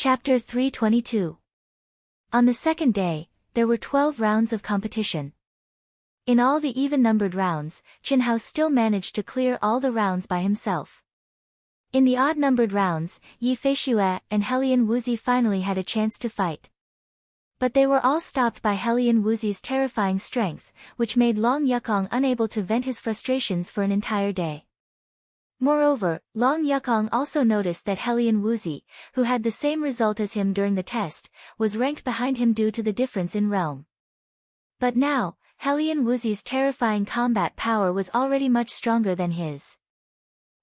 Chapter 322. On the second day, there were 12 rounds of competition. In all the even-numbered rounds, Chin Hao still managed to clear all the rounds by himself. In the odd-numbered rounds, Yi Feishue and Helian Wuzi finally had a chance to fight. But they were all stopped by Helian Wuzi's terrifying strength, which made Long Yukong unable to vent his frustrations for an entire day. Moreover, Long Yukong also noticed that Helian Wuzi, who had the same result as him during the test, was ranked behind him due to the difference in realm. But now, Helian Wuzi's terrifying combat power was already much stronger than his.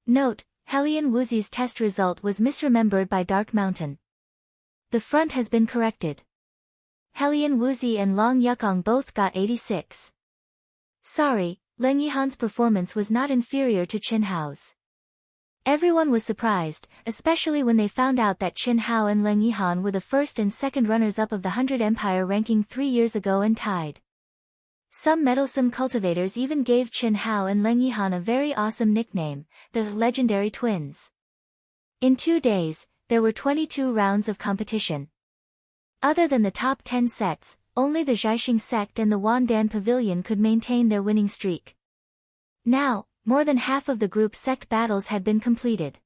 Note: Helian Wuzi's test result was misremembered by Dark Mountain. The front has been corrected. Helian Wuzi and Long Yukong both got 86. Sorry, Leng Yihan's performance was not inferior to Chin Hao's. Everyone was surprised, especially when they found out that Chin Hao and Leng Yihan were the first and second runners-up of the 100 Empire ranking 3 years ago and tied. Some meddlesome cultivators even gave Chin Hao and Leng Yihan a very awesome nickname, the Legendary Twins. In 2 days, there were 22 rounds of competition. Other than the top 10 sets, only the Jiaxing sect and the Wandan Pavilion could maintain their winning streak. Now, more than half of the group sect battles had been completed.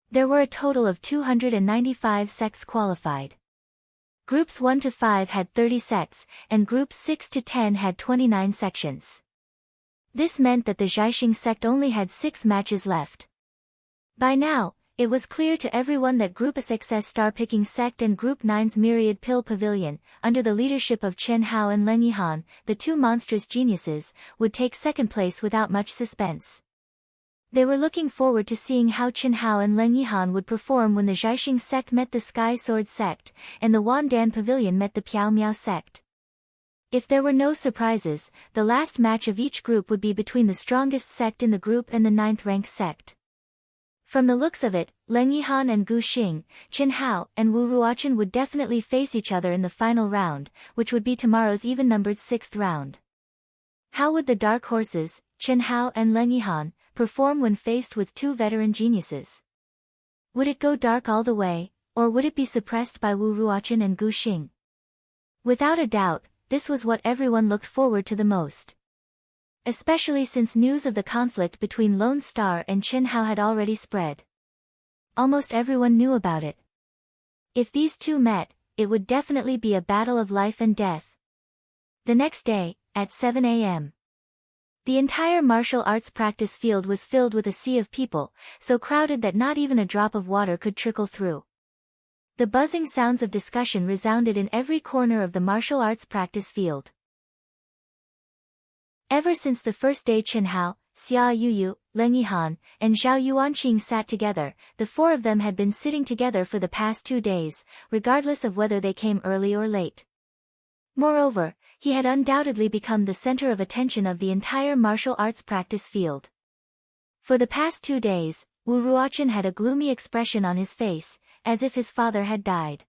There were a total of 295 sects qualified. Groups 1 to 5 had 30 sects, and groups 6 to 10 had 29 sections. This meant that the Jiaxing sect only had 6 matches left. By now, it was clear to everyone that Group 6's star-picking sect and Group 9's Myriad Pill Pavilion, under the leadership of Chen Hao and Leng Yihan, the two monstrous geniuses, would take second place without much suspense. They were looking forward to seeing how Chen Hao and Leng Yihan would perform when the Jiaxing sect met the Sky Sword sect, and the Wandan Pavilion met the Piao Miao sect. If there were no surprises, the last match of each group would be between the strongest sect in the group and the 9th-ranked sect. From the looks of it, Leng Yihan and Gu Xing, Chin Hao and Wu Ruochen would definitely face each other in the final round, which would be tomorrow's even-numbered 6th round. How would the dark horses, Chin Hao and Leng Yihan, perform when faced with two veteran geniuses? Would it go dark all the way, or would it be suppressed by Wu Ruochen and Gu Xing? Without a doubt, this was what everyone looked forward to the most. Especially since news of the conflict between Lone Star and Chin Hao had already spread. Almost everyone knew about it. If these two met, it would definitely be a battle of life and death. The next day, at 7 a.m. the entire martial arts practice field was filled with a sea of people, so crowded that not even a drop of water could trickle through. The buzzing sounds of discussion resounded in every corner of the martial arts practice field. Ever since the first day Chin Hao, Xia Yuyu, Leng Yihan, and Zhao Yuanqing sat together, the four of them had been sitting together for the past 2 days, regardless of whether they came early or late. Moreover, he had undoubtedly become the center of attention of the entire martial arts practice field. For the past 2 days, Wu Ruochen had a gloomy expression on his face, as if his father had died.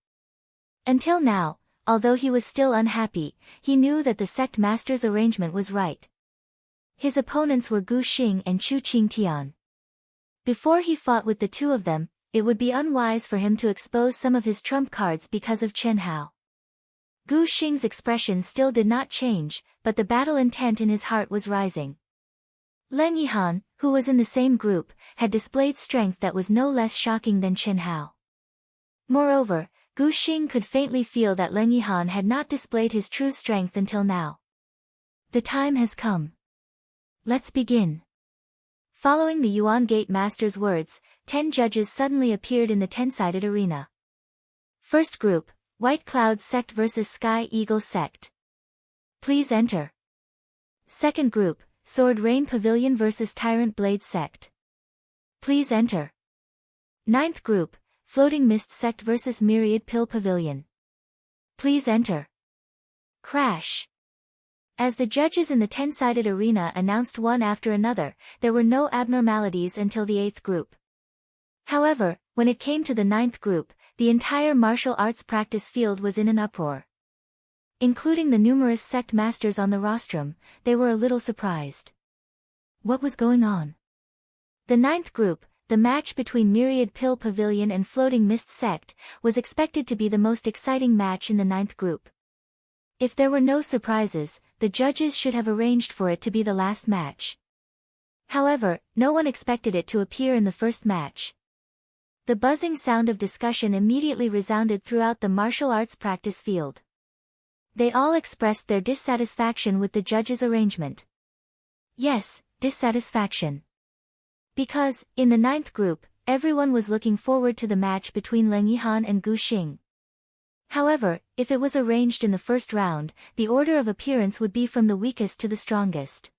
Until now, although he was still unhappy, he knew that the sect master's arrangement was right. His opponents were Gu Xing and Chu Qingtian. Before he fought with the two of them, it would be unwise for him to expose some of his trump cards because of Chen Hao. Gu Xing's expression still did not change, but the battle intent in his heart was rising. Leng Yihan, who was in the same group, had displayed strength that was no less shocking than Chen Hao. Moreover, Gu Xing could faintly feel that Leng Yihan had not displayed his true strength until now. The time has come. Let's begin. Following the Yuan Gate Master's words, 10 judges suddenly appeared in the 10-sided arena. First group, White Cloud Sect vs Sky Eagle Sect. Please enter. Second group, Sword Rain Pavilion vs Tyrant Blade Sect. Please enter. Ninth group, Floating Mist Sect vs Myriad Pill Pavilion. Please enter. Crash. As the judges in the 10-sided arena announced one after another, there were no abnormalities until the 8th group. However, when it came to the 9th group, the entire martial arts practice field was in an uproar. Including the numerous sect masters on the rostrum, they were a little surprised. What was going on? The 9th group, the match between Myriad Pill Pavilion and Floating Mist Sect was expected to be the most exciting match in the 9th group. If there were no surprises, the judges should have arranged for it to be the last match. However, no one expected it to appear in the first match. The buzzing sound of discussion immediately resounded throughout the martial arts practice field. They all expressed their dissatisfaction with the judges' arrangement. Yes, dissatisfaction. Because, in the 9th group, everyone was looking forward to the match between Leng Yihan and Gu Xing. However, if it was arranged in the first round, the order of appearance would be from the weakest to the strongest.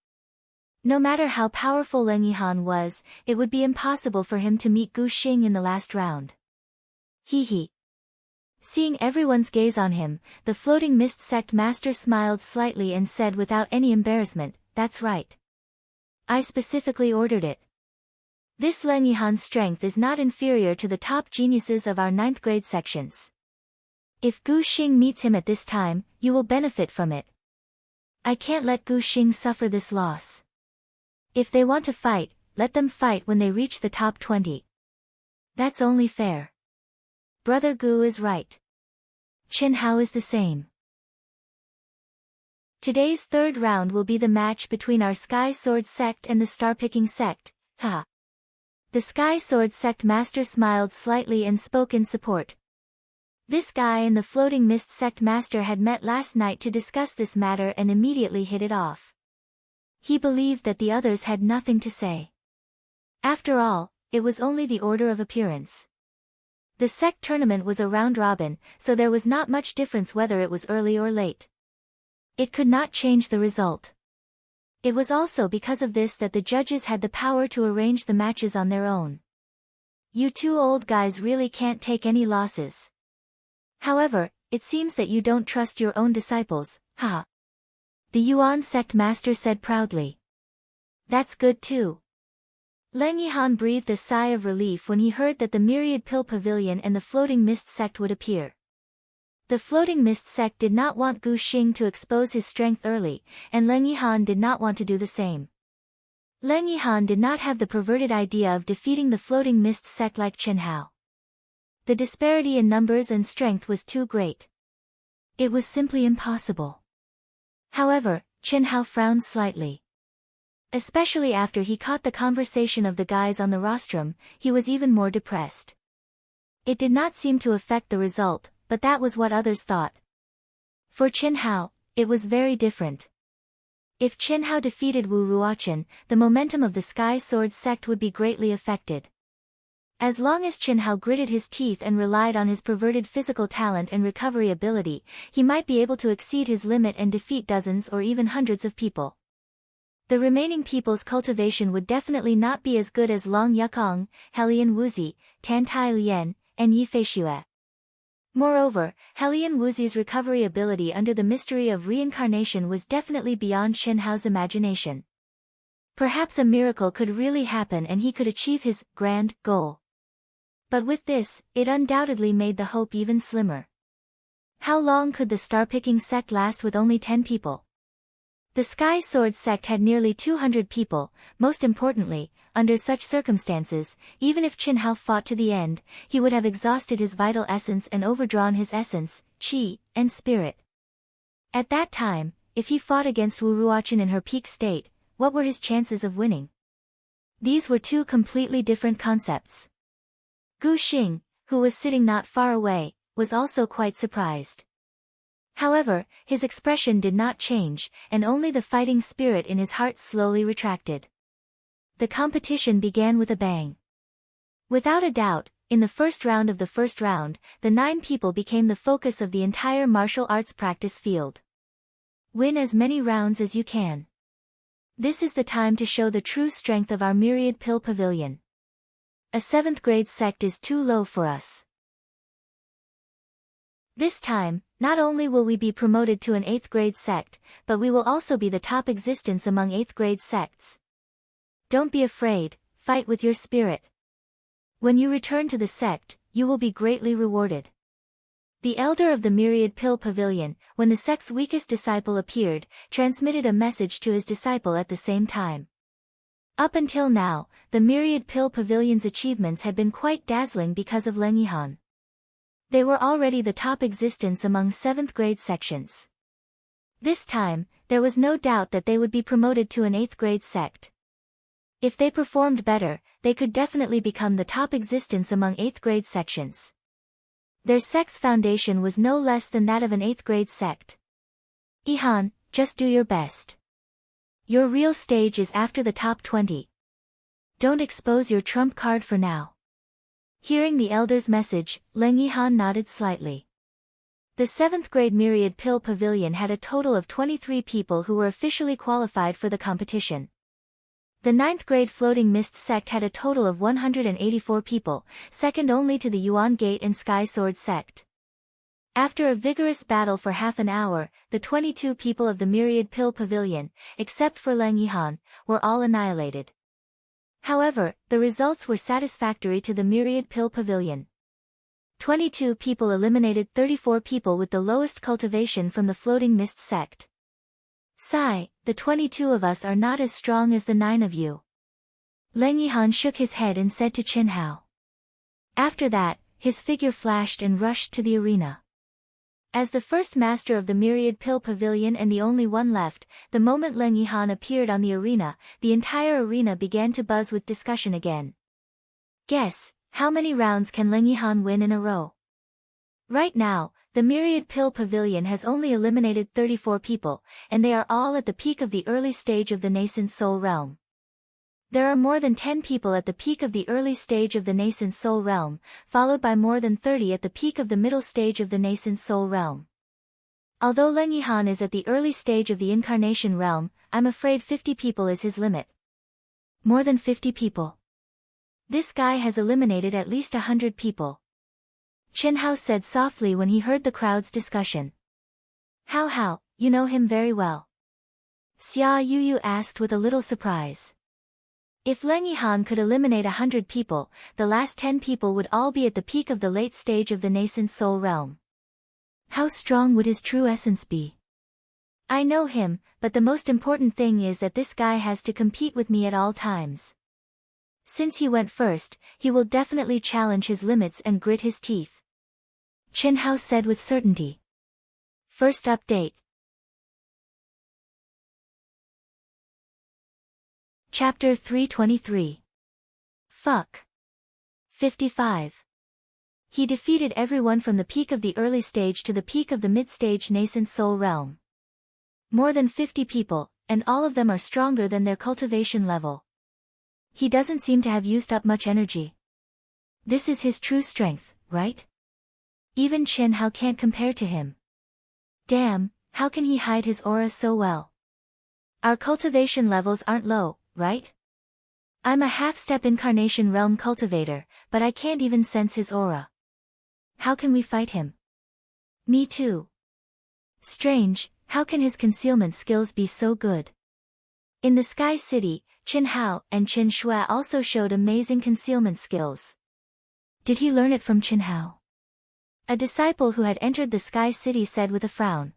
No matter how powerful Leng Yihan was, it would be impossible for him to meet Gu Xing in the last round. Hee. Seeing everyone's gaze on him, the Floating Mist Sect master smiled slightly and said without any embarrassment, "That's right. I specifically ordered it. This Leng Yihan's strength is not inferior to the top geniuses of our 9th grade sections. If Gu Xing meets him at this time, you will benefit from it. I can't let Gu Xing suffer this loss. If they want to fight, let them fight when they reach the top 20. That's only fair. Brother Gu is right. Chen Hao is the same." Today's third round will be the match between our Sky Sword Sect and the Star-Picking Sect. Ha! The Sky Sword Sect master smiled slightly and spoke in support. This guy and the Floating Mist Sect master had met last night to discuss this matter and immediately hit it off. He believed that the others had nothing to say. After all, it was only the order of appearance. The sect tournament was a round-robin, so there was not much difference whether it was early or late. It could not change the result. It was also because of this that the judges had the power to arrange the matches on their own. You two old guys really can't take any losses. However, it seems that you don't trust your own disciples, ha. The Yuan sect master said proudly. That's good too. Leng Yihan breathed a sigh of relief when he heard that the Myriad Pill Pavilion and the Floating Mist Sect would appear. The Floating Mist Sect did not want Gu Xing to expose his strength early, and Leng Yihan did not want to do the same. Leng Yihan did not have the perverted idea of defeating the Floating Mist Sect like Chen Hao. The disparity in numbers and strength was too great. It was simply impossible. However, Chen Hao frowned slightly. Especially after he caught the conversation of the guys on the rostrum, he was even more depressed. It did not seem to affect the result, but that was what others thought. For Chen Hao, it was very different. If Chen Hao defeated Wu Ruochen, the momentum of the Sky Sword Sect would be greatly affected. As long as Chen Hao gritted his teeth and relied on his perverted physical talent and recovery ability, he might be able to exceed his limit and defeat dozens or even hundreds of people. The remaining people's cultivation would definitely not be as good as Long Yukong, Helian Wuzi, Tan Tai Lian, and Yi Feishue. Moreover, Helian Wuzi's recovery ability under the mystery of reincarnation was definitely beyond Chen Hao's imagination. Perhaps a miracle could really happen and he could achieve his grand goal. But with this, it undoubtedly made the hope even slimmer. How long could the Star-Picking Sect last with only 10 people? The Sky Sword Sect had nearly 200 people. Most importantly, under such circumstances, even if Chen Hao fought to the end, he would have exhausted his vital essence and overdrawn his essence, qi, and spirit. At that time, if he fought against Wu Ruochen in her peak state, what were his chances of winning? These were two completely different concepts. Gu Xing, who was sitting not far away, was also quite surprised. However, his expression did not change, and only the fighting spirit in his heart slowly retracted. The competition began with a bang. Without a doubt, in the first round of the first round, the 9 people became the focus of the entire martial arts practice field. Win as many rounds as you can. This is the time to show the true strength of our Myriad Pill Pavilion. A 7th grade sect is too low for us. This time, not only will we be promoted to an 8th grade sect, but we will also be the top existence among 8th grade sects. Don't be afraid, fight with your spirit. When you return to the sect, you will be greatly rewarded. The elder of the Myriad Pill Pavilion, when the sect's weakest disciple appeared, transmitted a message to his disciple at the same time. Up until now, the Myriad Pill Pavilion's achievements had been quite dazzling because of Leng Yihan. They were already the top existence among 7th grade sections. This time, there was no doubt that they would be promoted to an 8th grade sect. If they performed better, they could definitely become the top existence among 8th grade sections. Their sect's foundation was no less than that of an 8th grade sect. Yihan, just do your best. Your real stage is after the top 20. Don't expose your trump card for now. Hearing the elder's message, Leng Yihan nodded slightly. The 7th grade Myriad Pill Pavilion had a total of 23 people who were officially qualified for the competition. The 9th grade Floating Mist sect had a total of 184 people, second only to the Yuan Gate and Sky Sword sect. After a vigorous battle for half an hour, the 22 people of the Myriad Pill Pavilion, except for Leng Yihan, were all annihilated. However, the results were satisfactory to the Myriad Pill Pavilion. 22 people eliminated 34 people with the lowest cultivation from the Floating Mist sect. Sigh, the 22 of us are not as strong as the 9 of you. Leng Yihan shook his head and said to Qin Hao. After that, his figure flashed and rushed to the arena. As the first master of the Myriad Pill Pavilion and the only one left, the moment Leng Yihan appeared on the arena, the entire arena began to buzz with discussion again. Guess, how many rounds can Leng Yihan win in a row? Right now, the Myriad Pill Pavilion has only eliminated 34 people, and they are all at the peak of the early stage of the nascent soul realm. There are more than 10 people at the peak of the early stage of the nascent soul realm, followed by more than 30 at the peak of the middle stage of the nascent soul realm. Although Leng Yihan is at the early stage of the incarnation realm, I'm afraid 50 people is his limit. More than 50 people. This guy has eliminated at least 100 people. Qin Hao said softly when he heard the crowd's discussion. How, you know him very well. Xia Yuyu asked with a little surprise. If Leng Yihan could eliminate 100 people, the last 10 people would all be at the peak of the late stage of the nascent soul realm. How strong would his true essence be? I know him, but the most important thing is that this guy has to compete with me at all times. Since he went first, he will definitely challenge his limits and grit his teeth. Qin Hao said with certainty. First update. Chapter 323. Fuck. 55. He defeated everyone from the peak of the early stage to the peak of the mid-stage nascent soul realm. More than 50 people, and all of them are stronger than their cultivation level. He doesn't seem to have used up much energy. This is his true strength, right? Even Qin Hao can't compare to him. Damn, how can he hide his aura so well? Our cultivation levels aren't low, right? I'm a half-step incarnation realm cultivator, but I can't even sense his aura. How can we fight him? Me too. Strange, how can his concealment skills be so good? In the Sky City, Qin Hao and Qin Shui also showed amazing concealment skills. Did he learn it from Qin Hao? A disciple who had entered the Sky City said with a frown.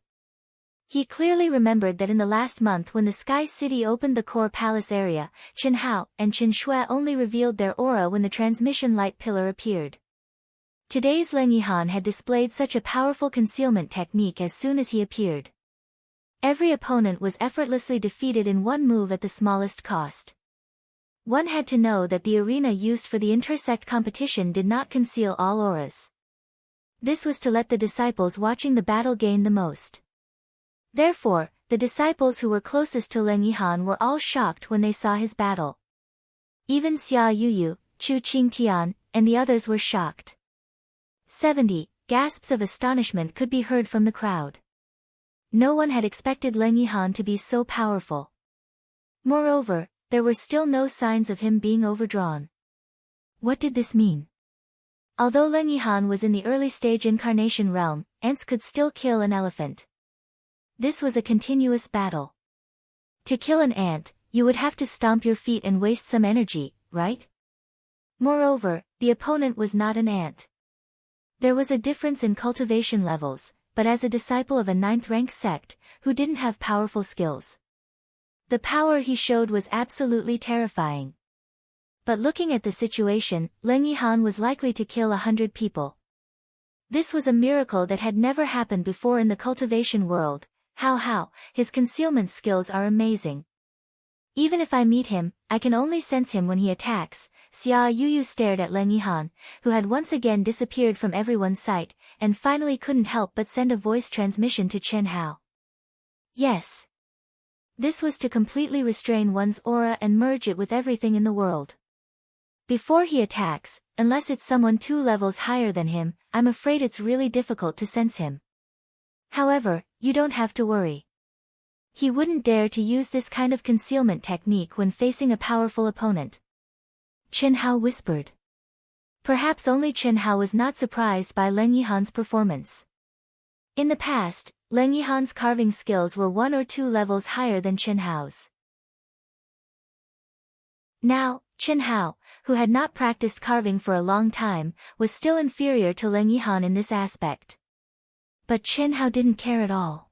He clearly remembered that in the last month when the Sky City opened the core palace area, Qin Hao and Qin Shui only revealed their aura when the transmission light pillar appeared. Today's Leng Yihan had displayed such a powerful concealment technique as soon as he appeared. Every opponent was effortlessly defeated in one move at the smallest cost. One had to know that the arena used for the intersect competition did not conceal all auras. This was to let the disciples watching the battle gain the most. Therefore, the disciples who were closest to Leng Yihan were all shocked when they saw his battle. Even Xia Yuyu, Chu Qingtian, and the others were shocked. 70 gasps of astonishment could be heard from the crowd. No one had expected Leng Yihan to be so powerful. Moreover, there were still no signs of him being overdrawn. What did this mean? Although Leng Yihan was in the early stage incarnation realm, ants could still kill an elephant. This was a continuous battle. To kill an ant, you would have to stomp your feet and waste some energy, right? Moreover, the opponent was not an ant. There was a difference in cultivation levels, but as a disciple of a 9th rank sect, who didn't have powerful skills. The power he showed was absolutely terrifying. But looking at the situation, Leng Yihan was likely to kill 100 people. This was a miracle that had never happened before in the cultivation world. How, his concealment skills are amazing. Even if I meet him, I can only sense him when he attacks. Xia Yuyu stared at Leng Yihan, who had once again disappeared from everyone's sight, and finally couldn't help but send a voice transmission to Chen Hao. Yes. This was to completely restrain one's aura and merge it with everything in the world. Before he attacks, unless it's someone 2 levels higher than him, I'm afraid it's really difficult to sense him. However, you don't have to worry. He wouldn't dare to use this kind of concealment technique when facing a powerful opponent. Chen Hao whispered. Perhaps only Chen Hao was not surprised by Leng Yihan's performance. In the past, Leng Yihan's carving skills were 1 or 2 levels higher than Chen Hao's. Now, Chen Hao, who had not practiced carving for a long time, was still inferior to Leng Yihan in this aspect. But Chen Hao didn't care at all.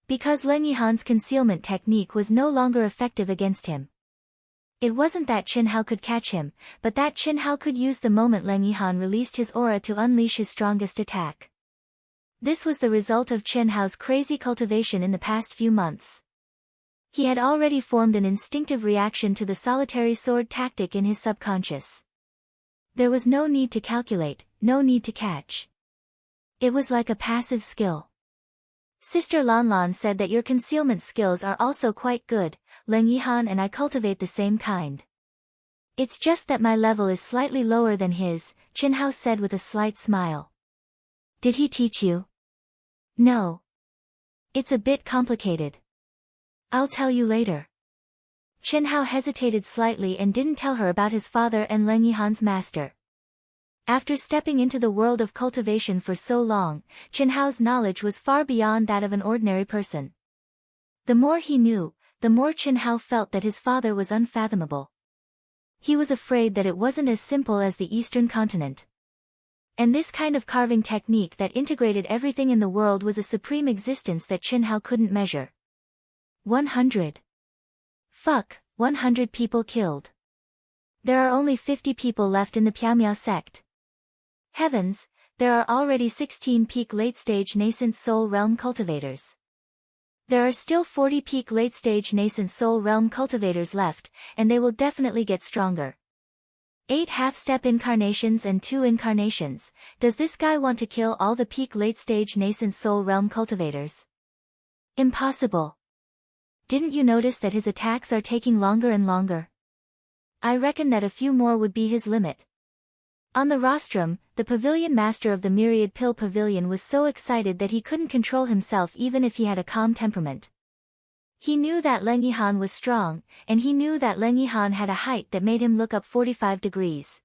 Because Leng Yihan's concealment technique was no longer effective against him. It wasn't that Chen Hao could catch him, but that Chen Hao could use the moment Leng Yihan released his aura to unleash his strongest attack. This was the result of Chen Hao's crazy cultivation in the past few months. He had already formed an instinctive reaction to the solitary sword tactic in his subconscious. There was no need to calculate, no need to catch. It was like a passive skill. Sister Lanlan said that your concealment skills are also quite good. Leng Yihan and I cultivate the same kind. It's just that my level is slightly lower than his, Chen Hao said with a slight smile. Did he teach you? No. It's a bit complicated. I'll tell you later. Chen Hao hesitated slightly and didn't tell her about his father and Leng Yihan's master. After stepping into the world of cultivation for so long, Chen Hao's knowledge was far beyond that of an ordinary person. The more he knew, the more Chen Hao felt that his father was unfathomable. He was afraid that it wasn't as simple as the Eastern continent. And this kind of carving technique that integrated everything in the world was a supreme existence that Chen Hao couldn't measure. 100. Fuck, 100 people killed. There are only 50 people left in the Piaomiao sect. Heavens, there are already 16 peak late-stage nascent soul realm cultivators. There are still 40 peak late-stage nascent soul realm cultivators left, and they will definitely get stronger. 8 half-step incarnations and 2 incarnations. Does this guy want to kill all the peak late-stage nascent soul realm cultivators? Impossible. Didn't you notice that his attacks are taking longer and longer? I reckon that a few more would be his limit. On the rostrum, the pavilion master of the Myriad Pill Pavilion was so excited that he couldn't control himself even if he had a calm temperament. He knew that Leng Yihan was strong, and he knew that Leng Yihan had a height that made him look up 45 degrees.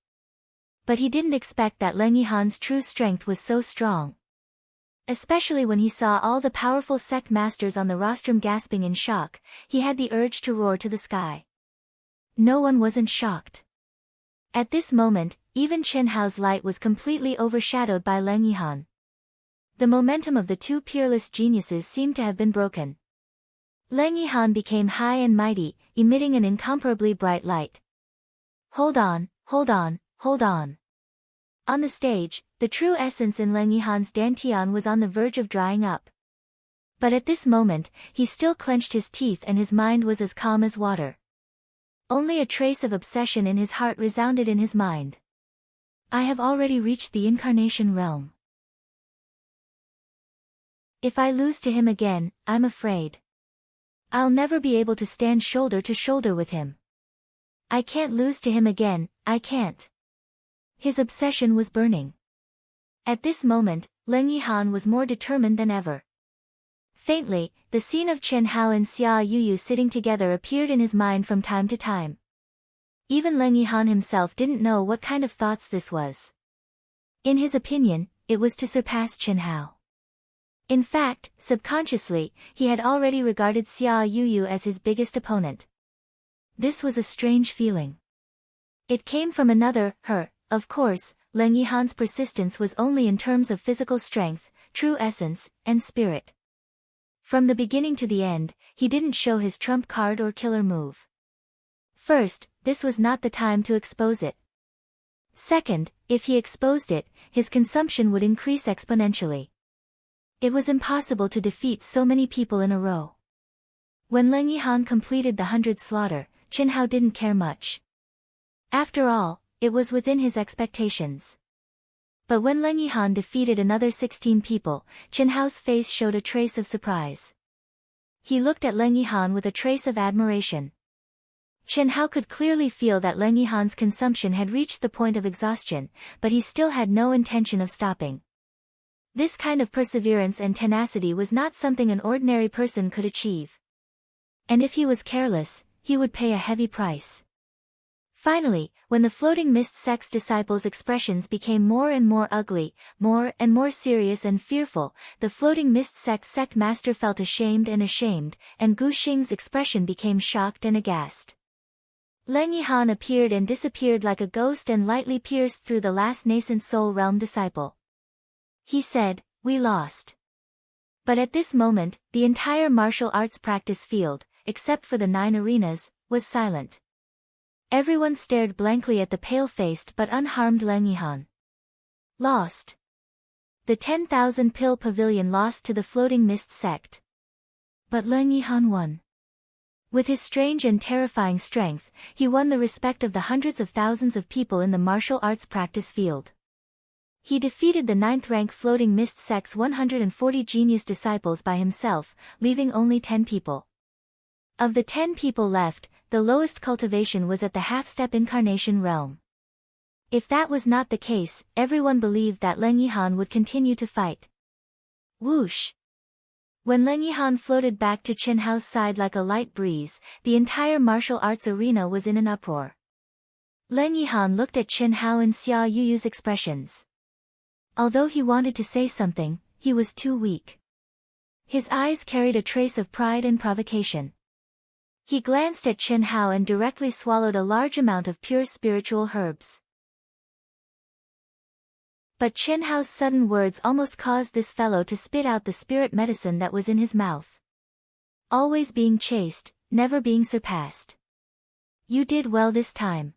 But he didn't expect that Leng Yihan's true strength was so strong. Especially when he saw all the powerful sect masters on the rostrum gasping in shock, he had the urge to roar to the sky. No one wasn't shocked. At this moment, even Chen Hao's light was completely overshadowed by Leng Yihan. The momentum of the 2 peerless geniuses seemed to have been broken. Leng Yihan became high and mighty, emitting an incomparably bright light. Hold on, hold on, hold on. On the stage, the true essence in Leng Yihan's dantian was on the verge of drying up. But at this moment, he still clenched his teeth and his mind was as calm as water. Only a trace of obsession in his heart resounded in his mind. I have already reached the incarnation realm. If I lose to him again, I'm afraid I'll never be able to stand shoulder to shoulder with him. I can't lose to him again, I can't. His obsession was burning. At this moment, Leng Yihan was more determined than ever. Faintly, the scene of Chen Hao and Xia Yuyu sitting together appeared in his mind from time to time. Even Leng Yihan himself didn't know what kind of thoughts this was. In his opinion, it was to surpass Chen Hao. In fact, subconsciously, he had already regarded Xia Yuyu as his biggest opponent. This was a strange feeling. It came from another, her. Of course, Leng Yihan's persistence was only in terms of physical strength, true essence, and spirit. From the beginning to the end, he didn't show his trump card or killer move. First, this was not the time to expose it. Second, if he exposed it, his consumption would increase exponentially. It was impossible to defeat so many people in a row. When Leng Yihan completed the 100 slaughter, Qin Hao didn't care much. After all, it was within his expectations. But when Leng Yihan defeated another 16 people, Qin Hao's face showed a trace of surprise. He looked at Leng Yihan with a trace of admiration. Qin Hao could clearly feel that Leng Yihan's consumption had reached the point of exhaustion, but he still had no intention of stopping. This kind of perseverance and tenacity was not something an ordinary person could achieve. And if he was careless, he would pay a heavy price. Finally, when the floating mist sect's disciples' expressions became more and more ugly, more and more serious and fearful, the floating mist sect master felt ashamed, and Gu Xing's expression became shocked and aghast. Leng Yihan appeared and disappeared like a ghost and lightly pierced through the last nascent soul realm disciple. He said, "We lost." But at this moment, the entire martial arts practice field, except for the 9 arenas, was silent. Everyone stared blankly at the pale-faced but unharmed Leng Yihan. Lost. The 10,000 pill pavilion lost to the floating mist sect. But Leng Yihan won. With his strange and terrifying strength, he won the respect of the hundreds of thousands of people in the martial arts practice field. He defeated the 9th-rank floating mist sect's 140 genius disciples by himself, leaving only 10 people. Of the 10 people left, the lowest cultivation was at the half-step incarnation realm. If that was not the case, everyone believed that Leng Yihan would continue to fight. Whoosh! When Leng Yihan floated back to Qin Hao's side like a light breeze, the entire martial arts arena was in an uproar. Leng Yihan looked at Qin Hao and Xia Yuyu's expressions. Although he wanted to say something, he was too weak. His eyes carried a trace of pride and provocation. He glanced at Qin Hao and directly swallowed a large amount of pure spiritual herbs. But Qin Hao's sudden words almost caused this fellow to spit out the spirit medicine that was in his mouth. Always being chased, never being surpassed. You did well this time.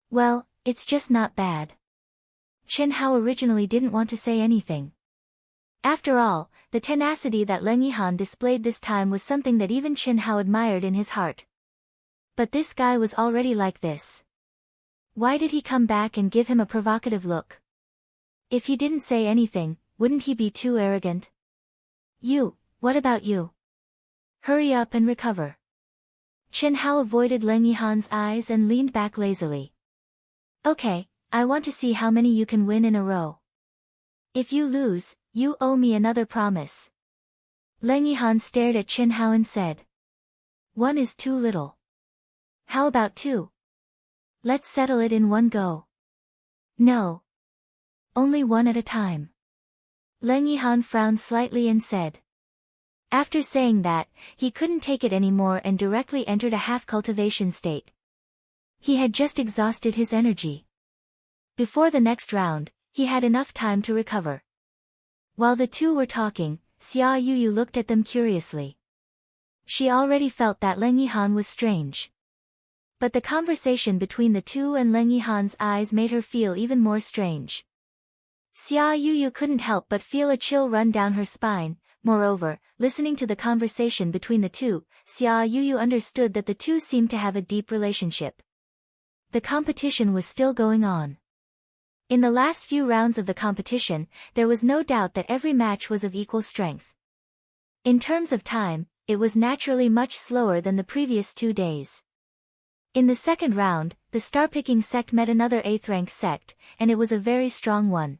Well, it's just not bad. Qin Hao originally didn't want to say anything. After all, the tenacity that Leng Yihan displayed this time was something that even Qin Hao admired in his heart. But this guy was already like this. Why did he come back and give him a provocative look? If he didn't say anything, wouldn't he be too arrogant? What about you? Hurry up and recover. Qin Hao avoided Leng Yihan's eyes and leaned back lazily. Okay, I want to see how many you can win in a row. If you lose, you owe me another promise. Leng Yihan stared at Qin Hao and said. 1 is too little. How about 2? Let's settle it in one go. No. Only 1 at a time. Leng Yihan frowned slightly and said. After saying that, he couldn't take it anymore and directly entered a half-cultivation state. He had just exhausted his energy. Before the next round, he had enough time to recover. While the two were talking, Xia Yuyu looked at them curiously. She already felt that Leng Yihan was strange. But the conversation between the two and Leng Yihan's eyes made her feel even more strange. Xia Yuyu couldn't help but feel a chill run down her spine. Moreover, listening to the conversation between the two, Xia Yuyu understood that the two seemed to have a deep relationship. The competition was still going on. In the last few rounds of the competition, there was no doubt that every match was of equal strength. In terms of time, it was naturally much slower than the previous 2 days. In the second round, the star-picking sect met another 8th-rank sect, and it was a very strong one.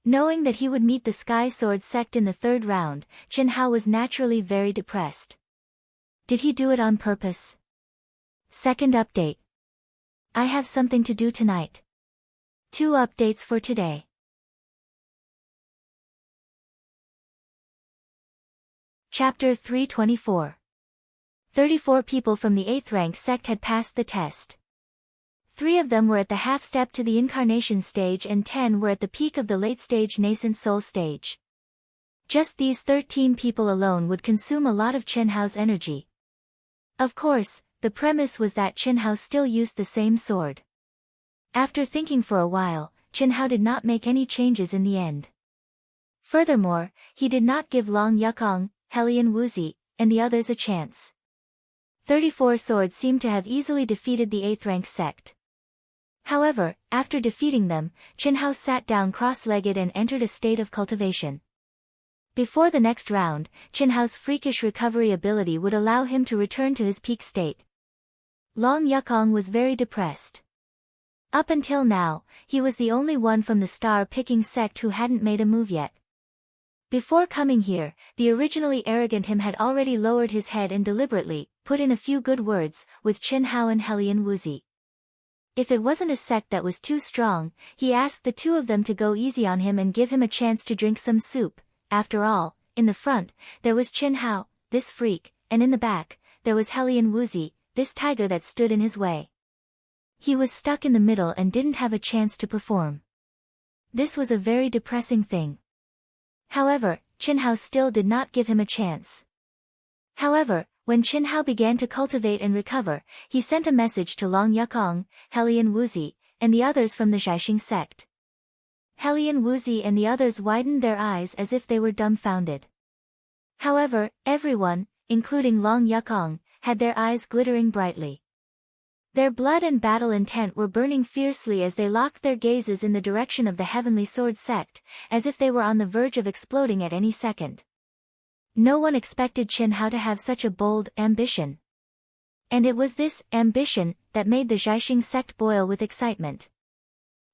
Knowing that he would meet the Sky Sword sect in the 3rd round, Qin Hao was naturally very depressed. Did he do it on purpose? Second update. I have something to do tonight. 2 updates for today. Chapter 324. 34 people from the 8th rank sect had passed the test. 3 of them were at the half-step to the incarnation stage and 10 were at the peak of the late-stage nascent soul stage. Just these 13 people alone would consume a lot of Chen Hao's energy. Of course, the premise was that Chen Hao still used the same sword. After thinking for a while, Chen Hao did not make any changes in the end. Furthermore, he did not give Long Yukong, Helian Wuzi, and the others a chance. 34 swords seemed to have easily defeated the 8th rank sect. However, after defeating them, Chen Hao sat down cross-legged and entered a state of cultivation. Before the next round, Chen Hao's freakish recovery ability would allow him to return to his peak state. Long Yukong was very depressed. Up until now, he was the only one from the star-picking sect who hadn't made a move yet. Before coming here, the originally arrogant him had already lowered his head and deliberately put in a few good words with Chen Hao and Helian Wuzi. If it wasn't a sect that was too strong, he asked the two of them to go easy on him and give him a chance to drink some soup. After all, in the front, there was Chen Hao, this freak, and in the back, there was Helian Wuzi, this tiger that stood in his way. He was stuck in the middle and didn't have a chance to perform. This was a very depressing thing. However, Chen Hao still did not give him a chance. However, when Chen Hao began to cultivate and recover, he sent a message to Long Yukong, Helian Wuzi, and the others from the Zhaixing sect. Helian Wuzi and the others widened their eyes as if they were dumbfounded. However, everyone, including Long Yukong, had their eyes glittering brightly. Their blood and battle intent were burning fiercely as they locked their gazes in the direction of the Heavenly Sword sect, as if they were on the verge of exploding at any second. No one expected Chen Hao to have such a bold ambition. And it was this ambition that made the Zhaixing sect boil with excitement.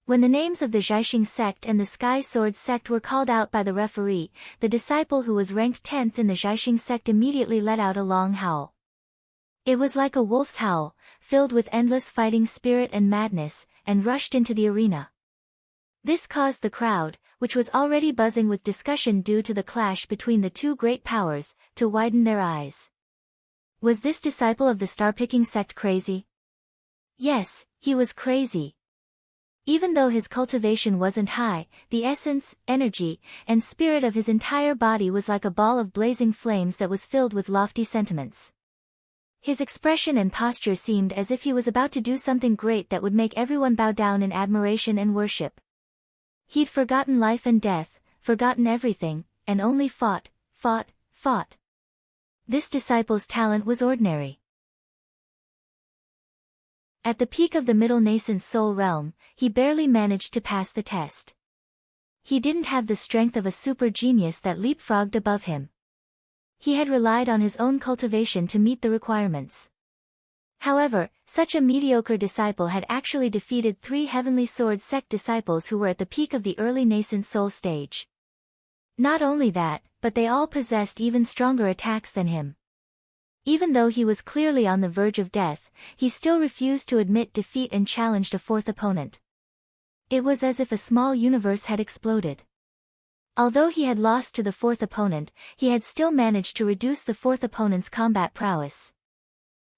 When the names of the Zhaixing sect and the Sky Sword sect were called out by the referee, the disciple who was ranked 10th in the Zhaixing sect immediately let out a long howl. It was like a wolf's howl, filled with endless fighting spirit and madness, and rushed into the arena. This caused the crowd, which was already buzzing with discussion due to the clash between the two great powers, to widen their eyes. Was this disciple of the star-picking sect crazy? Yes, he was crazy. Even though his cultivation wasn't high, the essence, energy, and spirit of his entire body was like a ball of blazing flames that was filled with lofty sentiments. His expression and posture seemed as if he was about to do something great that would make everyone bow down in admiration and worship. He'd forgotten life and death, forgotten everything, and only fought. This disciple's talent was ordinary. At the peak of the middle nascent soul realm, he barely managed to pass the test. He didn't have the strength of a super genius that leapfrogged above him. He had relied on his own cultivation to meet the requirements. However, such a mediocre disciple had actually defeated 3 Heavenly Sword sect disciples who were at the peak of the early nascent soul stage. Not only that, but they all possessed even stronger attacks than him. Even though he was clearly on the verge of death, he still refused to admit defeat and challenged a 4th opponent. It was as if a small universe had exploded. Although he had lost to the 4th opponent, he had still managed to reduce the 4th opponent's combat prowess.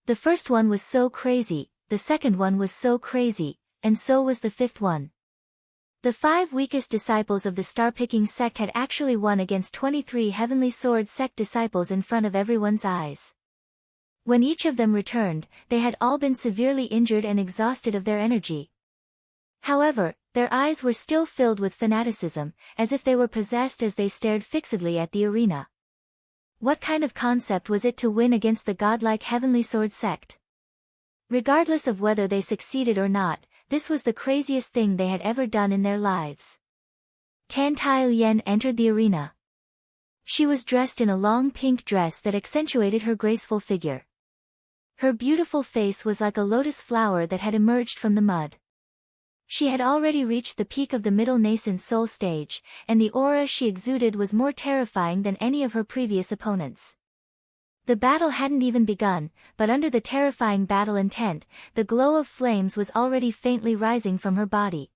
The first one was so crazy, the second one was so crazy, and so was the 5th one. The 5 weakest disciples of the star-picking sect had actually won against 23 Heavenly Sword sect disciples in front of everyone's eyes. When each of them returned, they had all been severely injured and exhausted of their energy. However, their eyes were still filled with fanaticism, as if they were possessed as they stared fixedly at the arena. What kind of concept was it to win against the godlike Heavenly Sword sect? Regardless of whether they succeeded or not, this was the craziest thing they had ever done in their lives. Tan Tai Lien entered the arena. She was dressed in a long pink dress that accentuated her graceful figure. Her beautiful face was like a lotus flower that had emerged from the mud. She had already reached the peak of the middle nascent soul stage, and the aura she exuded was more terrifying than any of her previous opponents. The battle hadn't even begun, but under the terrifying battle intent, the glow of flames was already faintly rising from her body.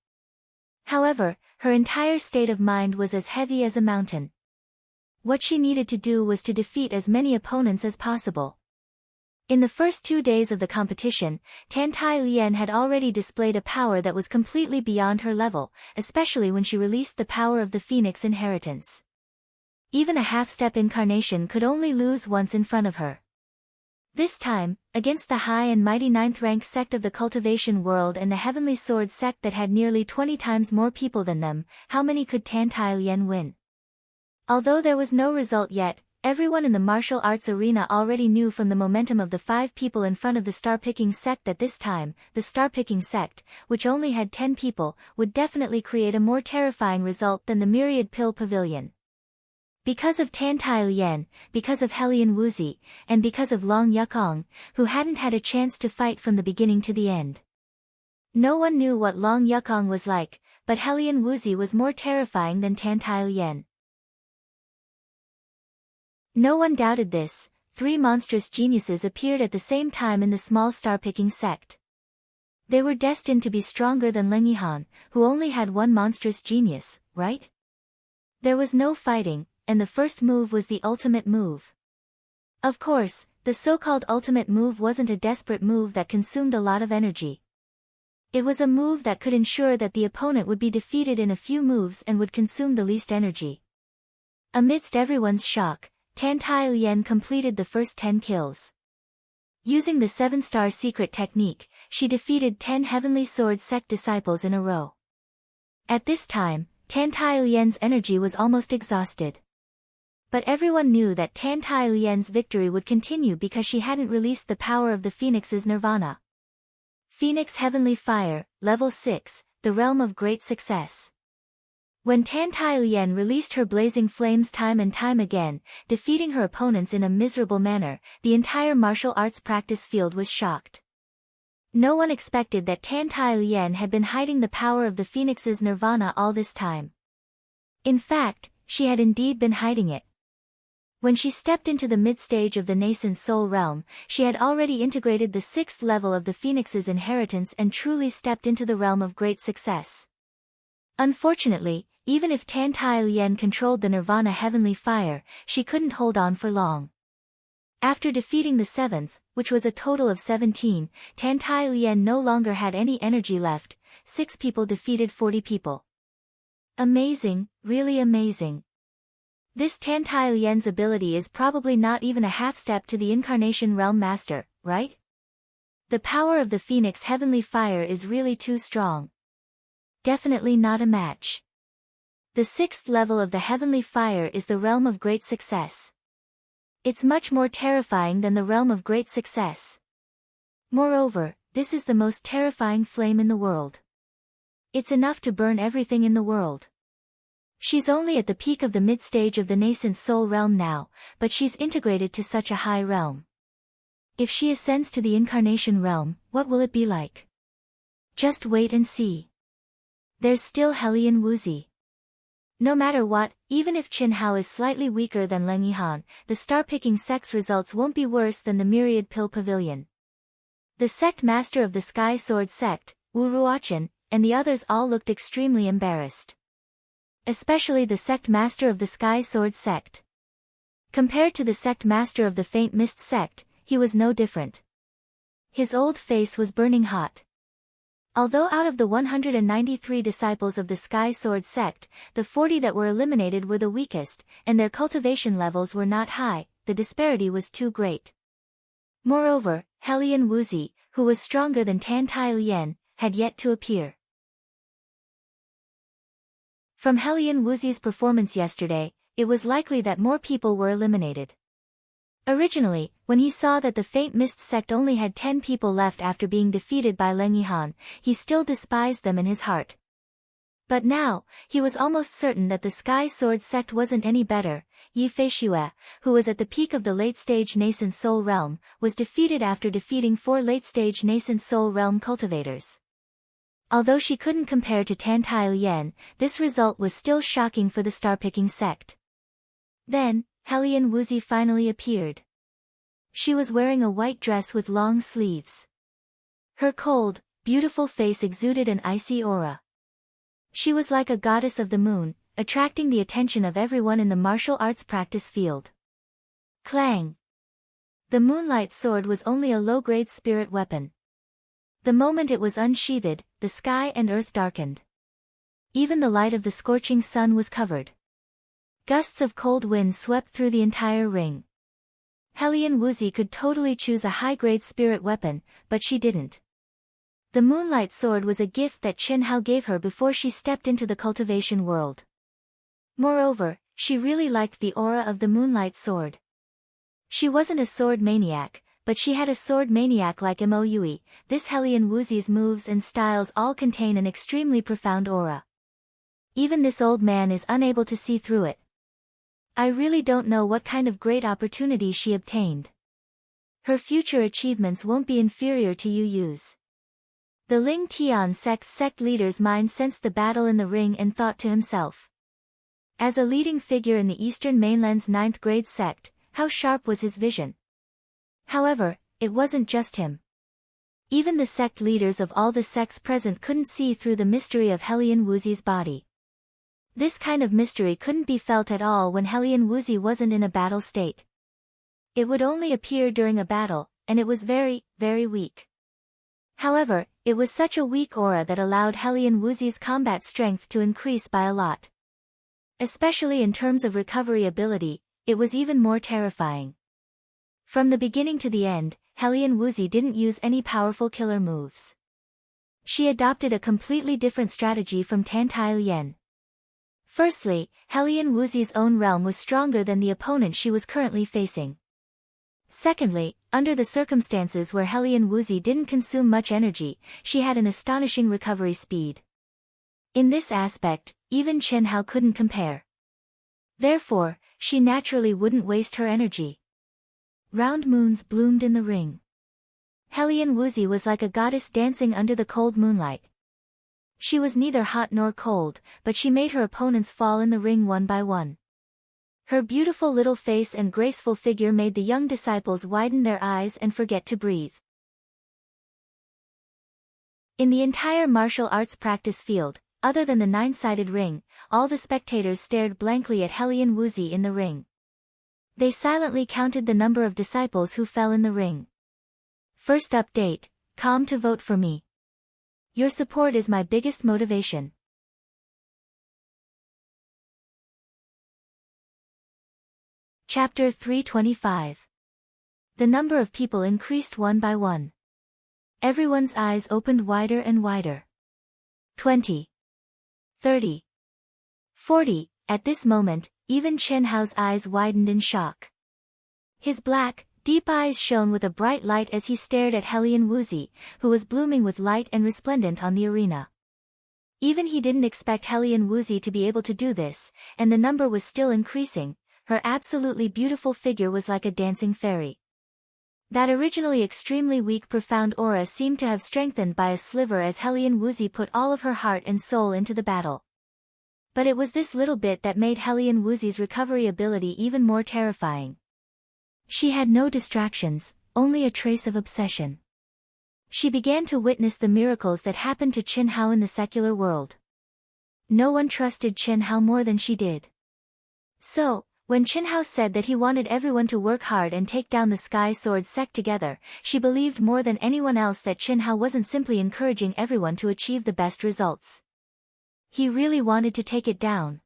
However, her entire state of mind was as heavy as a mountain. What she needed to do was to defeat as many opponents as possible. In the first 2 days of the competition, Tan Tai Lien had already displayed a power that was completely beyond her level, especially when she released the power of the Phoenix Inheritance. even a half-step incarnation could only lose once in front of her. This time, against the high and mighty 9th-rank sect of the cultivation world and the heavenly sword sect that had nearly 20 times more people than them, how many could Tantile Yen win? Although there was no result yet, everyone in the martial arts arena already knew from the momentum of the 5 people in front of the star-picking sect that this time, the star-picking sect, which only had 10 people, would definitely create a more terrifying result than the Myriad Pill Pavilion. Because of Tantile Yen, because of Helian Wuzi, and because of Long Yukong, who hadn't had a chance to fight from the beginning to the end. No one knew what Long Yukong was like, but Helian Wuzi was more terrifying than Tantile Yen. No one doubted this. 3 monstrous geniuses appeared at the same time in the small star-picking sect. They were destined to be stronger than Leng Yihan, who only had 1 monstrous genius, right? There was no fighting, and the first move was the ultimate move. Of course, the so-called ultimate move wasn't a desperate move that consumed a lot of energy. It was a move that could ensure that the opponent would be defeated in a few moves and would consume the least energy. Amidst everyone's shock, Tantile Yen completed the first 10 kills. Using the 7-star secret technique, she defeated 10 Heavenly Sword sect disciples in a row. At this time, Tantile Yen's energy was almost exhausted. But everyone knew that Tantile Yen's victory would continue because she hadn't released the power of the Phoenix's nirvana. Phoenix Heavenly Fire, Level 6, the realm of great success. When Tantile Yen released her blazing flames time and time again, defeating her opponents in a miserable manner, the entire martial arts practice field was shocked. No one expected that Tantile Yen had been hiding the power of the Phoenix's nirvana all this time. In fact, she had indeed been hiding it. When she stepped into the mid-stage of the nascent soul realm, she had already integrated the 6th level of the Phoenix's inheritance and truly stepped into the realm of great success. Unfortunately, even if Tantile Yen controlled the Nirvana Heavenly Fire, she couldn't hold on for long. After defeating the 7th, which was a total of 17, Tantile Yen no longer had any energy left. 6 people defeated 40 people. Amazing, really amazing. This Tantile Yen's ability is probably not even a half-step to the Incarnation Realm Master, right? The power of the Phoenix Heavenly Fire is really too strong. Definitely not a match. The 6th level of the Heavenly Fire is the realm of great success. It's much more terrifying than the realm of great success. Moreover, this is the most terrifying flame in the world. It's enough to burn everything in the world. She's only at the peak of the mid-stage of the nascent soul realm now, but she's integrated to such a high realm. If she ascends to the Incarnation Realm, what will it be like? Just wait and see. There's still Helian Wuzi. No matter what, even if Qin Hao is slightly weaker than Leng Yihan, the star-picking sect's results won't be worse than the Myriad Pill Pavilion. The sect master of the Sky Sword sect, Wu Ruochen, and the others all looked extremely embarrassed. Especially the sect master of the Sky Sword sect. Compared to the sect master of the Faint Mist sect, he was no different. His old face was burning hot. Although out of the 193 disciples of the Sky Sword sect, the 40 that were eliminated were the weakest, and their cultivation levels were not high, the disparity was too great. Moreover, Helian Wuzi, who was stronger than Tantile Yen, had yet to appear. From Helian Wuzi's performance yesterday, it was likely that more people were eliminated. Originally, when he saw that the Faint Mist sect only had 10 people left after being defeated by Leng Yihan, he still despised them in his heart. But now, he was almost certain that the Sky Sword sect wasn't any better. Yi Feishue, who was at the peak of the late-stage nascent soul realm, was defeated after defeating 4 late-stage nascent soul realm cultivators. Although she couldn't compare to Tantile Yen, this result was still shocking for the star-picking sect. Then, Helian Wuzi finally appeared. She was wearing a white dress with long sleeves. Her cold, beautiful face exuded an icy aura. She was like a goddess of the moon, attracting the attention of everyone in the martial arts practice field. Clang! The moonlight sword was only a low-grade spirit weapon. The moment it was unsheathed, the sky and earth darkened. Even the light of the scorching sun was covered. Gusts of cold wind swept through the entire ring. Hellion Woozy could totally choose a high-grade spirit weapon, but she didn't. The Moonlight Sword was a gift that Qin Hao gave her before she stepped into the cultivation world. Moreover, she really liked the aura of the Moonlight Sword. She wasn't a sword maniac, but she had a sword maniac like Moue. This Hellion Woozy's moves and styles all contain an extremely profound aura. Even this old man is unable to see through it. I really don't know what kind of great opportunity she obtained. Her future achievements won't be inferior to Yu Yu's. The Ling Tian sect's sect leader's mind sensed the battle in the ring and thought to himself. As a leading figure in the Eastern Mainland's 9th grade sect, how sharp was his vision? However, it wasn't just him. Even the sect leaders of all the sects present couldn't see through the mystery of Hellion Woozy's body. This kind of mystery couldn't be felt at all when Hellion Woozy wasn't in a battle state. It would only appear during a battle, and it was very, very weak. However, it was such a weak aura that allowed Hellion Woozy's combat strength to increase by a lot. Especially in terms of recovery ability, it was even more terrifying. From the beginning to the end, Hellion Woozy didn't use any powerful killer moves. She adopted a completely different strategy from Tan Tai Lien. Firstly, Hellion Woozy's own realm was stronger than the opponent she was currently facing. Secondly, under the circumstances where Hellion Woozy didn't consume much energy, she had an astonishing recovery speed. In this aspect, even Qin Hao couldn't compare. Therefore, she naturally wouldn't waste her energy. Round moons bloomed in the ring. Hellion Woozy was like a goddess dancing under the cold moonlight. She was neither hot nor cold, but she made her opponents fall in the ring one by one. Her beautiful little face and graceful figure made the young disciples widen their eyes and forget to breathe. In the entire martial arts practice field, other than the 9-sided ring, all the spectators stared blankly at Hellion Woozy in the ring. They silently counted the number of disciples who fell in the ring. First update, come to vote for me. Your support is my biggest motivation. Chapter 325. The number of people increased one by one. Everyone's eyes opened wider and wider. 20. 30. 40. At this moment, even Qin Hao's eyes widened in shock. His black, deep eyes shone with a bright light as he stared at Hellion Woozy, who was blooming with light and resplendent on the arena. Even he didn't expect Hellion Woozy to be able to do this, and the number was still increasing. Her absolutely beautiful figure was like a dancing fairy. That originally extremely weak profound aura seemed to have strengthened by a sliver as Hellion Woozy put all of her heart and soul into the battle. But it was this little bit that made Hellion Woozy's recovery ability even more terrifying. She had no distractions, only a trace of obsession. She began to witness the miracles that happened to Qin Hao in the secular world. No one trusted Qin Hao more than she did. So, when Qin Hao said that he wanted everyone to work hard and take down the Sky Sword sect together, she believed more than anyone else that Qin Hao wasn't simply encouraging everyone to achieve the best results. He really wanted to take it down.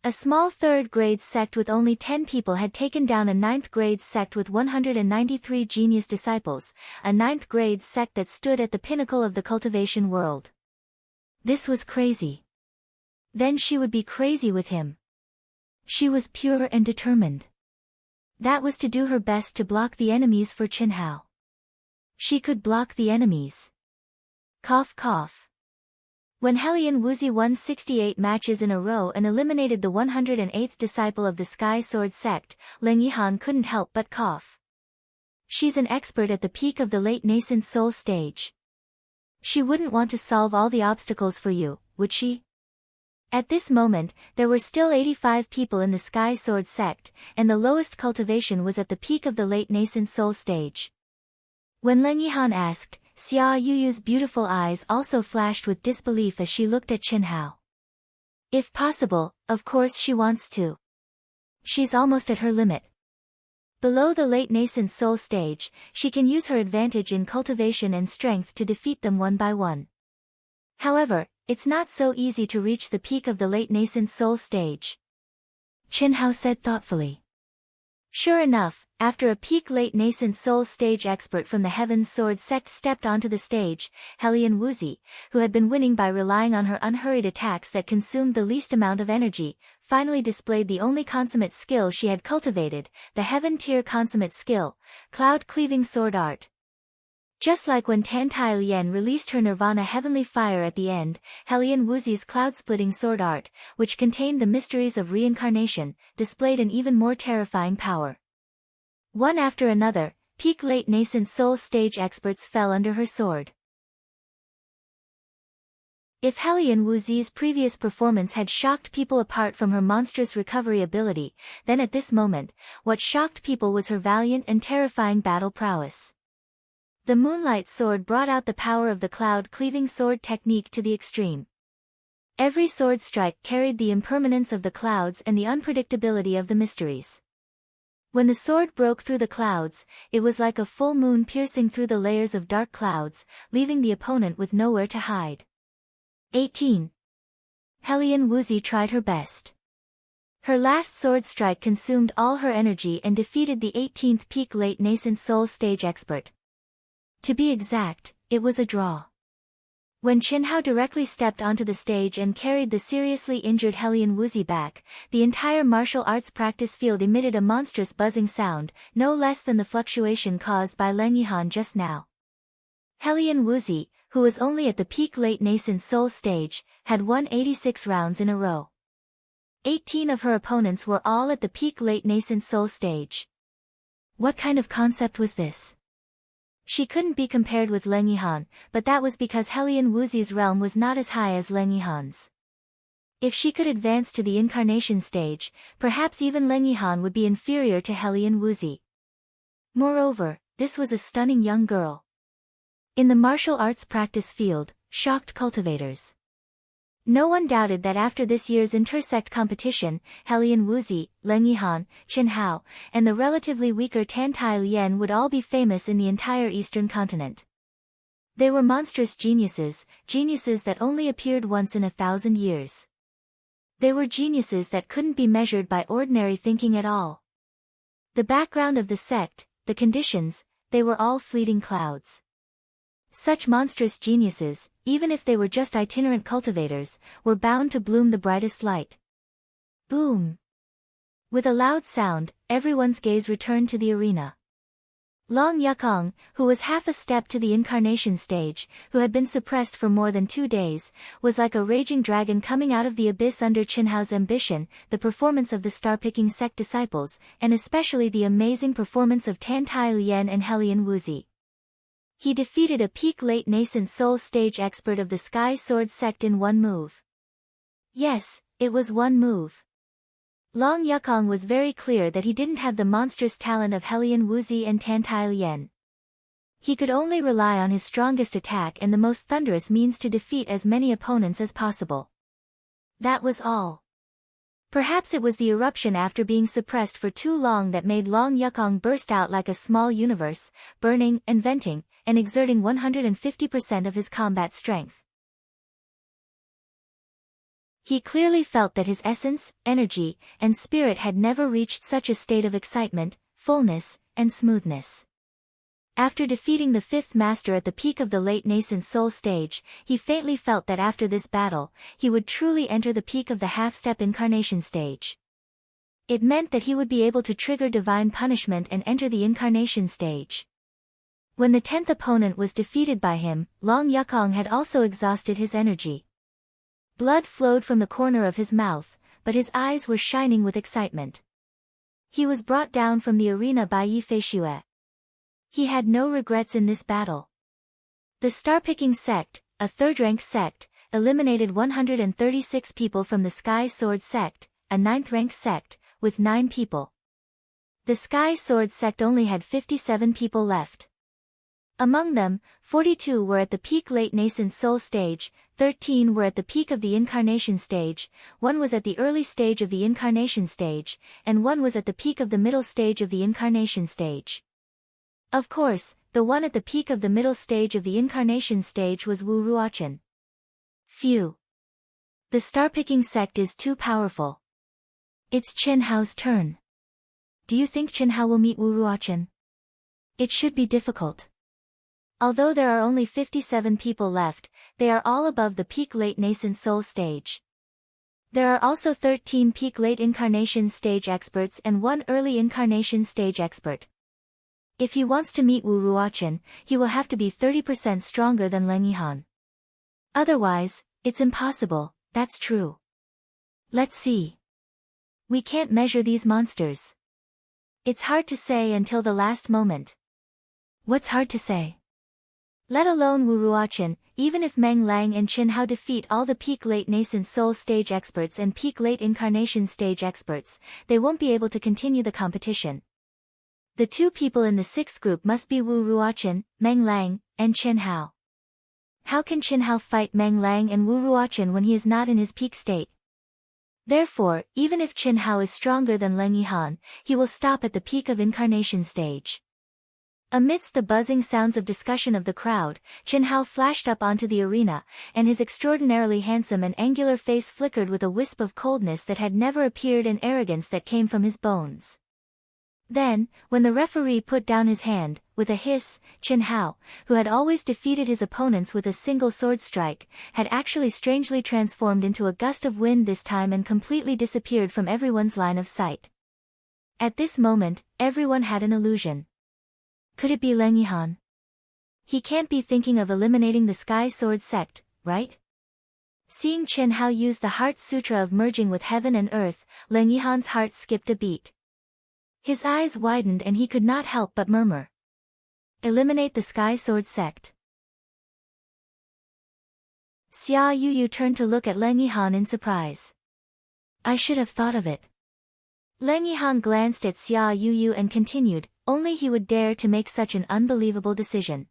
A small 3rd grade sect with only 10 people had taken down a 9th grade sect with 193 genius disciples, a 9th grade sect that stood at the pinnacle of the cultivation world. This was crazy. Then she would be crazy with him. She was pure and determined. That was to do her best to block the enemies for Qin Hao. She could block the enemies. Cough cough. When Hellion Woozy won 68 matches in a row and eliminated the 108th disciple of the Sky Sword sect, Leng Yihan couldn't help but cough. She's an expert at the peak of the late nascent soul stage. She wouldn't want to solve all the obstacles for you, would she? At this moment, there were still 85 people in the Sky Sword sect, and the lowest cultivation was at the peak of the late nascent soul stage. When Leng Yihan asked, Xia Yuyu's beautiful eyes also flashed with disbelief as she looked at Qin Hao. If possible, of course she wants to. She's almost at her limit. Below the late nascent soul stage, she can use her advantage in cultivation and strength to defeat them one by one. However, it's not so easy to reach the peak of the late nascent soul stage. Qin Hao said thoughtfully. Sure enough, after a peak late nascent soul stage expert from the Heaven's Sword sect stepped onto the stage, Helian Wuzi, who had been winning by relying on her unhurried attacks that consumed the least amount of energy, finally displayed the only consummate skill she had cultivated, the Heaven-tier consummate skill, Cloud-Cleaving Sword Art. Just like when Tantai Lien released her Nirvana Heavenly Fire at the end, Helian Wuzi's Cloud-Splitting Sword Art, which contained the mysteries of reincarnation, displayed an even more terrifying power. One after another, peak late nascent soul stage experts fell under her sword. If Helian Wuzi's previous performance had shocked people apart from her monstrous recovery ability, then at this moment, what shocked people was her valiant and terrifying battle prowess. The Moonlight Sword brought out the power of the Cloud-Cleaving Sword technique to the extreme. Every sword strike carried the impermanence of the clouds and the unpredictability of the mysteries. When the sword broke through the clouds, it was like a full moon piercing through the layers of dark clouds, leaving the opponent with nowhere to hide. 18. Helian Wuzi tried her best. Her last sword strike consumed all her energy and defeated the 18th peak late nascent soul stage expert. To be exact, it was a draw. When Qin Hao directly stepped onto the stage and carried the seriously injured Helian Wuzi back, the entire martial arts practice field emitted a monstrous buzzing sound, no less than the fluctuation caused by Leng Yihan just now. Helian Wuzi, who was only at the peak late nascent soul stage, had won 86 rounds in a row. 18 of her opponents were all at the peak late nascent soul stage. What kind of concept was this? She couldn't be compared with Leng Yihan, but that was because Helian Wuzi's realm was not as high as Leng Yihan's. If she could advance to the incarnation stage, perhaps even Leng Yihan would be inferior to Helian Wuzi. Moreover, this was a stunning young girl. In the martial arts practice field, shocked cultivators. No one doubted that after this year's intersect competition, Helian Wuzi, Leng Yihan, Qin Hao, and the relatively weaker Tantai Lien would all be famous in the entire eastern continent. They were monstrous geniuses, geniuses that only appeared once in 1,000 years. They were geniuses that couldn't be measured by ordinary thinking at all. The background of the sect, the conditions, they were all fleeting clouds. Such monstrous geniuses, even if they were just itinerant cultivators, were bound to bloom the brightest light. Boom! With a loud sound, everyone's gaze returned to the arena. Long Yukong, who was half a step to the incarnation stage, who had been suppressed for more than 2 days, was like a raging dragon coming out of the abyss under Qin Hao's ambition, the performance of the star-picking sect disciples, and especially the amazing performance of Tantai Lien and Helian Wuzi. He defeated a peak late nascent soul stage expert of the Sky Sword sect in one move. Yes, it was one move. Long Yukong was very clear that he didn't have the monstrous talent of Helian Wuzi and Tantai Lien. He could only rely on his strongest attack and the most thunderous means to defeat as many opponents as possible. That was all. Perhaps it was the eruption after being suppressed for too long that made Long Yukong burst out like a small universe, burning and venting, and exerting 150% of his combat strength. He clearly felt that his essence, energy, and spirit had never reached such a state of excitement, fullness, and smoothness. After defeating the fifth master at the peak of the late nascent soul stage, he faintly felt that after this battle, he would truly enter the peak of the half-step incarnation stage. It meant that he would be able to trigger divine punishment and enter the incarnation stage. When the 10th opponent was defeated by him, Long Yukong had also exhausted his energy. Blood flowed from the corner of his mouth, but his eyes were shining with excitement. He was brought down from the arena by Yi Feishue. He had no regrets in this battle. The star-picking sect, a third-rank sect, eliminated 136 people from the Sky Sword sect, a ninth-rank sect, with 9 people. The Sky Sword sect only had 57 people left. Among them, 42 were at the peak late nascent soul stage, 13 were at the peak of the incarnation stage, 1 was at the early stage of the incarnation stage, and 1 was at the peak of the middle stage of the incarnation stage. Of course, the one at the peak of the middle stage of the incarnation stage was Wu Ruochen. Phew. The star-picking sect is too powerful. It's Chen Hao's turn. Do you think Chen Hao will meet Wu Ruochen? It should be difficult. Although there are only 57 people left, they are all above the peak late nascent soul stage. There are also 13 peak late incarnation stage experts and 1 early incarnation stage expert. If he wants to meet Wu Ruochen, he will have to be 30% stronger than Leng Yihan. Otherwise, it's impossible, that's true. Let's see. We can't measure these monsters. It's hard to say until the last moment. What's hard to say? Let alone Wu Ruochen, even if Meng Lang and Chen Hao defeat all the peak late nascent soul stage experts and peak late incarnation stage experts, they won't be able to continue the competition. The 2 people in the 6th group must be Wu Ruochen, Meng Lang, and Chen Hao. How can Chen Hao fight Meng Lang and Wu Ruochen when he is not in his peak state? Therefore, even if Chen Hao is stronger than Leng Yihan, he will stop at the peak of incarnation stage. Amidst the buzzing sounds of discussion of the crowd, Chen Hao flashed up onto the arena, and his extraordinarily handsome and angular face flickered with a wisp of coldness that had never appeared and arrogance that came from his bones. Then, when the referee put down his hand, with a hiss, Chen Hao, who had always defeated his opponents with a single sword strike, had actually strangely transformed into a gust of wind this time and completely disappeared from everyone's line of sight. At this moment, everyone had an illusion. Could it be Leng Yihan? He can't be thinking of eliminating the Sky Sword sect, right? Seeing Chen Hao use the Heart Sutra of merging with heaven and earth, Leng Yihan's heart skipped a beat. His eyes widened and he could not help but murmur. Eliminate the Sky Sword sect. Xia Yuyu turned to look at Leng Yihan in surprise. I should have thought of it. Leng Yihan glanced at Xia Yuyu and continued, only he would dare to make such an unbelievable decision.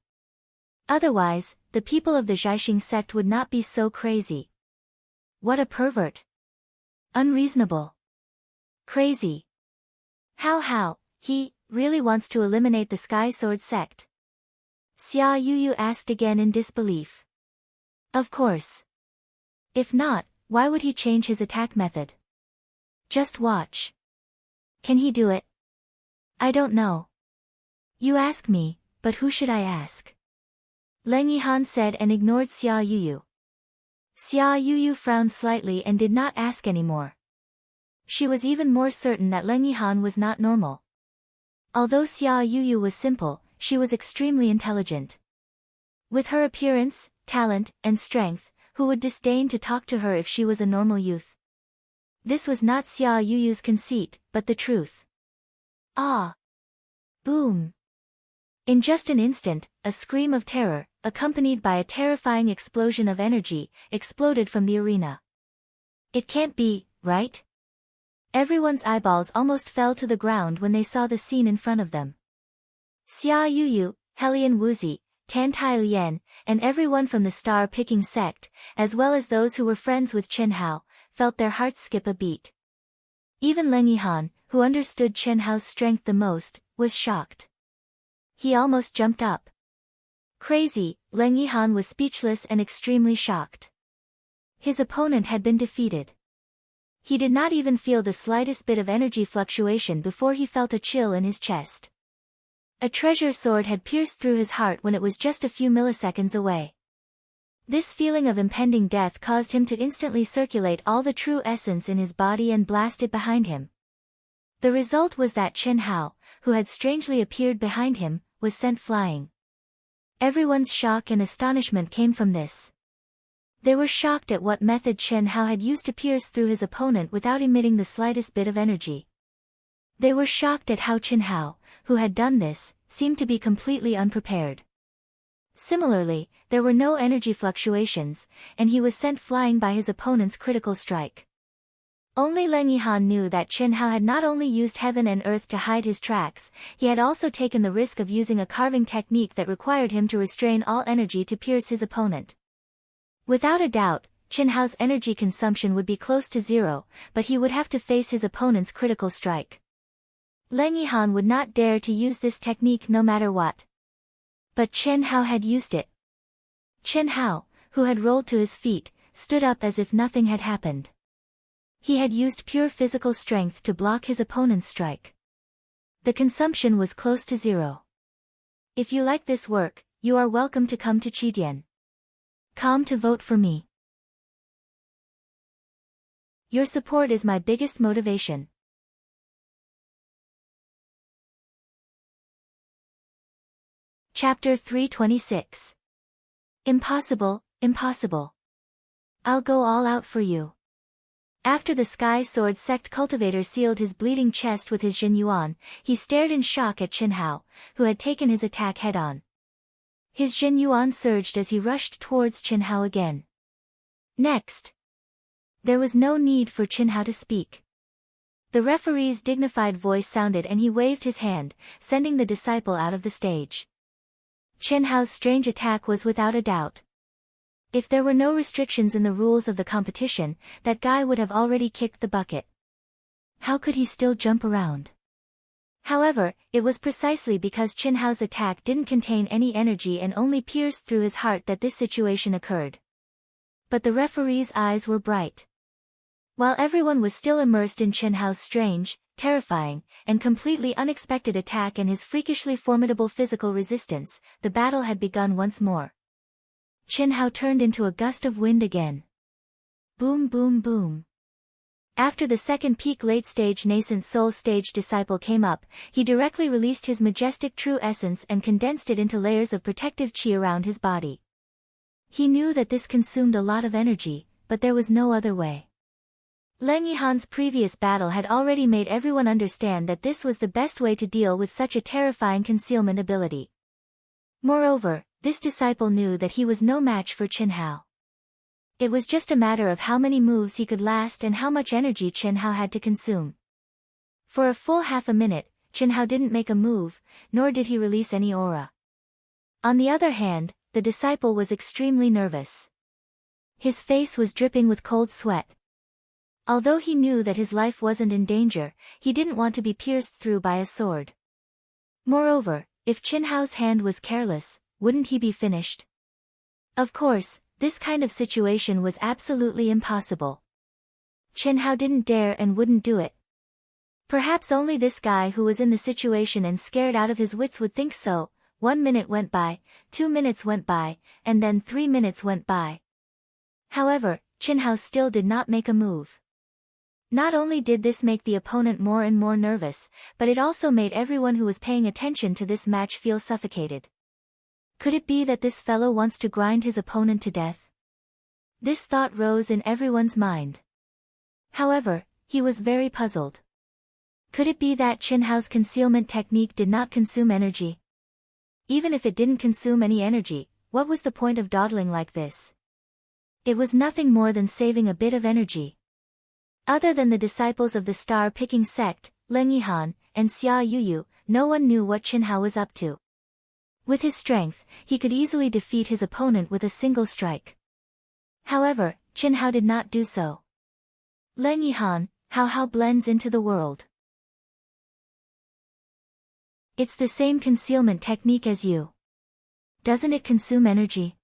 Otherwise, the people of the Zhaixing sect would not be so crazy. What a pervert. Unreasonable. Crazy. How, he really wants to eliminate the Sky Sword sect? Xia Yuyu asked again in disbelief. Of course. If not, why would he change his attack method? Just watch. Can he do it? I don't know. You ask me, but who should I ask? Leng Yihan said and ignored Xia Yuyu. Xia Yuyu frowned slightly and did not ask anymore. She was even more certain that Leng Yihan was not normal. Although Xia Yuyu was simple, she was extremely intelligent. With her appearance, talent, and strength, who would disdain to talk to her if she was a normal youth? This was not Xia Yuyu's conceit, but the truth. Ah! Boom! In just an instant, a scream of terror, accompanied by a terrifying explosion of energy, exploded from the arena. It can't be, right? Everyone's eyeballs almost fell to the ground when they saw the scene in front of them. Xia Yuyu, Helian Wuzi, Tan Tai Lian, and everyone from the star-picking sect, as well as those who were friends with Chen Hao, felt their hearts skip a beat. Even Leng Yihan, who understood Chen Hao's strength the most, was shocked. He almost jumped up. Crazy, Leng Yihan was speechless and extremely shocked. His opponent had been defeated. He did not even feel the slightest bit of energy fluctuation before he felt a chill in his chest. A treasure sword had pierced through his heart when it was just a few milliseconds away. This feeling of impending death caused him to instantly circulate all the true essence in his body and blast it behind him. The result was that Chen Hao, who had strangely appeared behind him, was sent flying. Everyone's shock and astonishment came from this. They were shocked at what method Chen Hao had used to pierce through his opponent without emitting the slightest bit of energy. They were shocked at how Chen Hao, who had done this, seemed to be completely unprepared. Similarly, there were no energy fluctuations, and he was sent flying by his opponent's critical strike. Only Leng Yihan knew that Chen Hao had not only used heaven and earth to hide his tracks, he had also taken the risk of using a carving technique that required him to restrain all energy to pierce his opponent. Without a doubt, Chen Hao's energy consumption would be close to zero, but he would have to face his opponent's critical strike. Leng Yihan would not dare to use this technique no matter what. But Chen Hao had used it. Chen Hao, who had rolled to his feet, stood up as if nothing had happened. He had used pure physical strength to block his opponent's strike. The consumption was close to zero. If you like this work, you are welcome to come to Chidien.com to vote for me. Your support is my biggest motivation. Chapter 326. Impossible, impossible. I'll go all out for you. After the Sky Sword Sect cultivator sealed his bleeding chest with his Jin Yuan, he stared in shock at Qin Hao, who had taken his attack head-on. His Jin Yuan surged as he rushed towards Qin Hao again. Next. There was no need for Qin Hao to speak. The referee's dignified voice sounded and he waved his hand, sending the disciple out of the stage. Qin Hao's strange attack was without a doubt. If there were no restrictions in the rules of the competition, that guy would have already kicked the bucket. How could he still jump around? However, it was precisely because Qin Hao's attack didn't contain any energy and only pierced through his heart that this situation occurred. But the referee's eyes were bright. While everyone was still immersed in Qin Hao's strange, terrifying, and completely unexpected attack and his freakishly formidable physical resistance, the battle had begun once more. Qin Hao turned into a gust of wind again. Boom boom boom. After the second peak late-stage nascent soul stage disciple came up, he directly released his majestic true essence and condensed it into layers of protective chi around his body. He knew that this consumed a lot of energy, but there was no other way. Leng Yihan's previous battle had already made everyone understand that this was the best way to deal with such a terrifying concealment ability. Moreover, this disciple knew that he was no match for Qin Hao. It was just a matter of how many moves he could last and how much energy Qin Hao had to consume. For a full half a minute, Qin Hao didn't make a move, nor did he release any aura. On the other hand, the disciple was extremely nervous. His face was dripping with cold sweat. Although he knew that his life wasn't in danger, he didn't want to be pierced through by a sword. Moreover, if Qin Hao's hand was careless, wouldn't he be finished? Of course, this kind of situation was absolutely impossible. Qin Hao didn't dare and wouldn't do it. Perhaps only this guy who was in the situation and scared out of his wits would think so. 1 minute went by, 2 minutes went by, and then 3 minutes went by. However, Qin Hao still did not make a move. Not only did this make the opponent more and more nervous, but it also made everyone who was paying attention to this match feel suffocated. Could it be that this fellow wants to grind his opponent to death? This thought rose in everyone's mind. However, he was very puzzled. Could it be that Qin Hao's concealment technique did not consume energy? Even if it didn't consume any energy, what was the point of dawdling like this? It was nothing more than saving a bit of energy. Other than the disciples of the star-picking sect, Leng Yihan, and Xia Yuyu, no one knew what Qin Hao was up to. With his strength, he could easily defeat his opponent with a single strike. However, Qin Hao did not do so. Leng Yihan, how blends into the world. It's the same concealment technique as you. Doesn't it consume energy?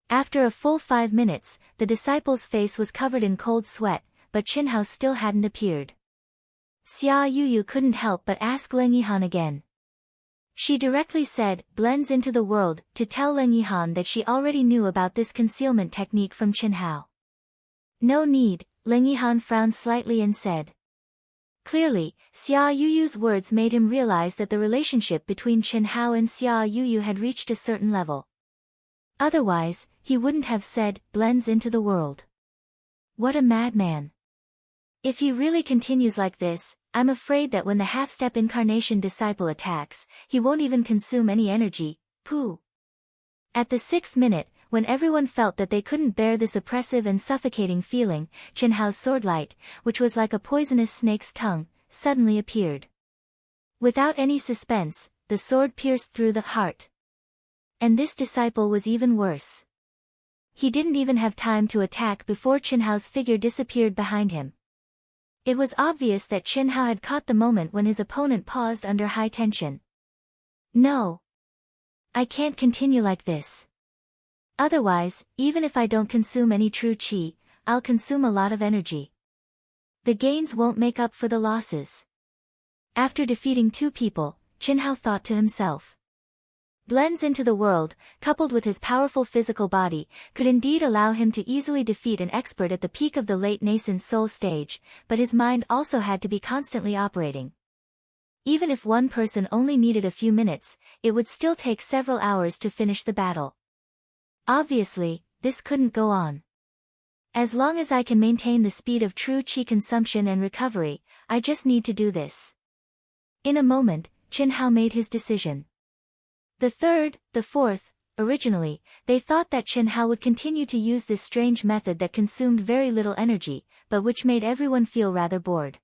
After a full 5 minutes, the disciple's face was covered in cold sweat, but Qin Hao still hadn't appeared. Xia Yuyu couldn't help but ask Leng Yihan again. She directly said, blends into the world, to tell Leng Yihan that she already knew about this concealment technique from Qin Hao. No need, Leng Yihan frowned slightly and said. Clearly, Xia Yuyu's words made him realize that the relationship between Qin Hao and Xia Yuyu had reached a certain level. Otherwise, he wouldn't have said, blends into the world. What a madman. If he really continues like this, I'm afraid that when the half-step incarnation disciple attacks, he won't even consume any energy. Pooh. At the 6th minute, when everyone felt that they couldn't bear this oppressive and suffocating feeling, Qin Hao's swordlight, which was like a poisonous snake's tongue, suddenly appeared. Without any suspense, the sword pierced through the heart. And this disciple was even worse. He didn't even have time to attack before Qin Hao's figure disappeared behind him. It was obvious that Qin Hao had caught the moment when his opponent paused under high tension. No. I can't continue like this. Otherwise, even if I don't consume any true qi, I'll consume a lot of energy. The gains won't make up for the losses. After defeating 2 people, Qin Hao thought to himself. Blends into the world, coupled with his powerful physical body, could indeed allow him to easily defeat an expert at the peak of the late nascent soul stage, but his mind also had to be constantly operating. Even if one person only needed a few minutes, it would still take several hours to finish the battle. Obviously, this couldn't go on. As long as I can maintain the speed of true qi consumption and recovery, I just need to do this. In a moment, Qin Hao made his decision. The third, the fourth, originally, they thought that Qin Hao would continue to use this strange method that consumed very little energy, but which made everyone feel rather bored.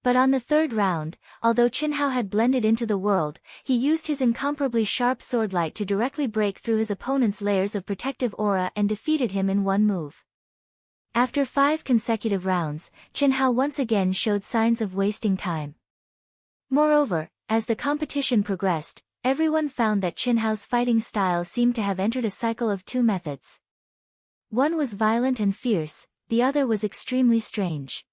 But on the third round, although Qin Hao had blended into the world, he used his incomparably sharp sword light to directly break through his opponent's layers of protective aura and defeated him in one move. After 5 consecutive rounds, Qin Hao once again showed signs of wasting time. Moreover, as the competition progressed, everyone found that Qin Hao's fighting style seemed to have entered a cycle of 2 methods. One was violent and fierce, the other was extremely strange.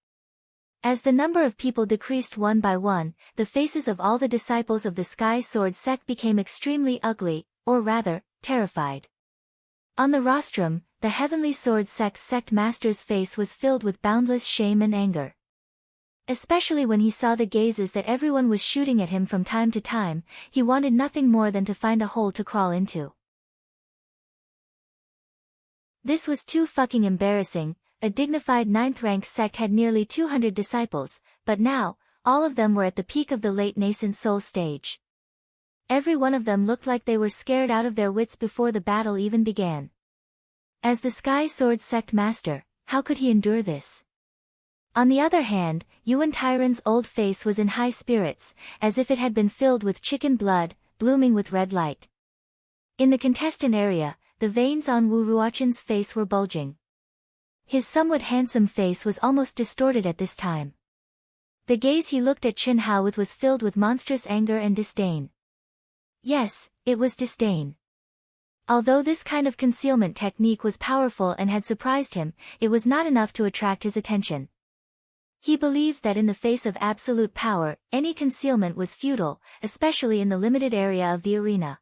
As the number of people decreased one by one, the faces of all the disciples of the Sky Sword sect became extremely ugly, or rather, terrified. On the rostrum, the Heavenly Sword sect's sect master's face was filled with boundless shame and anger. Especially when he saw the gazes that everyone was shooting at him from time to time, he wanted nothing more than to find a hole to crawl into. This was too fucking embarrassing. A dignified 9th-rank sect had nearly 200 disciples, but now, all of them were at the peak of the late nascent soul stage. Every one of them looked like they were scared out of their wits before the battle even began. As the Sky Sword sect master, how could he endure this? On the other hand, Yuan Tyron's old face was in high spirits, as if it had been filled with chicken blood, blooming with red light. In the contestant area, the veins on Wu Ruochen's face were bulging. His somewhat handsome face was almost distorted at this time. The gaze he looked at Qin Hao with was filled with monstrous anger and disdain. Yes, it was disdain. Although this kind of concealment technique was powerful and had surprised him, it was not enough to attract his attention. He believed that in the face of absolute power, any concealment was futile, especially in the limited area of the arena.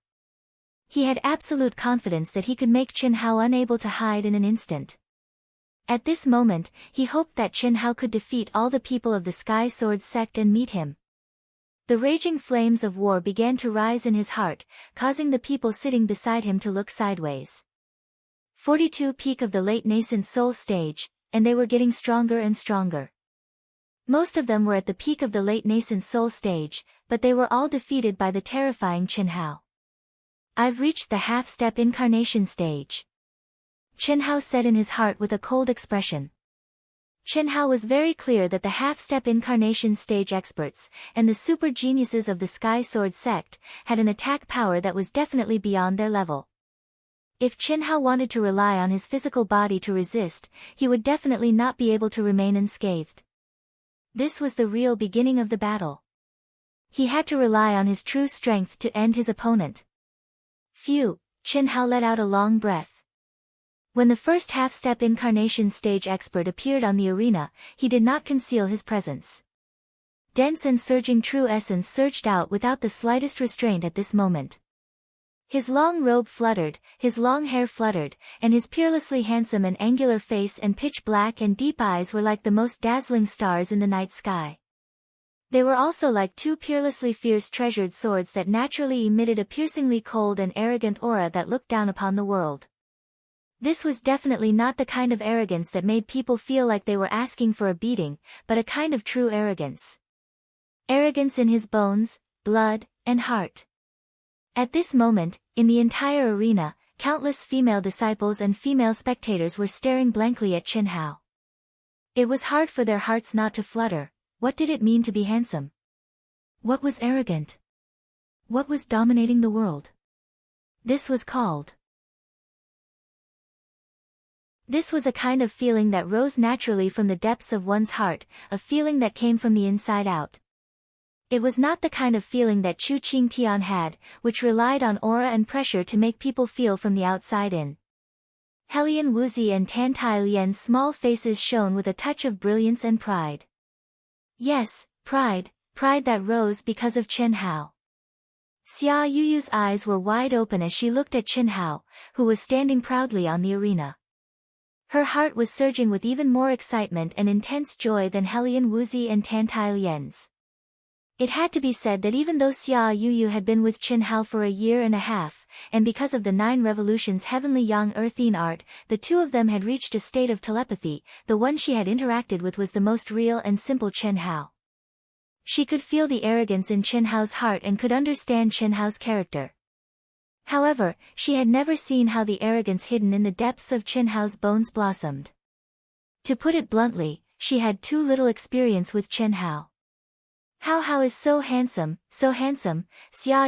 He had absolute confidence that he could make Qin Hao unable to hide in an instant. At this moment, he hoped that Qin Hao could defeat all the people of the Sky Sword sect and meet him. The raging flames of war began to rise in his heart, causing the people sitting beside him to look sideways. 42 peak of the late nascent soul stage, and they were getting stronger and stronger. Most of them were at the peak of the late nascent soul stage, but they were all defeated by the terrifying Qin Hao. I've reached the half-step incarnation stage, Qin Hao said in his heart with a cold expression. Qin Hao was very clear that the half-step incarnation stage experts, and the super geniuses of the Sky Sword sect, had an attack power that was definitely beyond their level. If Qin Hao wanted to rely on his physical body to resist, he would definitely not be able to remain unscathed. This was the real beginning of the battle. He had to rely on his true strength to end his opponent. Phew, Qin Hao let out a long breath. When the first half-step incarnation stage expert appeared on the arena, he did not conceal his presence. Dense and surging true essence surged out without the slightest restraint at this moment. His long robe fluttered, his long hair fluttered, and his peerlessly handsome and angular face and pitch-black and deep eyes were like the most dazzling stars in the night sky. They were also like 2 peerlessly fierce treasured swords that naturally emitted a piercingly cold and arrogant aura that looked down upon the world. This was definitely not the kind of arrogance that made people feel like they were asking for a beating, but a kind of true arrogance. Arrogance in his bones, blood, and heart. At this moment, in the entire arena, countless female disciples and female spectators were staring blankly at Qin Hao. It was hard for their hearts not to flutter. What did it mean to be handsome? What was arrogant? What was dominating the world? This was called. This was a kind of feeling that rose naturally from the depths of one's heart, a feeling that came from the inside out. It was not the kind of feeling that Chu Qingtian had, which relied on aura and pressure to make people feel from the outside in. Helian Wuzi and Tantile Yen's small faces shone with a touch of brilliance and pride. Yes, pride that rose because of Chen Hao. Xia Yuyu's eyes were wide open as she looked at Chen Hao, who was standing proudly on the arena. Her heart was surging with even more excitement and intense joy than Helian Wuzi and Tantile Yen's. It had to be said that even though Xia Yuyu had been with Chen Hao for a year and a half, and because of the 9 revolutions heavenly yang earthine art, the two of them had reached a state of telepathy, the one she had interacted with was the most real and simple Chen Hao. She could feel the arrogance in Chen Hao's heart and could understand Chen Hao's character. However, she had never seen how the arrogance hidden in the depths of Chen Hao's bones blossomed. To put it bluntly, she had too little experience with Chen Hao. Hao is so handsome, Xia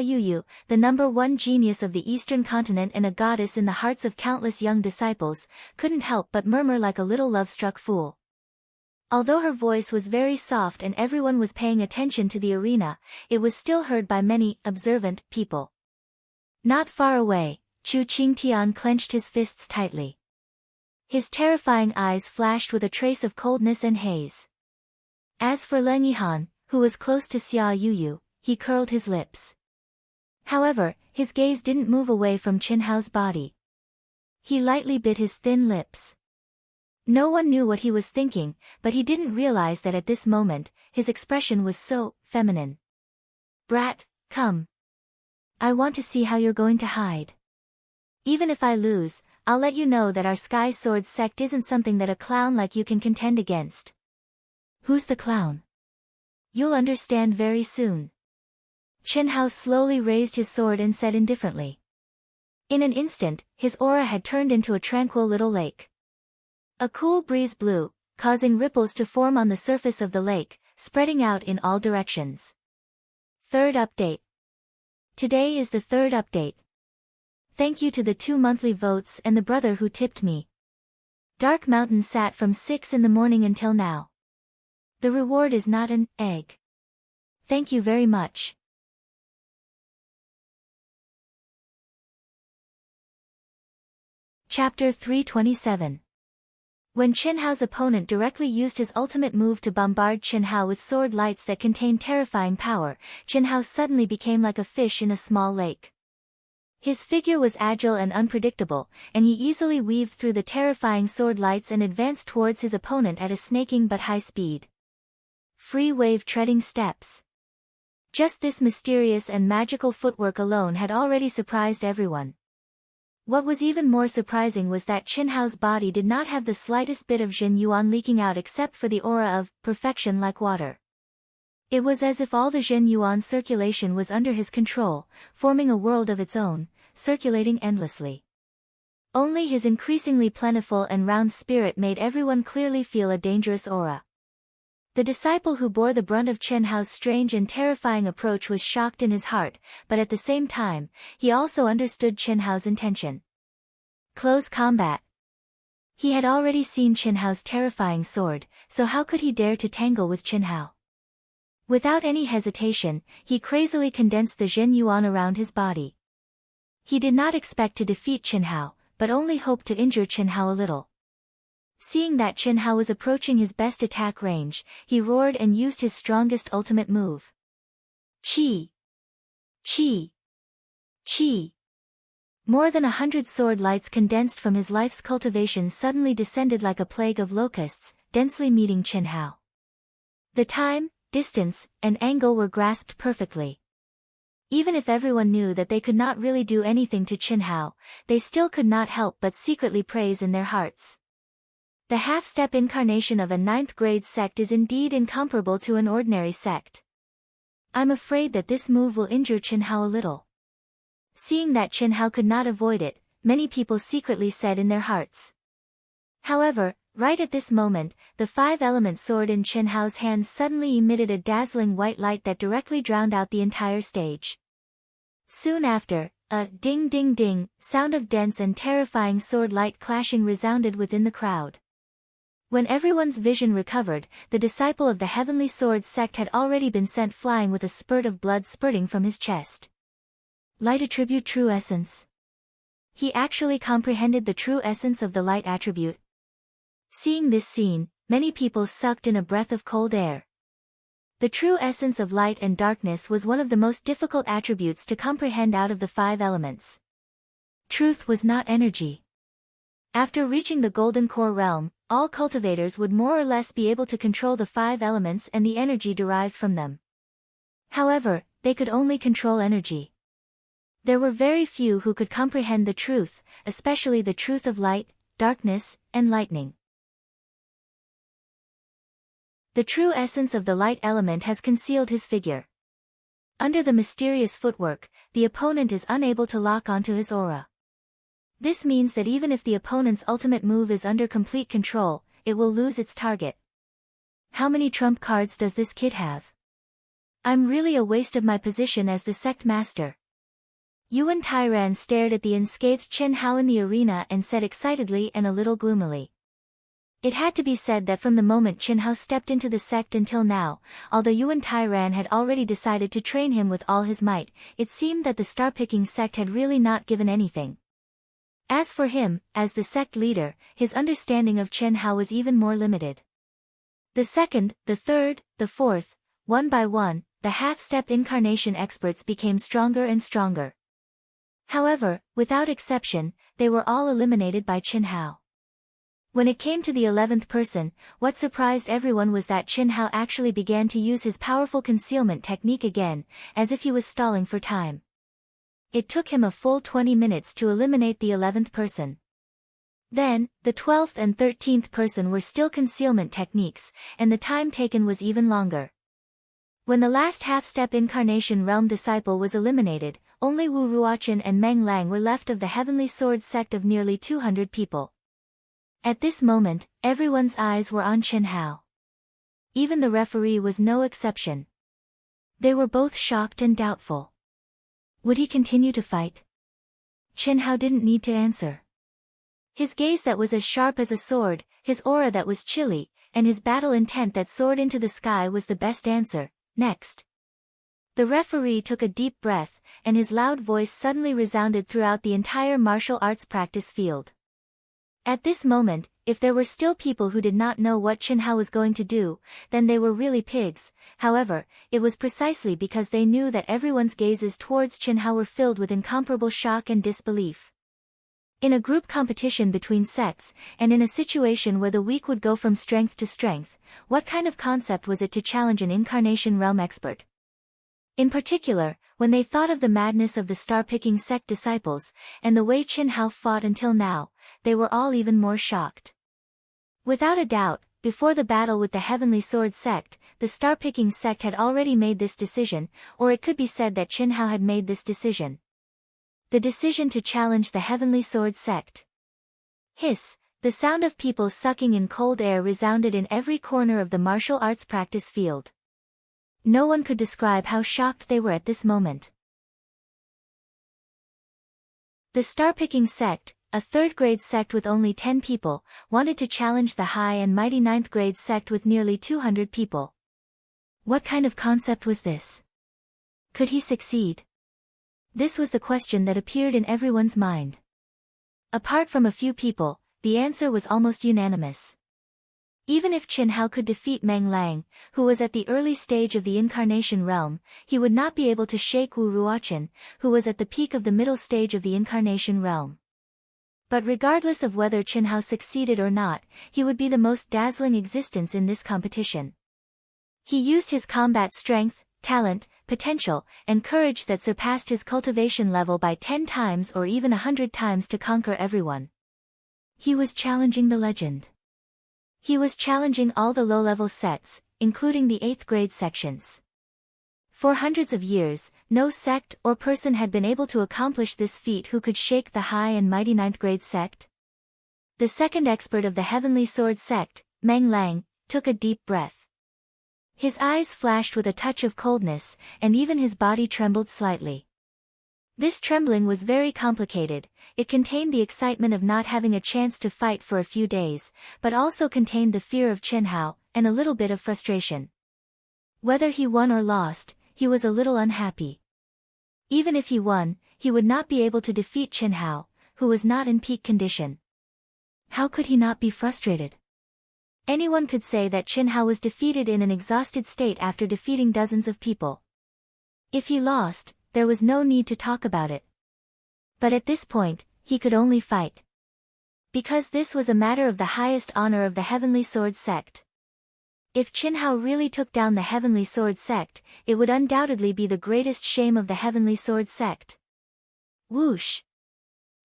Yuyu, the #1 genius of the Eastern continent and a goddess in the hearts of countless young disciples, couldn't help but murmur like a little love-struck fool. Although her voice was very soft and everyone was paying attention to the arena, it was still heard by many observant people. Not far away, Chu Qingtian clenched his fists tightly. His terrifying eyes flashed with a trace of coldness and haze. As for Leng Yihan, who was close to Xia Yuyu, he curled his lips. However, his gaze didn't move away from Chen Hao's body. He lightly bit his thin lips. No one knew what he was thinking, but he didn't realize that at this moment, his expression was so feminine. Brat, come. I want to see how you're going to hide. Even if I lose, I'll let you know that our Sky Sword sect isn't something that a clown like you can contend against. Who's the clown? You'll understand very soon. Chen Hao slowly raised his sword and said indifferently. In an instant, his aura had turned into a tranquil little lake. A cool breeze blew, causing ripples to form on the surface of the lake, spreading out in all directions. Third update. Today is the 3rd update. Thank you to the 2 monthly votes and the brother who tipped me. Dark Mountain sat from 6 in the morning until now. The reward is not an egg. Thank you very much. Chapter 327. When Chen Hao's opponent directly used his ultimate move to bombard Chen Hao with sword lights that contained terrifying power, Chen Hao suddenly became like a fish in a small lake. His figure was agile and unpredictable, and he easily weaved through the terrifying sword lights and advanced towards his opponent at a snaking but high speed. Free wave treading steps. Just this mysterious and magical footwork alone had already surprised everyone. What was even more surprising was that Chen Hao's body did not have the slightest bit of Jin Yuan leaking out except for the aura of perfection like water. It was as if all the Jin Yuan circulation was under his control, forming a world of its own, circulating endlessly. Only his increasingly plentiful and round spirit made everyone clearly feel a dangerous aura. The disciple who bore the brunt of Chen Hao's strange and terrifying approach was shocked in his heart, but at the same time, he also understood Chen Hao's intention. Close combat. He had already seen Chen Hao's terrifying sword, so how could he dare to tangle with Chen Hao? Without any hesitation, he crazily condensed the Jin Yuan around his body. He did not expect to defeat Chen Hao, but only hoped to injure Chen Hao a little. Seeing that Chen Hao was approaching his best attack range, he roared and used his strongest ultimate move. Qi! Qi! Qi! More than 100 sword lights condensed from his life's cultivation suddenly descended like a plague of locusts, densely meeting Chen Hao. The time, distance, and angle were grasped perfectly. Even if everyone knew that they could not really do anything to Chen Hao, they still could not help but secretly praise in their hearts. The half-step incarnation of a 9th-grade sect is indeed incomparable to an ordinary sect. I'm afraid that this move will injure Chen Hao a little. Seeing that Chen Hao could not avoid it, many people secretly said in their hearts. However, right at this moment, the 5-element sword in Chen Hao's hands suddenly emitted a dazzling white light that directly drowned out the entire stage. Soon after, a ding-ding-ding sound of dense and terrifying sword light clashing resounded within the crowd. When everyone's vision recovered, the disciple of the Heavenly Sword sect had already been sent flying with a spurt of blood spurting from his chest. Light attribute true essence. He actually comprehended the true essence of the light attribute. Seeing this scene, many people sucked in a breath of cold air. The true essence of light and darkness was one of the most difficult attributes to comprehend out of the 5 elements. Truth was not energy. After reaching the golden core realm, all cultivators would more or less be able to control the 5 elements and the energy derived from them. However, they could only control energy. There were very few who could comprehend the truth, especially the truth of light, darkness, and lightning. The true essence of the light element has concealed his figure. Under the mysterious footwork, the opponent is unable to lock onto his aura. This means that even if the opponent's ultimate move is under complete control, it will lose its target. How many trump cards does this kid have? I'm really a waste of my position as the sect master. Yuan Tairan stared at the unscathed Chen Hao in the arena and said excitedly and a little gloomily. It had to be said that from the moment Chen Hao stepped into the sect until now, although Yuan Tairan had already decided to train him with all his might, it seemed that the star-picking sect had really not given anything. As for him, as the sect leader, his understanding of Chen Hao was even more limited. The second, the third, the fourth, one by one, the half-step incarnation experts became stronger and stronger. However, without exception, they were all eliminated by Chen Hao. When it came to the 11th person, what surprised everyone was that Chen Hao actually began to use his powerful concealment technique again, as if he was stalling for time. It took him a full 20 minutes to eliminate the 11th person. Then, the 12th and 13th person were still concealment techniques, and the time taken was even longer. When the last half-step incarnation realm disciple was eliminated, only Wu Ruochen and Meng Lang were left of the Heavenly Sword sect of nearly 200 people. At this moment, everyone's eyes were on Chen Hao. Even the referee was no exception. They were both shocked and doubtful. Would he continue to fight? Chen Hao didn't need to answer. His gaze that was as sharp as a sword, his aura that was chilly, and his battle intent that soared into the sky was the best answer. Next. The referee took a deep breath, and his loud voice suddenly resounded throughout the entire martial arts practice field. At this moment, if there were still people who did not know what Chen Hao was going to do, then they were really pigs. However, it was precisely because they knew that everyone's gazes towards Chen Hao were filled with incomparable shock and disbelief. In a group competition between sects, and in a situation where the weak would go from strength to strength, what kind of concept was it to challenge an incarnation realm expert? In particular, when they thought of the madness of the star-picking sect disciples, and the way Chen Hao fought until now, they were all even more shocked. Without a doubt, before the battle with the Heavenly Sword sect, the star-picking sect had already made this decision, or it could be said that Chen Hao had made this decision. The decision to challenge the Heavenly Sword sect. Hiss, the sound of people sucking in cold air resounded in every corner of the martial arts practice field. No one could describe how shocked they were at this moment. The star-picking sect, a third-grade sect with only 10 people, wanted to challenge the high and mighty ninth-grade sect with nearly 200 people. What kind of concept was this? Could he succeed? This was the question that appeared in everyone's mind. Apart from a few people, the answer was almost unanimous. Even if Chen Hao could defeat Meng Lang, who was at the early stage of the incarnation realm, he would not be able to shake Wu Ruochen, who was at the peak of the middle stage of the incarnation realm. But regardless of whether Chen Hao succeeded or not, he would be the most dazzling existence in this competition. He used his combat strength, talent, potential, and courage that surpassed his cultivation level by 10 times or even 100 times to conquer everyone. He was challenging the legend. He was challenging all the low-level sects, including the 8th grade sections. For hundreds of years, no sect or person had been able to accomplish this feat who could shake the high and mighty 9th grade sect. The second expert of the Heavenly Sword sect, Meng Lang, took a deep breath. His eyes flashed with a touch of coldness, and even his body trembled slightly. This trembling was very complicated. It contained the excitement of not having a chance to fight for a few days, but also contained the fear of Chen Hao, and a little bit of frustration. Whether he won or lost, he was a little unhappy. Even if he won, he would not be able to defeat Chen Hao, who was not in peak condition. How could he not be frustrated? Anyone could say that Qin Hao was defeated in an exhausted state after defeating dozens of people. If he lost, there was no need to talk about it. But at this point, he could only fight. Because this was a matter of the highest honor of the Heavenly Sword sect. If Qin Hao really took down the Heavenly Sword sect, it would undoubtedly be the greatest shame of the Heavenly Sword sect. Whoosh!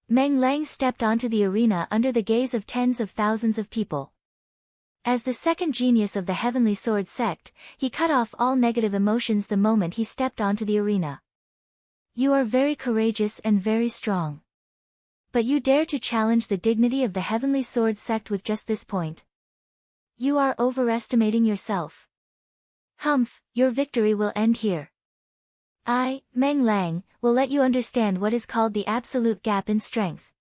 Meng Lang stepped onto the arena under the gaze of tens of thousands of people. As the second genius of the Heavenly Sword sect, he cut off all negative emotions the moment he stepped onto the arena. You are very courageous and very strong. But you dare to challenge the dignity of the Heavenly Sword sect with just this point. You are overestimating yourself. Humph, your victory will end here. I, Meng Lang, will let you understand what is called the absolute gap in strength.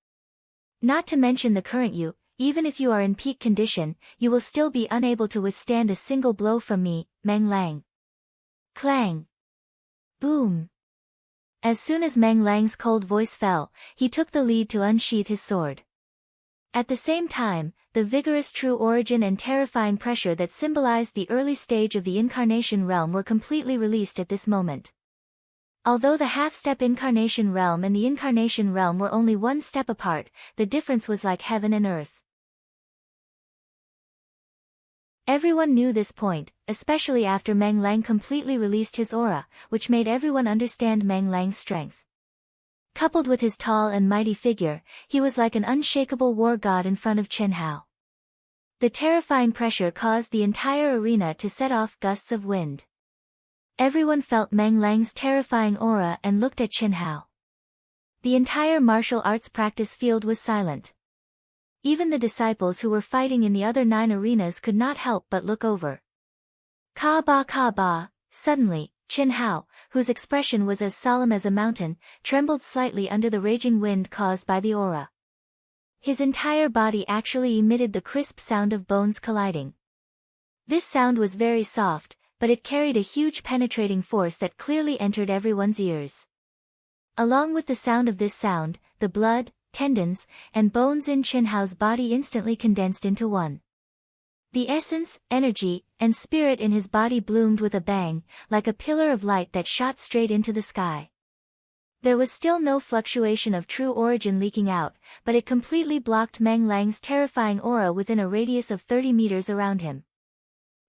Not to mention the current you, even if you are in peak condition, you will still be unable to withstand a single blow from me, Meng Lang. Clang. Boom. As soon as Meng Lang's cold voice fell, he took the lead to unsheath his sword. At the same time, the vigorous true origin and terrifying pressure that symbolized the early stage of the incarnation realm were completely released at this moment. Although the half-step incarnation realm and the incarnation realm were only one step apart, the difference was like heaven and earth. Everyone knew this point, especially after Meng Lang completely released his aura, which made everyone understand Meng Lang's strength. Coupled with his tall and mighty figure, he was like an unshakable war god in front of Qin Hao. The terrifying pressure caused the entire arena to set off gusts of wind. Everyone felt Meng Lang's terrifying aura and looked at Qin Hao. The entire martial arts practice field was silent. Even the disciples who were fighting in the other 9 arenas could not help but look over. Ka ba, suddenly, Qin Hao, whose expression was as solemn as a mountain, trembled slightly under the raging wind caused by the aura. His entire body actually emitted the crisp sound of bones colliding. This sound was very soft, but it carried a huge penetrating force that clearly entered everyone's ears. Along with the sound of this sound, the blood, tendons, and bones in Qin Hao's body instantly condensed into one. The essence, energy, and spirit in his body bloomed with a bang, like a pillar of light that shot straight into the sky. There was still no fluctuation of true origin leaking out, but it completely blocked Meng Lang's terrifying aura within a radius of 30 meters around him.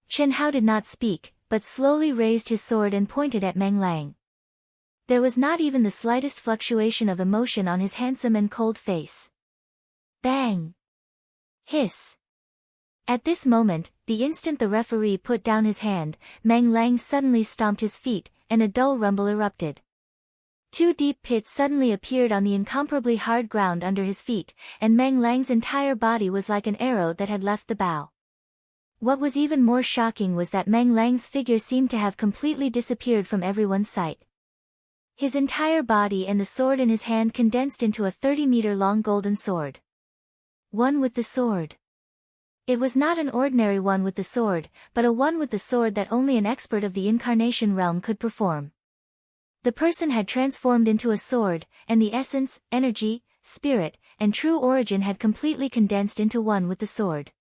Qin Hao did not speak, but slowly raised his sword and pointed at Meng Lang. There was not even the slightest fluctuation of emotion on his handsome and cold face. Bang! Hiss! At this moment, the instant the referee put down his hand, Meng Lang suddenly stomped his feet, and a dull rumble erupted. 2 deep pits suddenly appeared on the incomparably hard ground under his feet, and Meng Lang's entire body was like an arrow that had left the bow. What was even more shocking was that Meng Lang's figure seemed to have completely disappeared from everyone's sight. His entire body and the sword in his hand condensed into a 30-meter-long golden sword. One with the sword. It was not an ordinary one with the sword, but a one with the sword that only an expert of the incarnation realm could perform. The person had transformed into a sword, and the essence, energy, spirit, and true origin had completely condensed into one with the sword.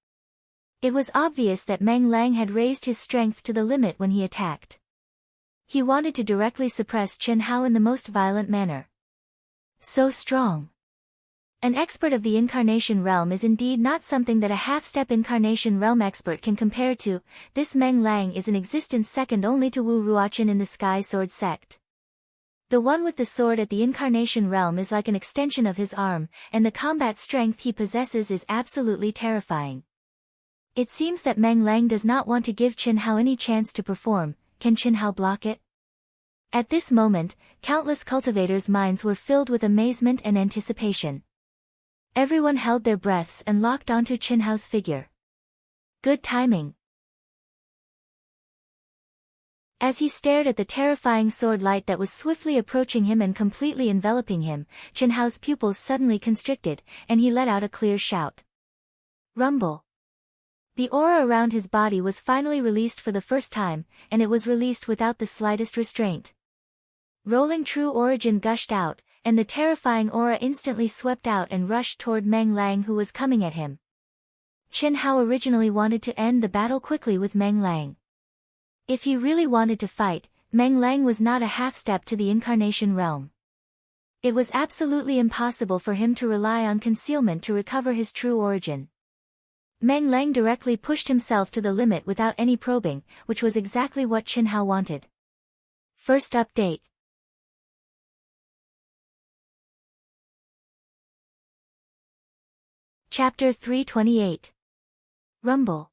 It was obvious that Meng Lang had raised his strength to the limit when he attacked. He wanted to directly suppress Qin Hao in the most violent manner. So strong. An expert of the incarnation realm is indeed not something that a half-step incarnation realm expert can compare to. This Meng Lang is in existence second only to Wu Ruochen in the Sky Sword sect. The one with the sword at the incarnation realm is like an extension of his arm, and the combat strength he possesses is absolutely terrifying. It seems that Meng Lang does not want to give Qin Hao any chance to perform. Can Qin Hao block it? At this moment, countless cultivators' minds were filled with amazement and anticipation. Everyone held their breaths and locked onto Qin Hao's figure. Good timing. As he stared at the terrifying sword light that was swiftly approaching him and completely enveloping him, Qin Hao's pupils suddenly constricted, and he let out a clear shout. Rumble. The aura around his body was finally released for the first time, and it was released without the slightest restraint. Rolling true origin gushed out, and the terrifying aura instantly swept out and rushed toward Meng Lang, who was coming at him. Chen Hao originally wanted to end the battle quickly with Meng Lang. If he really wanted to fight, Meng Lang was not a half-step to the incarnation realm. It was absolutely impossible for him to rely on concealment to recover his true origin. Meng Lang directly pushed himself to the limit without any probing, which was exactly what Chen Hao wanted. First update. Chapter 328. Rumble.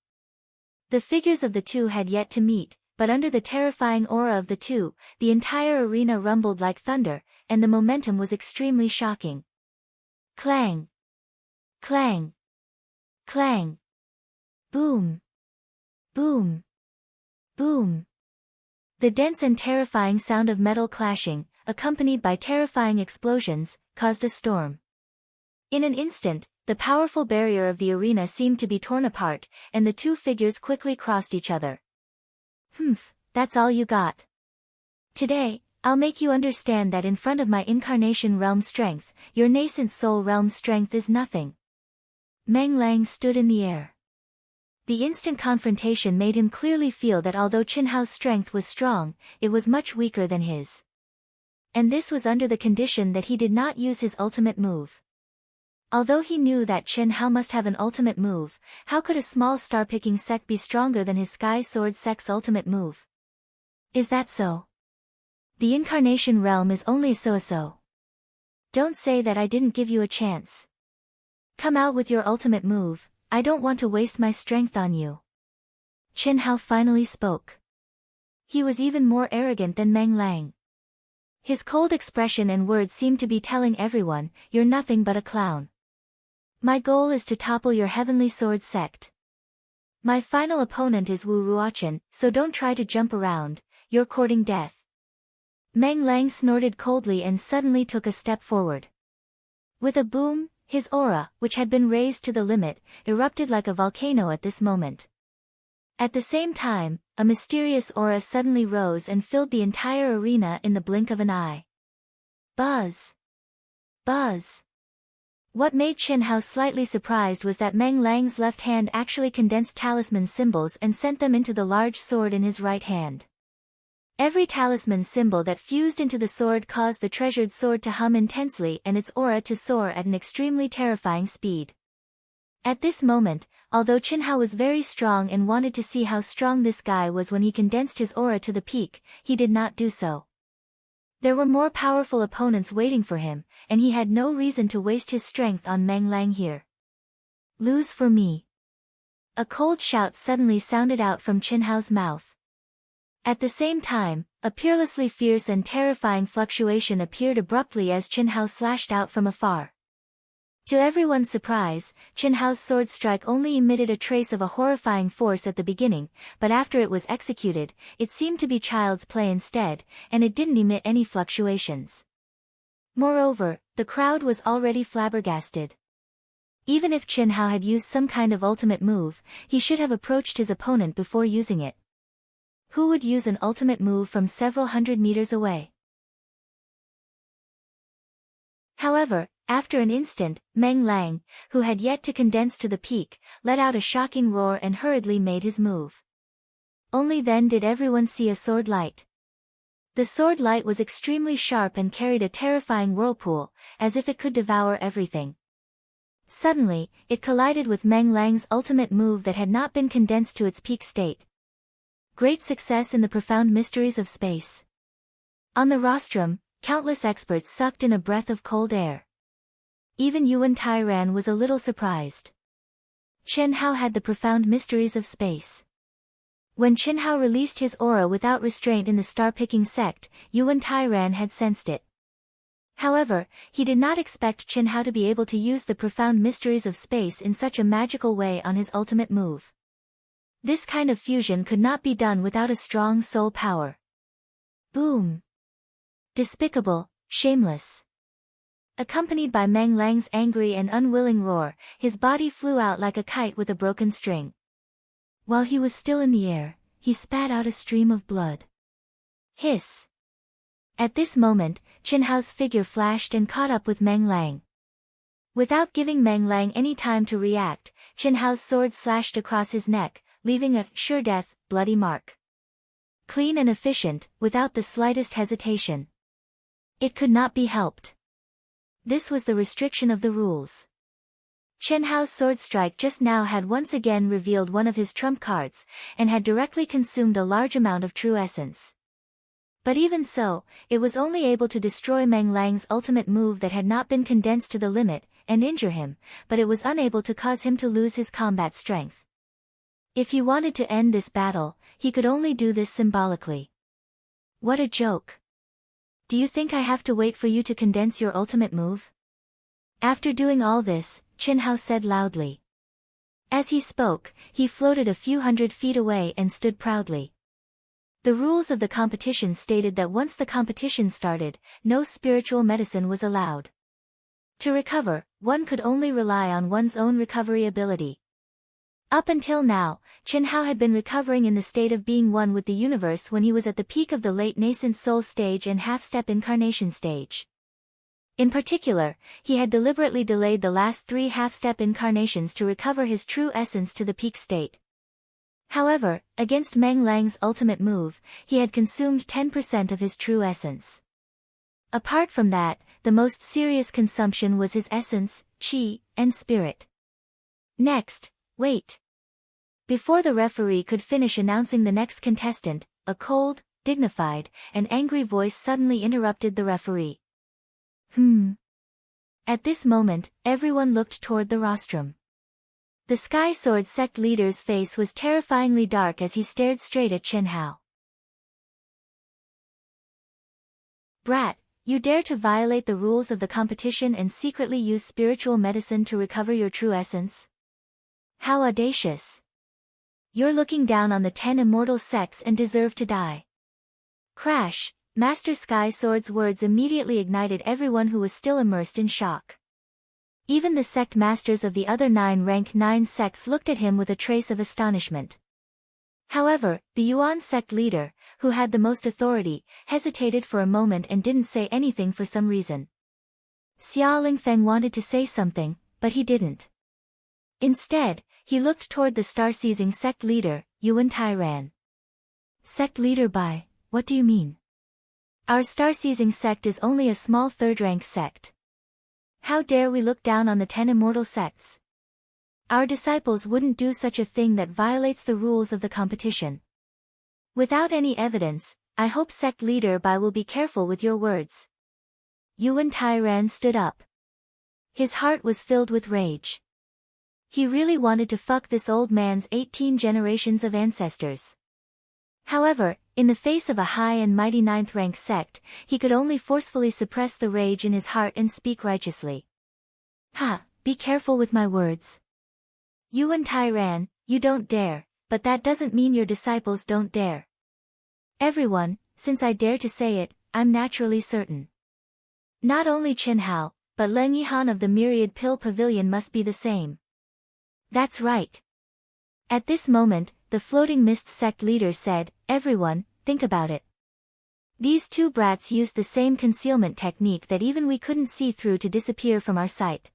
The figures of the two had yet to meet, but under the terrifying aura of the two, the entire arena rumbled like thunder, and the momentum was extremely shocking. Clang! Clang! Clang! Boom! Boom! Boom! The dense and terrifying sound of metal clashing, accompanied by terrifying explosions, caused a storm. In an instant, the powerful barrier of the arena seemed to be torn apart, and the two figures quickly crossed each other. Humph, that's all you got. Today, I'll make you understand that in front of my incarnation realm strength, your nascent soul realm strength is nothing. Meng Lang stood in the air. The instant confrontation made him clearly feel that although Chen Hao's strength was strong, it was much weaker than his. And this was under the condition that he did not use his ultimate move. Although he knew that Chen Hao must have an ultimate move, how could a small star-picking sect be stronger than his Sky Sword sect's ultimate move? Is that so? The incarnation realm is only so-so. Don't say that I didn't give you a chance. Come out with your ultimate move, I don't want to waste my strength on you. Chen Hao finally spoke. He was even more arrogant than Meng Lang. His cold expression and words seemed to be telling everyone, you're nothing but a clown. My goal is to topple your Heavenly Sword sect. My final opponent is Wu Ruochen, so don't try to jump around, you're courting death. Meng Lang snorted coldly and suddenly took a step forward. With a boom, his aura, which had been raised to the limit, erupted like a volcano at this moment. At the same time, a mysterious aura suddenly rose and filled the entire arena in the blink of an eye. Buzz! Buzz! What made Chen Hao slightly surprised was that Meng Lang's left hand actually condensed talisman symbols and sent them into the large sword in his right hand. Every talisman symbol that fused into the sword caused the treasured sword to hum intensely and its aura to soar at an extremely terrifying speed. At this moment, although Chen Hao was very strong and wanted to see how strong this guy was when he condensed his aura to the peak, he did not do so. There were more powerful opponents waiting for him, and he had no reason to waste his strength on Meng Lang here. Lose for me. A cold shout suddenly sounded out from Chen Hao's mouth. At the same time, a peerlessly fierce and terrifying fluctuation appeared abruptly as Chen Hao slashed out from afar. To everyone's surprise, Chen Hao's sword strike only emitted a trace of a horrifying force at the beginning, but after it was executed, it seemed to be child's play instead, and it didn't emit any fluctuations. Moreover, the crowd was already flabbergasted. Even if Chen Hao had used some kind of ultimate move, he should have approached his opponent before using it. Who would use an ultimate move from several hundred meters away? However, after an instant, Meng Lang, who had yet to condense to the peak, let out a shocking roar and hurriedly made his move. Only then did everyone see a sword light. The sword light was extremely sharp and carried a terrifying whirlpool, as if it could devour everything. Suddenly, it collided with Meng Lang's ultimate move that had not been condensed to its peak state. Great success in the profound mysteries of space. On the rostrum, countless experts sucked in a breath of cold air. Even Yuan Tairan was a little surprised. Chen Hao had the profound mysteries of space. When Chen Hao released his aura without restraint in the star-picking sect, Yuan Tairan had sensed it. However, he did not expect Chen Hao to be able to use the profound mysteries of space in such a magical way on his ultimate move. This kind of fusion could not be done without a strong soul power. Boom! Despicable, shameless. Accompanied by Meng Lang's angry and unwilling roar, his body flew out like a kite with a broken string. While he was still in the air, he spat out a stream of blood. Hiss! At this moment, Qin Hao's figure flashed and caught up with Meng Lang. Without giving Meng Lang any time to react, Qin Hao's sword slashed across his neck, leaving a sure death, bloody mark. Clean and efficient, without the slightest hesitation. It could not be helped. This was the restriction of the rules. Qin Hao's sword strike just now had once again revealed one of his trump cards, and had directly consumed a large amount of true essence. But even so, it was only able to destroy Meng Lang's ultimate move that had not been condensed to the limit, and injure him, but it was unable to cause him to lose his combat strength. If he wanted to end this battle, he could only do this symbolically. What a joke. Do you think I have to wait for you to condense your ultimate move? After doing all this, Qin Hao said loudly. As he spoke, he floated a few hundred feet away and stood proudly. The rules of the competition stated that once the competition started, no spiritual medicine was allowed. To recover, one could only rely on one's own recovery ability. Up until now, Qin Hao had been recovering in the state of being one with the universe when he was at the peak of the late nascent soul stage and half-step incarnation stage. In particular, he had deliberately delayed the last 3 half-step incarnations to recover his true essence to the peak state. However, against Meng Lang's ultimate move, he had consumed 10% of his true essence. Apart from that, the most serious consumption was his essence, qi, and spirit. Next, wait. Before the referee could finish announcing the next contestant, a cold, dignified, and angry voice suddenly interrupted the referee. At this moment, everyone looked toward the rostrum. The Sky Sword sect leader's face was terrifyingly dark as he stared straight at Qin Hao. Brat, you dare to violate the rules of the competition and secretly use spiritual medicine to recover your true essence? How audacious! You're looking down on the 10 immortal sects and deserve to die. Crash! Master Sky Sword's words immediately ignited everyone who was still immersed in shock. Even the sect masters of the other 9 rank 9 sects looked at him with a trace of astonishment. However, the Yuan sect leader, who had the most authority, hesitated for a moment and didn't say anything for some reason. Xia Lingfeng wanted to say something, but he didn't. Instead, he looked toward the star-seizing sect leader, Yuan Tairan. Sect leader Bai, what do you mean? Our star-seizing sect is only a small third-rank sect. How dare we look down on the 10 immortal sects? Our disciples wouldn't do such a thing that violates the rules of the competition. Without any evidence, I hope sect leader Bai will be careful with your words. Yuan Tairan stood up. His heart was filled with rage. He really wanted to fuck this old man's 18 generations of ancestors. However, in the face of a high and mighty 9th rank sect, he could only forcefully suppress the rage in his heart and speak righteously. Be careful with my words. Yuan Tairan, you don't dare, but that doesn't mean your disciples don't dare. Everyone, since I dare to say it, I'm naturally certain. Not only Qin Hao, but Leng Yihan of the Myriad Pill Pavilion must be the same. That's right. At this moment, the Floating Mist sect leader said, everyone, think about it. These 2 brats used the same concealment technique that even we couldn't see through to disappear from our sight.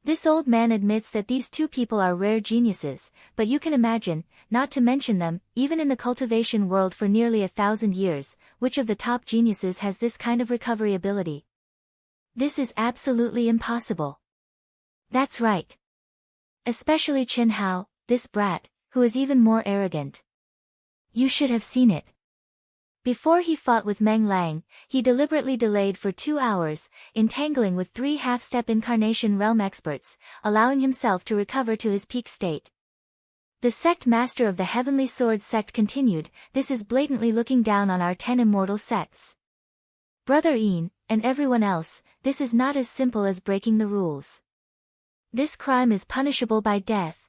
This old man admits that these 2 people are rare geniuses, but you can imagine, not to mention them, even in the cultivation world for nearly 1,000 years, which of the top geniuses has this kind of recovery ability? This is absolutely impossible. That's right. Especially Qin Hao, this brat, who is even more arrogant. You should have seen it. Before he fought with Meng Lang, he deliberately delayed for 2 hours, entangling with 3 half-step incarnation realm experts, allowing himself to recover to his peak state. The sect master of the Heavenly Sword sect continued, this is blatantly looking down on our 10 immortal sects. Brother Ian, and everyone else, this is not as simple as breaking the rules. This crime is punishable by death.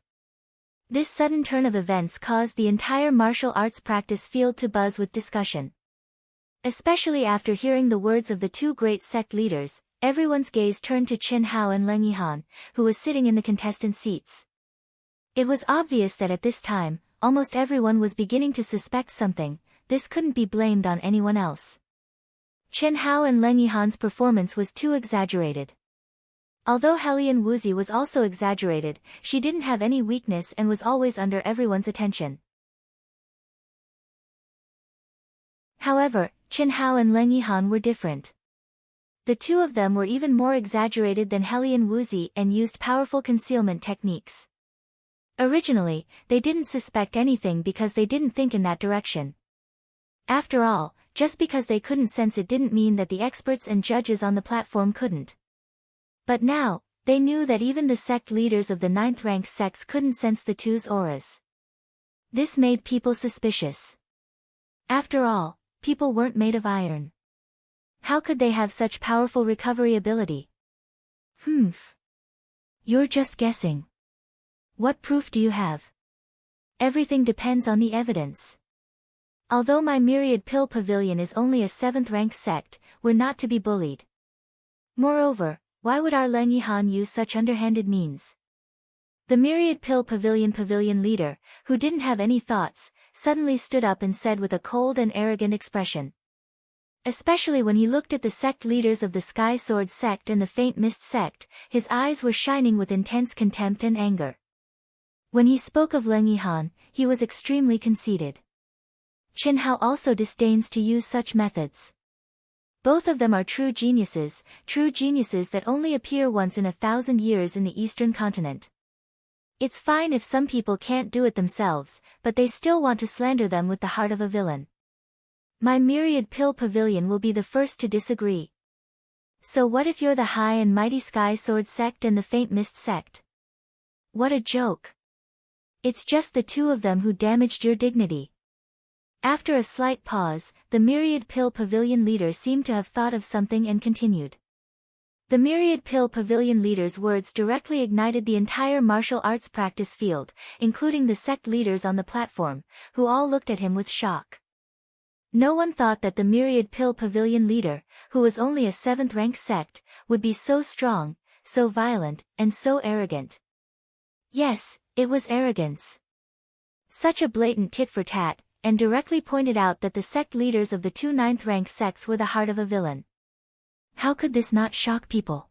This sudden turn of events caused the entire martial arts practice field to buzz with discussion. Especially after hearing the words of the 2 great sect leaders, everyone's gaze turned to Qin Hao and Leng Yihan, who was sitting in the contestant seats. It was obvious that at this time, almost everyone was beginning to suspect something, this couldn't be blamed on anyone else. Chen Hao and Leng Yihan's performance was too exaggerated. Although Hellion Wuzi was also exaggerated, she didn't have any weakness and was always under everyone's attention. However, Chen Hao and Leng Yihan were different. The two of them were even more exaggerated than Hellion Wuzi and used powerful concealment techniques. Originally, they didn't suspect anything because they didn't think in that direction. After all, just because they couldn't sense it didn't mean that the experts and judges on the platform couldn't. But now, they knew that even the sect leaders of the 9th rank sects couldn't sense the two's auras. This made people suspicious. After all, people weren't made of iron. How could they have such powerful recovery ability? You're just guessing. What proof do you have? Everything depends on the evidence. Although my Myriad Pill Pavilion is only a 7th rank sect, we're not to be bullied. Moreover, why would our Leng Yihan use such underhanded means? The Myriad Pill Pavilion leader, who didn't have any thoughts, suddenly stood up and said with a cold and arrogant expression. Especially when he looked at the sect leaders of the Sky Sword sect and the Faint Mist sect, his eyes were shining with intense contempt and anger. When he spoke of Leng Yihan, he was extremely conceited. Chen Hao also disdains to use such methods. Both of them are true geniuses that only appear once in 1,000 years in the Eastern continent. It's fine if some people can't do it themselves, but they still want to slander them with the heart of a villain. My Myriad Pill Pavilion will be the first to disagree. So what if you're the High and Mighty Sky Sword sect and the Faint Mist sect? What a joke. It's just the two of them who damaged your dignity. After a slight pause, the Myriad Pill Pavilion leader seemed to have thought of something and continued. The Myriad Pill Pavilion leader's words directly ignited the entire martial arts practice field, including the sect leaders on the platform, who all looked at him with shock. No one thought that the Myriad Pill Pavilion leader, who was only a 7th rank sect, would be so strong, so violent, and so arrogant. Yes, it was arrogance. Such a blatant tit-for-tat, and directly pointed out that the sect leaders of the two 9th rank sects were the heart of a villain. How could this not shock people?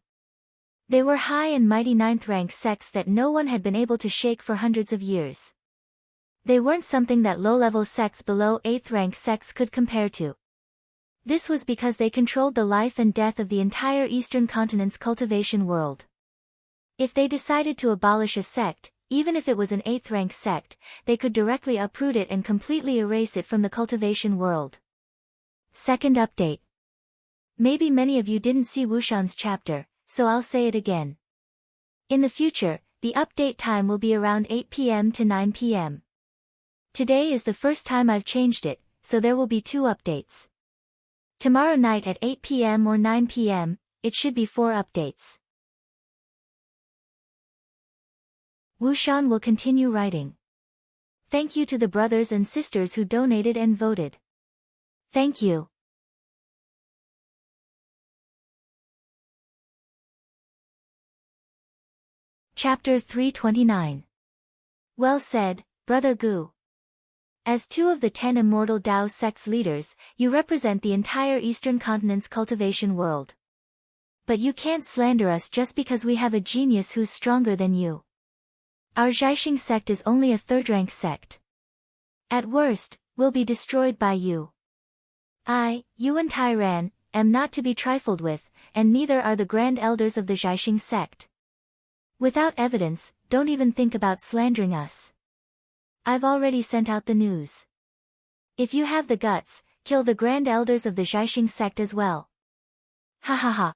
They were high and mighty 9th rank sects that no one had been able to shake for hundreds of years. They weren't something that low-level sects below 8th rank sects could compare to. This was because they controlled the life and death of the entire Eastern continent's cultivation world. If they decided to abolish a sect, even if it was an 8th rank sect, they could directly uproot it and completely erase it from the cultivation world. Second update. Maybe many of you didn't see Wushan's chapter, so I'll say it again. In the future, the update time will be around 8 p.m. to 9 p.m. Today is the first time I've changed it, so there will be 2 updates. Tomorrow night at 8 p.m. or 9 p.m., it should be 4 updates. Wushan will continue writing. Thank you to the brothers and sisters who donated and voted. Thank you. Chapter 329. Well said, Brother Gu. As 2 of the 10 immortal Dao sects leaders, you represent the entire Eastern continent's cultivation world. But you can't slander us just because we have a genius who's stronger than you. Our Zhaixing sect is only a 3rd rank sect. At worst, we'll be destroyed by you. I, Yuan Tairan, am not to be trifled with, and neither are the grand elders of the Zhaixing sect. Without evidence, don't even think about slandering us. I've already sent out the news. If you have the guts, kill the grand elders of the Zhaixing sect as well. Ha ha ha.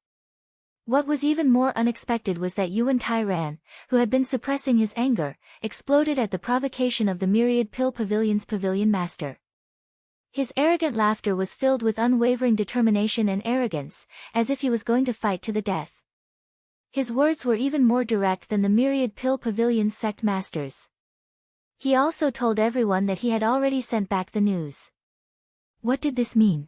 What was even more unexpected was that Yuan Tairan, who had been suppressing his anger, exploded at the provocation of the Myriad Pill Pavilion's pavilion master. His arrogant laughter was filled with unwavering determination and arrogance, as if he was going to fight to the death. His words were even more direct than the Myriad Pill Pavilion's sect masters. He also told everyone that he had already sent back the news. What did this mean?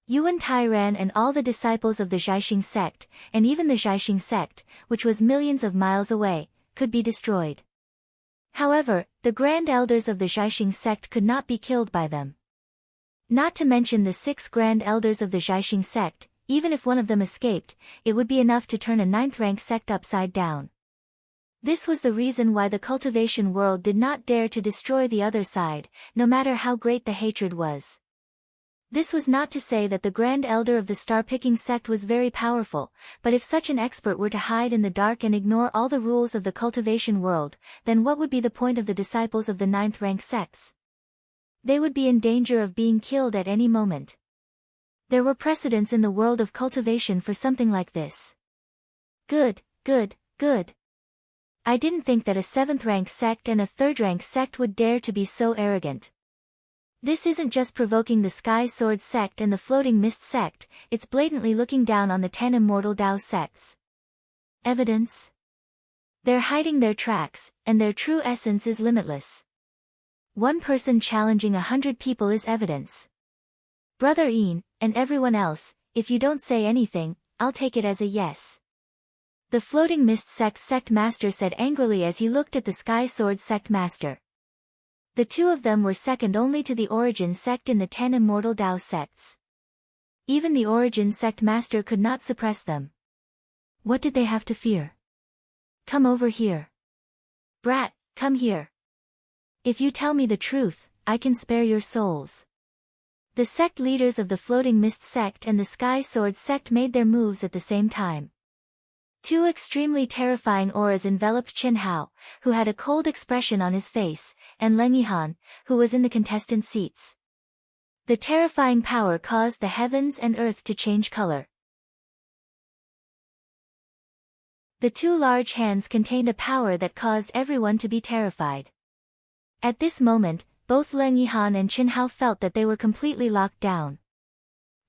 Yuan Tairan and all the disciples of the Zhaixing sect, and even the Zhaixing sect, which was millions of miles away, could be destroyed. However, the grand elders of the Zhaixing sect could not be killed by them. Not to mention the 6 grand elders of the Jiaxing sect. Even if one of them escaped, it would be enough to turn a 9th-rank sect upside down. This was the reason why the cultivation world did not dare to destroy the other side, no matter how great the hatred was. This was not to say that the Grand Elder of the star-picking sect was very powerful, but if such an expert were to hide in the dark and ignore all the rules of the cultivation world, then what would be the point of the disciples of the 9th-rank sects? They would be in danger of being killed at any moment. There were precedents in the world of cultivation for something like this. Good, good, good. I didn't think that a 7th-rank sect and a 3rd-rank sect would dare to be so arrogant. This isn't just provoking the Sky Sword sect and the Floating Mist sect, it's blatantly looking down on the 10 immortal Tao sects. Evidence? They're hiding their tracks, and their true essence is limitless. One person challenging 100 people is evidence. Brother Ian, and everyone else, if you don't say anything, I'll take it as a yes. The Floating Mist sect master said angrily as he looked at the Sky Sword sect master. The two of them were second only to the Origin sect in the 10 immortal Tao sects. Even the Origin sect master could not suppress them. What did they have to fear? Come over here. Brat, come here. If you tell me the truth, I can spare your souls. The sect leaders of the Floating Mist sect and the Sky Sword sect made their moves at the same time. Two extremely terrifying auras enveloped Chen Hao, who had a cold expression on his face, and Leng Yihan, who was in the contestant seats. The terrifying power caused the heavens and earth to change color. The two large hands contained a power that caused everyone to be terrified. At this moment, both Leng Yihan and Chen Hao felt that they were completely locked down.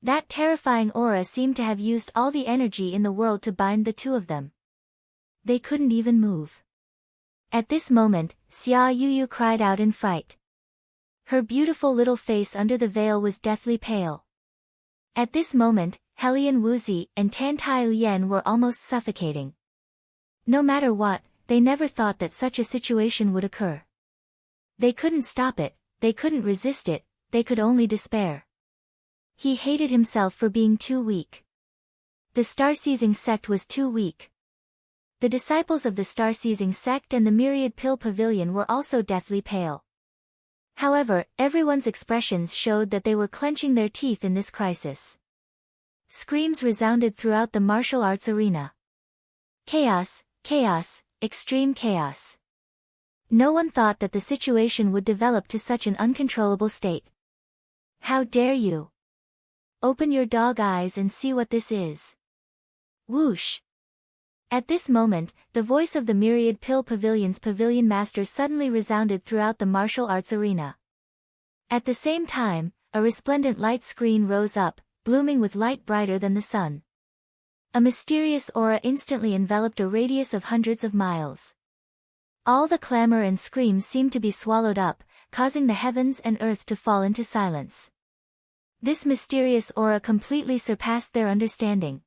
That terrifying aura seemed to have used all the energy in the world to bind the two of them. They couldn't even move. At this moment, Xia Yuyu cried out in fright. Her beautiful little face under the veil was deathly pale. At this moment, Helian Wuzi and Tan Tai Lian were almost suffocating. No matter what, they never thought that such a situation would occur. They couldn't stop it, they couldn't resist it, they could only despair. He hated himself for being too weak. The Star-Seizing sect was too weak. The disciples of the Star-Seizing sect and the Myriad Pill Pavilion were also deathly pale. However, everyone's expressions showed that they were clenching their teeth in this crisis. Screams resounded throughout the martial arts arena. Chaos, chaos, extreme chaos. No one thought that the situation would develop to such an uncontrollable state. How dare you? Open your dog eyes and see what this is. Whoosh! At this moment, the voice of the Myriad Pill Pavilion's pavilion master suddenly resounded throughout the martial arts arena. At the same time, a resplendent light screen rose up, blooming with light brighter than the sun. A mysterious aura instantly enveloped a radius of hundreds of miles. All the clamor and screams seemed to be swallowed up, causing the heavens and earth to fall into silence. This mysterious aura completely surpassed their understanding.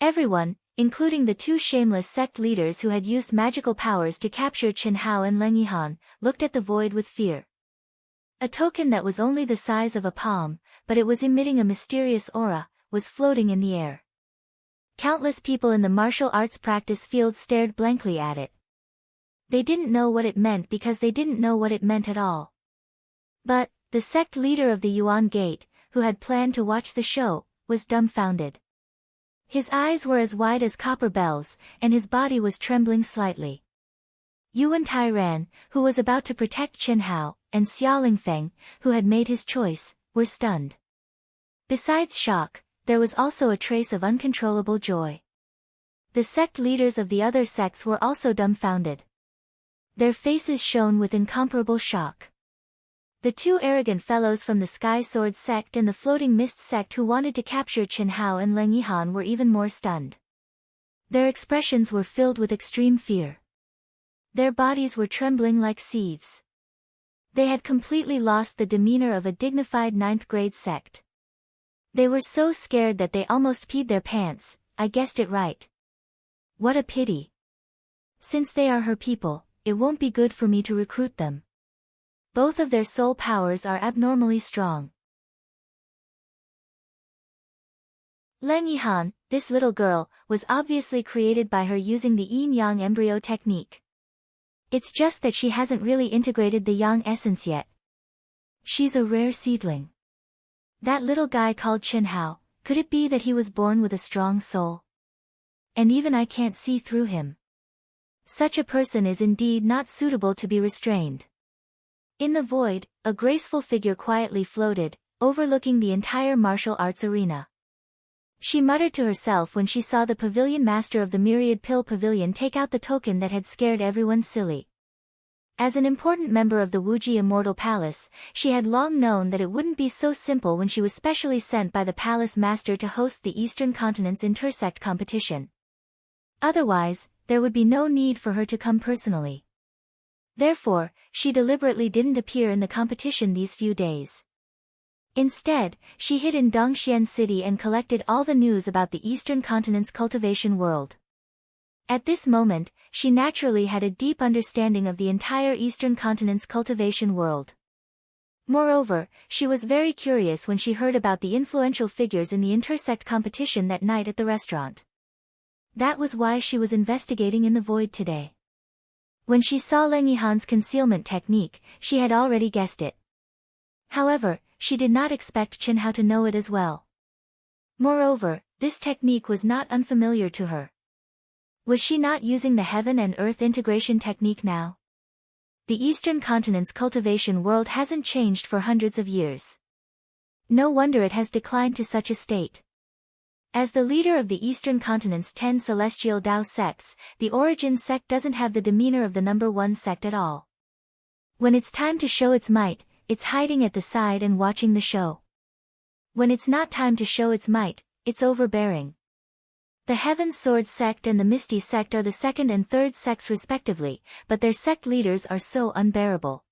Everyone, including the two shameless sect leaders who had used magical powers to capture Chen Hao and Leng Yihan, looked at the void with fear. A token that was only the size of a palm, but it was emitting a mysterious aura, was floating in the air. Countless people in the martial arts practice field stared blankly at it. They didn't know what it meant because they didn't know what it meant at all. But, the sect leader of the Yuan Gate, who had planned to watch the show, was dumbfounded. His eyes were as wide as copper bells, and his body was trembling slightly. Yuan Tairan, who was about to protect Chen Hao, and Xia Lingfeng, who had made his choice, were stunned. Besides shock, there was also a trace of uncontrollable joy. The sect leaders of the other sects were also dumbfounded. Their faces shone with incomparable shock. The two arrogant fellows from the Sky Sword sect and the Floating Mist sect who wanted to capture Chen Hao and Leng Yihan were even more stunned. Their expressions were filled with extreme fear. Their bodies were trembling like sieves. They had completely lost the demeanor of a dignified 9th-grade sect. They were so scared that they almost peed their pants. I guessed it right. What a pity. Since they are her people, it won't be good for me to recruit them. Both of their soul powers are abnormally strong. Leng Yihan, this little girl, was obviously created by her using the yin-yang embryo technique. It's just that she hasn't really integrated the yang essence yet. She's a rare seedling. That little guy called Chen Hao, could it be that he was born with a strong soul? And even I can't see through him. Such a person is indeed not suitable to be restrained. In the void, a graceful figure quietly floated, overlooking the entire martial arts arena. She muttered to herself when she saw the pavilion master of the Myriad Pill Pavilion take out the token that had scared everyone silly. As an important member of the Wuji Immortal Palace, she had long known that it wouldn't be so simple when she was specially sent by the palace master to host the Eastern Continent's intersect competition. Otherwise, there would be no need for her to come personally. Therefore, she deliberately didn't appear in the competition these few days. Instead, she hid in Dongxian City and collected all the news about the Eastern Continent's cultivation world. At this moment, she naturally had a deep understanding of the entire Eastern Continent's cultivation world. Moreover, she was very curious when she heard about the influential figures in the intersect competition that night at the restaurant. That was why she was investigating in the void today. When she saw Leng Yihan's concealment technique, she had already guessed it. However, she did not expect Chen Hao to know it as well. Moreover, this technique was not unfamiliar to her. Was she not using the heaven and earth integration technique now? The Eastern Continent's cultivation world hasn't changed for hundreds of years. No wonder it has declined to such a state. As the leader of the Eastern Continent's 10 celestial Dao sects, the Origin sect doesn't have the demeanor of the number 1 sect at all. When it's time to show its might, it's hiding at the side and watching the show. When it's not time to show its might, it's overbearing. The Heaven's Sword sect and the Misty sect are the second and third sects respectively, but their sect leaders are so unbearable.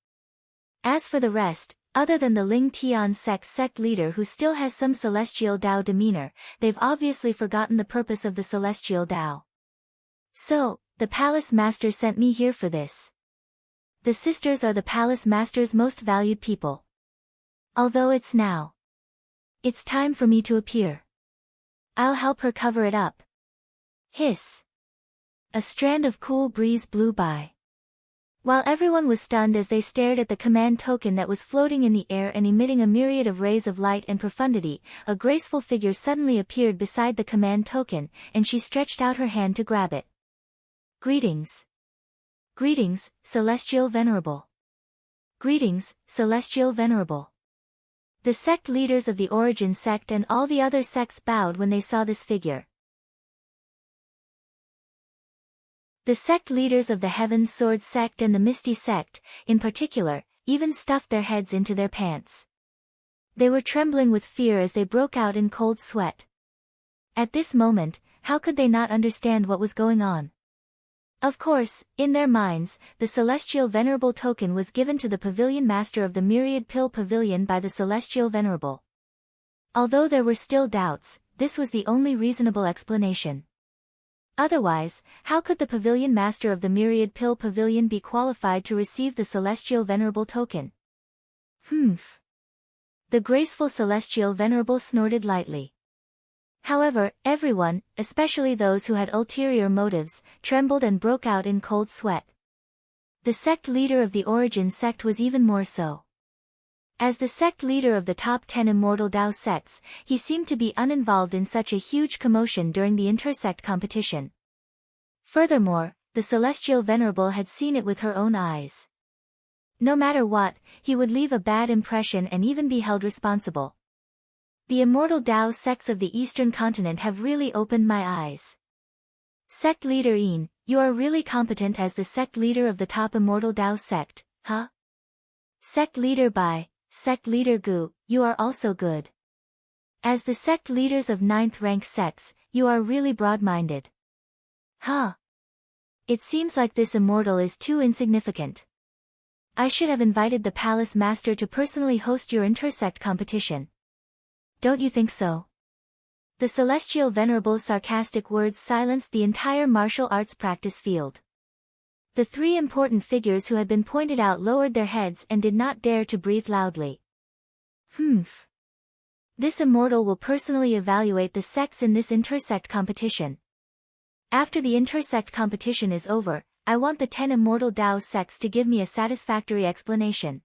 As for the rest, other than the Ling Tian sect's sect leader who still has some celestial Dao demeanor, they've obviously forgotten the purpose of the celestial Dao. So, the palace master sent me here for this. The sisters are the palace master's most valued people. Although it's time for me to appear. I'll help her cover it up. Hiss. A strand of cool breeze blew by. While everyone was stunned as they stared at the command token that was floating in the air and emitting a myriad of rays of light and profundity, a graceful figure suddenly appeared beside the command token, and she stretched out her hand to grab it. Greetings. Greetings, Celestial Venerable. Greetings, Celestial Venerable. The sect leaders of the Origin sect and all the other sects bowed when they saw this figure. The sect leaders of the Heaven's Sword sect and the Misty sect, in particular, even stuffed their heads into their pants. They were trembling with fear as they broke out in cold sweat. At this moment, how could they not understand what was going on? Of course, in their minds, the Celestial Venerable token was given to the Pavilion Master of the Myriad Pill Pavilion by the Celestial Venerable. Although there were still doubts, this was the only reasonable explanation. Otherwise, how could the Pavilion Master of the Myriad Pill Pavilion be qualified to receive the Celestial Venerable token? Humph. The graceful Celestial Venerable snorted lightly. However, everyone, especially those who had ulterior motives, trembled and broke out in cold sweat. The sect leader of the Origin sect was even more so. As the sect leader of the top 10 Immortal Dao sects, he seemed to be uninvolved in such a huge commotion during the intersect competition. Furthermore, the Celestial Venerable had seen it with her own eyes. No matter what, he would leave a bad impression and even be held responsible. The Immortal Dao sects of the Eastern Continent have really opened my eyes. Sect Leader Yin, you are really competent as the sect leader of the top Immortal Dao sect, huh? Sect Leader Bai, Sect Leader Gu, you are also good. As the sect leaders of 9th rank sects, you are really broad-minded. Huh? It seems like this immortal is too insignificant. I should have invited the palace master to personally host your intersect competition. Don't you think so? The Celestial Venerable's sarcastic words silenced the entire martial arts practice field. The three important figures who had been pointed out lowered their heads and did not dare to breathe loudly. Humph. This immortal will personally evaluate the sects in this intersect competition. After the intersect competition is over, I want the 10 immortal Dao sects to give me a satisfactory explanation.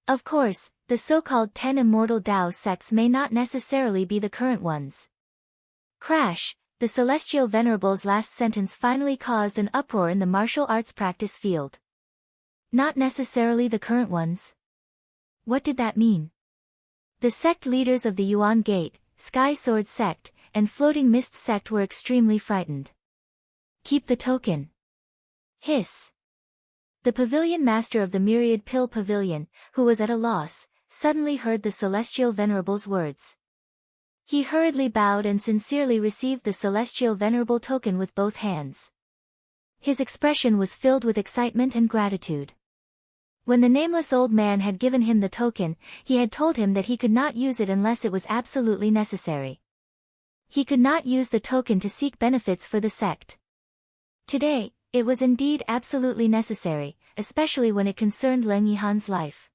Of course, the so-called 10 immortal Dao sects may not necessarily be the current ones. Crash, the celestial venerable's last sentence finally caused an uproar in the martial arts practice field. Not necessarily the current ones. What did that mean? The sect leaders of the Yuan Gate, Sky Sword sect, and Floating Mist sect were extremely frightened. Keep the token. Hiss. The pavilion master of the Myriad Pill Pavilion, who was at a loss, suddenly heard the celestial venerable's words. He hurriedly bowed and sincerely received the celestial venerable token with both hands. His expression was filled with excitement and gratitude. When the nameless old man had given him the token, he had told him that he could not use it unless it was absolutely necessary. He could not use the token to seek benefits for the sect. Today, it was indeed absolutely necessary, especially when it concerned Leng Yihan's life.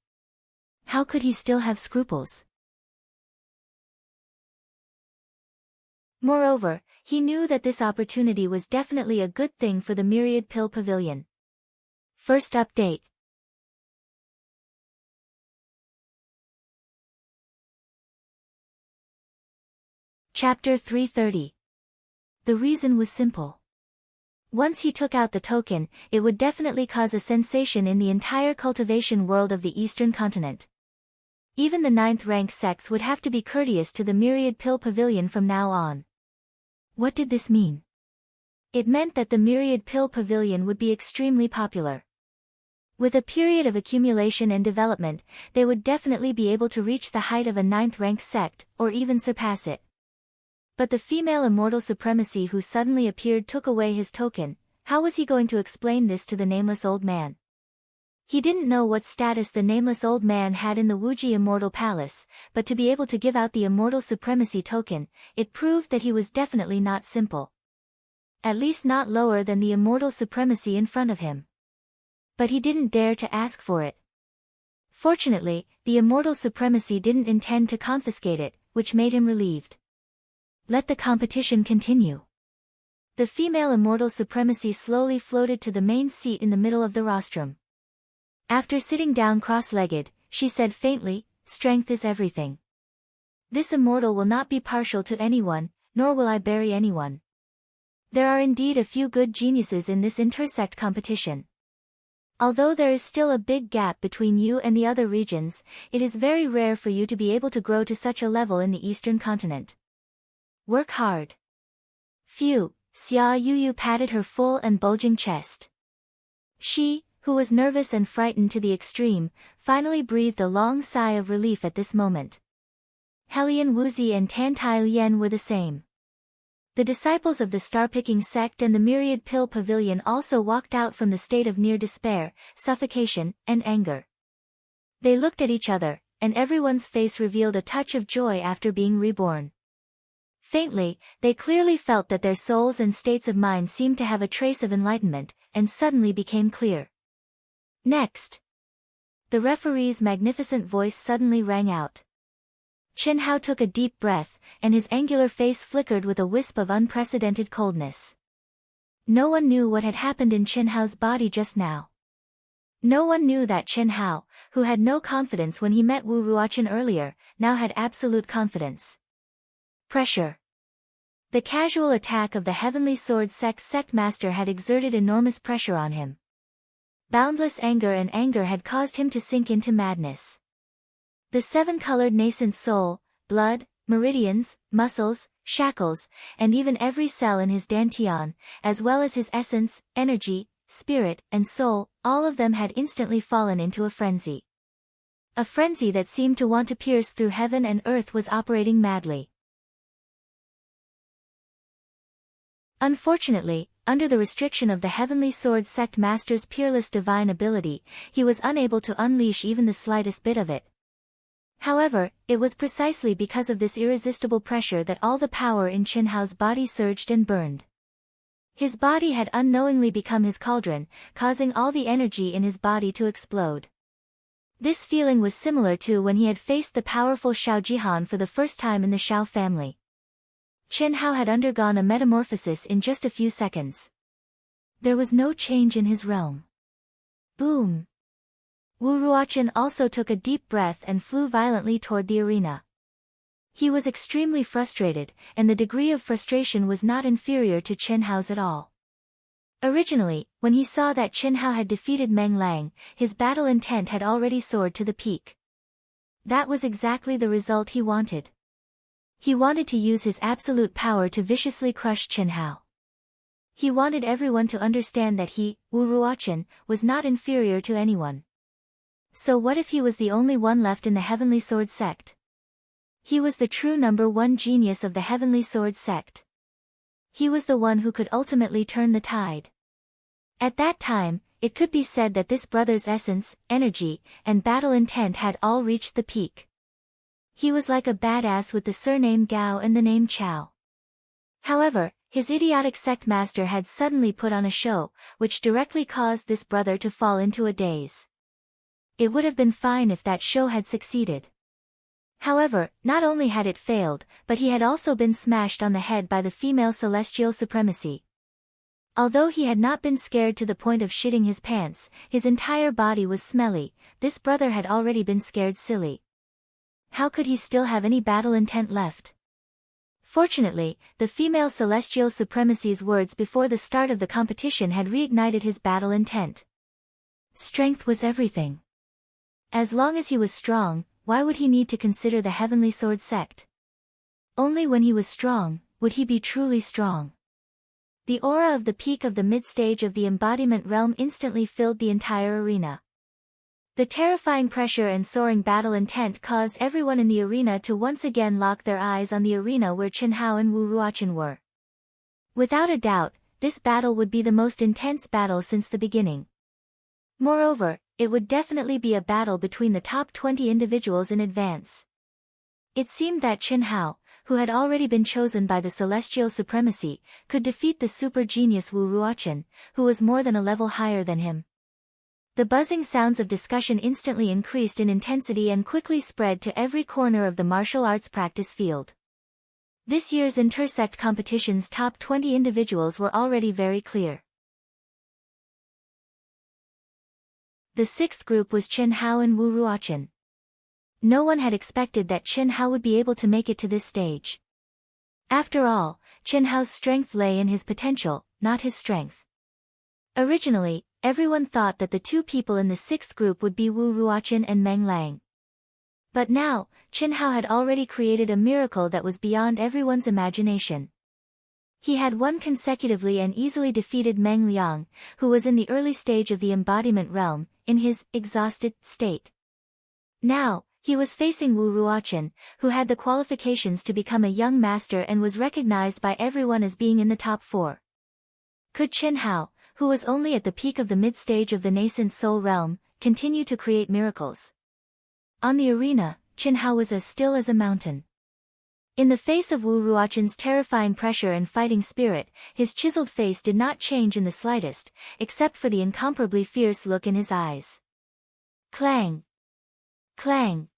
How could he still have scruples? Moreover, he knew that this opportunity was definitely a good thing for the Myriad Pill Pavilion. First update. Chapter 330. The reason was simple. Once he took out the token, it would definitely cause a sensation in the entire cultivation world of the Eastern continent. Even the 9th rank sects would have to be courteous to the Myriad Pill Pavilion from now on. What did this mean? It meant that the Myriad Pill Pavilion would be extremely popular. With a period of accumulation and development, they would definitely be able to reach the height of a 9th rank sect, or even surpass it. But the female immortal supremacy who suddenly appeared took away his token. How was he going to explain this to the nameless old man? He didn't know what status the nameless old man had in the Wuji Immortal Palace, but to be able to give out the immortal supremacy token, it proved that he was definitely not simple. At least not lower than the immortal supremacy in front of him. But he didn't dare to ask for it. Fortunately, the immortal supremacy didn't intend to confiscate it, which made him relieved. Let the competition continue. The female immortal supremacy slowly floated to the main seat in the middle of the rostrum. After sitting down cross-legged, she said faintly, "Strength is everything. This immortal will not be partial to anyone, nor will I bury anyone. There are indeed a few good geniuses in this intersect competition. Although there is still a big gap between you and the other regions, it is very rare for you to be able to grow to such a level in the Eastern continent. Work hard." Phew, Xia Yuyu patted her full and bulging chest. She, who was nervous and frightened to the extreme, finally breathed a long sigh of relief at this moment. Helian Wuzi and Tantai Lian were the same. The disciples of the star-picking sect and the Myriad Pill Pavilion also walked out from the state of near despair, suffocation, and anger. They looked at each other, and everyone's face revealed a touch of joy after being reborn. Faintly, they clearly felt that their souls and states of mind seemed to have a trace of enlightenment, and suddenly became clear. Next. The referee's magnificent voice suddenly rang out. Chen Hao took a deep breath, and his angular face flickered with a wisp of unprecedented coldness. No one knew what had happened in Chen Hao's body just now. No one knew that Chen Hao, who had no confidence when he met Wu Ruochen earlier, now had absolute confidence. Pressure. The casual attack of the Heavenly Sword sect master had exerted enormous pressure on him. Boundless anger and anger had caused him to sink into madness. The 7-colored nascent soul, blood, meridians, muscles, shackles, and even every cell in his dantian, as well as his essence, energy, spirit, and soul, all of them had instantly fallen into a frenzy. A frenzy that seemed to want to pierce through heaven and earth was operating madly. Unfortunately, under the restriction of the Heavenly Sword sect master's peerless divine ability, he was unable to unleash even the slightest bit of it. However, it was precisely because of this irresistible pressure that all the power in Chen Hao's body surged and burned. His body had unknowingly become his cauldron, causing all the energy in his body to explode. This feeling was similar to when he had faced the powerful Xiao Jihan for the first time in the Xiao family. Chen Hao had undergone a metamorphosis in just a few seconds. There was no change in his realm. Boom! Wu Ruochen also took a deep breath and flew violently toward the arena. He was extremely frustrated, and the degree of frustration was not inferior to Chen Hao's at all. Originally, when he saw that Chen Hao had defeated Meng Lang, his battle intent had already soared to the peak. That was exactly the result he wanted. He wanted to use his absolute power to viciously crush Chen Hao. He wanted everyone to understand that he, Wu Ruochen, was not inferior to anyone. So what if he was the only one left in the Heavenly Sword sect? He was the true number one genius of the Heavenly Sword sect. He was the one who could ultimately turn the tide. At that time, it could be said that this brother's essence, energy, and battle intent had all reached the peak. He was like a badass with the surname Gao and the name Chao. However, his idiotic sect master had suddenly put on a show, which directly caused this brother to fall into a daze. It would have been fine if that show had succeeded. However, not only had it failed, but he had also been smashed on the head by the female celestial supremacy. Although he had not been scared to the point of shitting his pants, his entire body was smelly. This brother had already been scared silly. How could he still have any battle intent left? Fortunately, the female celestial supremacy's words before the start of the competition had reignited his battle intent. Strength was everything. As long as he was strong, why would he need to consider the Heavenly Sword sect? Only when he was strong, would he be truly strong. The aura of the peak of the mid-stage of the embodiment realm instantly filled the entire arena. The terrifying pressure and soaring battle intent caused everyone in the arena to once again lock their eyes on the arena where Chen Hao and Wu Ruochen were. Without a doubt, this battle would be the most intense battle since the beginning. Moreover, it would definitely be a battle between the top 20 individuals in advance. It seemed that Chen Hao, who had already been chosen by the Celestial Supremacy, could defeat the super genius Wu Ruochen, who was more than a level higher than him. The buzzing sounds of discussion instantly increased in intensity and quickly spread to every corner of the martial arts practice field. This year's intersect competition's top 20 individuals were already very clear. The sixth group was Chen Hao and Wu Ruochen. No one had expected that Chen Hao would be able to make it to this stage. After all, Chen Hao's strength lay in his potential, not his strength. Originally, everyone thought that the two people in the sixth group would be Wu Ruochen and Meng Lang. But now, Chen Hao had already created a miracle that was beyond everyone's imagination. He had won consecutively and easily defeated Meng Liang, who was in the early stage of the embodiment realm, in his exhausted state. Now, he was facing Wu Ruochen, who had the qualifications to become a young master and was recognized by everyone as being in the top 4. Could Chen Hao, who was only at the peak of the mid-stage of the nascent soul realm, continue to create miracles? On the arena, Chen Hao was as still as a mountain. In the face of Wu Ruochen's terrifying pressure and fighting spirit, his chiseled face did not change in the slightest, except for the incomparably fierce look in his eyes. Clang! Clang!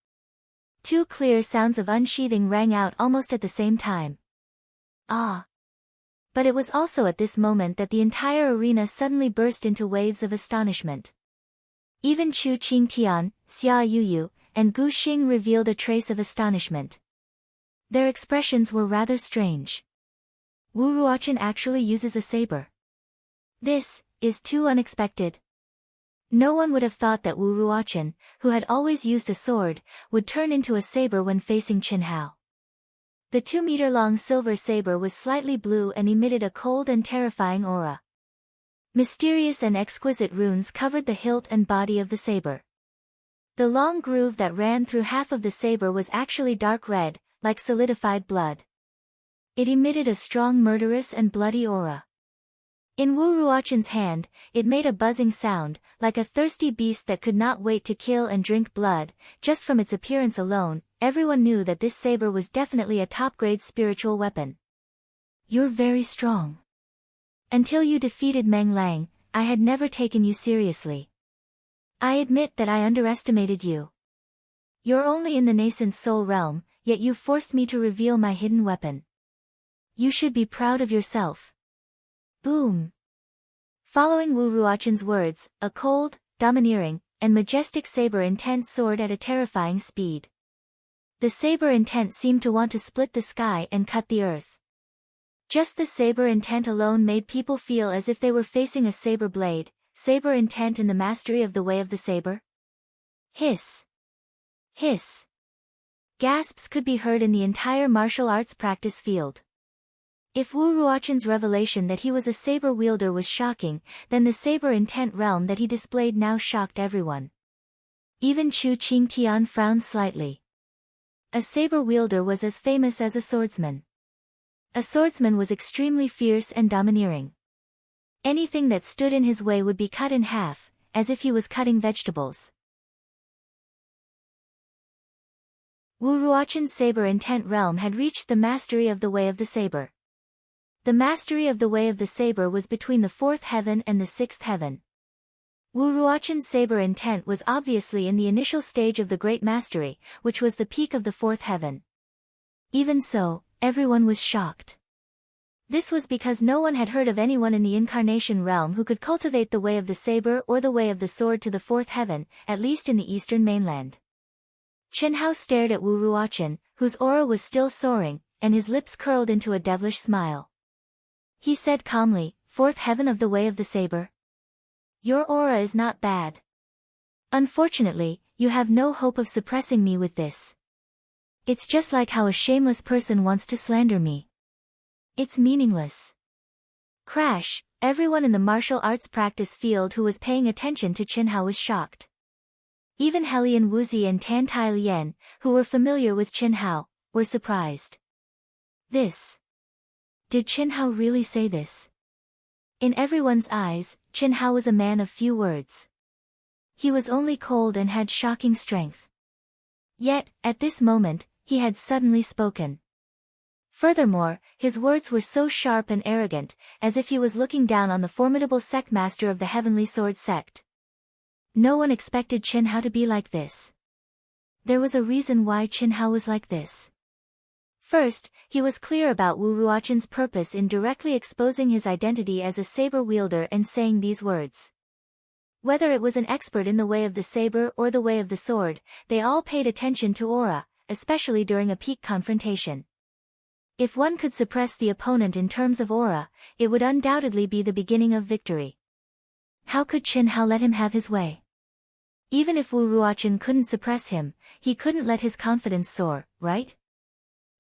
Two clear sounds of unsheathing rang out almost at the same time. Ah! But it was also at this moment that the entire arena suddenly burst into waves of astonishment. Even Chu Qingtian, Xia Yuyu, and Gu Xing revealed a trace of astonishment. Their expressions were rather strange. Wu Ruochen actually uses a saber. This is too unexpected. No one would have thought that Wu Ruochen, who had always used a sword, would turn into a saber when facing Chen Hao. The 2-meter-long silver saber was slightly blue and emitted a cold and terrifying aura. Mysterious and exquisite runes covered the hilt and body of the saber. The long groove that ran through half of the saber was actually dark red, like solidified blood. It emitted a strong murderous and bloody aura. In Wu Ruochen's hand, it made a buzzing sound, like a thirsty beast that could not wait to kill and drink blood. Just from its appearance alone, everyone knew that this saber was definitely a top-grade spiritual weapon. You're very strong. Until you defeated Meng Lang, I had never taken you seriously. I admit that I underestimated you. You're only in the nascent soul realm, yet you've forced me to reveal my hidden weapon. You should be proud of yourself. Boom. Following Wu Ruochen's words, a cold, domineering, and majestic saber intent soared at a terrifying speed. The saber intent seemed to want to split the sky and cut the earth. Just the saber intent alone made people feel as if they were facing a saber blade. Saber intent and the mastery of the way of the saber? Hiss. Hiss. Gasps could be heard in the entire martial arts practice field. If Wu Ruochen's revelation that he was a saber wielder was shocking, then the saber intent realm that he displayed now shocked everyone. Even Chu Qingtian frowned slightly. A saber wielder was as famous as a swordsman. A swordsman was extremely fierce and domineering. Anything that stood in his way would be cut in half, as if he was cutting vegetables. Wu Ruochen's saber intent realm had reached the mastery of the way of the saber. The mastery of the way of the saber was between the fourth heaven and the sixth heaven. Wu Ruochen's saber intent was obviously in the initial stage of the great mastery, which was the peak of the fourth heaven. Even so, everyone was shocked. This was because no one had heard of anyone in the incarnation realm who could cultivate the way of the saber or the way of the sword to the fourth heaven, at least in the eastern mainland. Chen Hao stared at Wu Ruochen, whose aura was still soaring, and his lips curled into a devilish smile. He said calmly, "Fourth heaven of the way of the saber? Your aura is not bad. Unfortunately, you have no hope of suppressing me with this. It's just like how a shameless person wants to slander me. It's meaningless." Crash! Everyone in the martial arts practice field who was paying attention to Chen Hao was shocked. Even Helian Wuzi and Tan Tai Lien, who were familiar with Chen Hao, were surprised. Did Chen Hao really say this? In everyone's eyes, Chen Hao was a man of few words. He was only cold and had shocking strength. Yet, at this moment, he had suddenly spoken. Furthermore, his words were so sharp and arrogant, as if he was looking down on the formidable sect master of the Heavenly Sword sect. No one expected Chen Hao to be like this. There was a reason why Chen Hao was like this. First, he was clear about Wu Ruochen's purpose in directly exposing his identity as a saber wielder and saying these words. Whether it was an expert in the way of the saber or the way of the sword, they all paid attention to aura, especially during a peak confrontation. If one could suppress the opponent in terms of aura, it would undoubtedly be the beginning of victory. How could Chen Hao let him have his way? Even if Wu Ruochen couldn't suppress him, he couldn't let his confidence soar, right?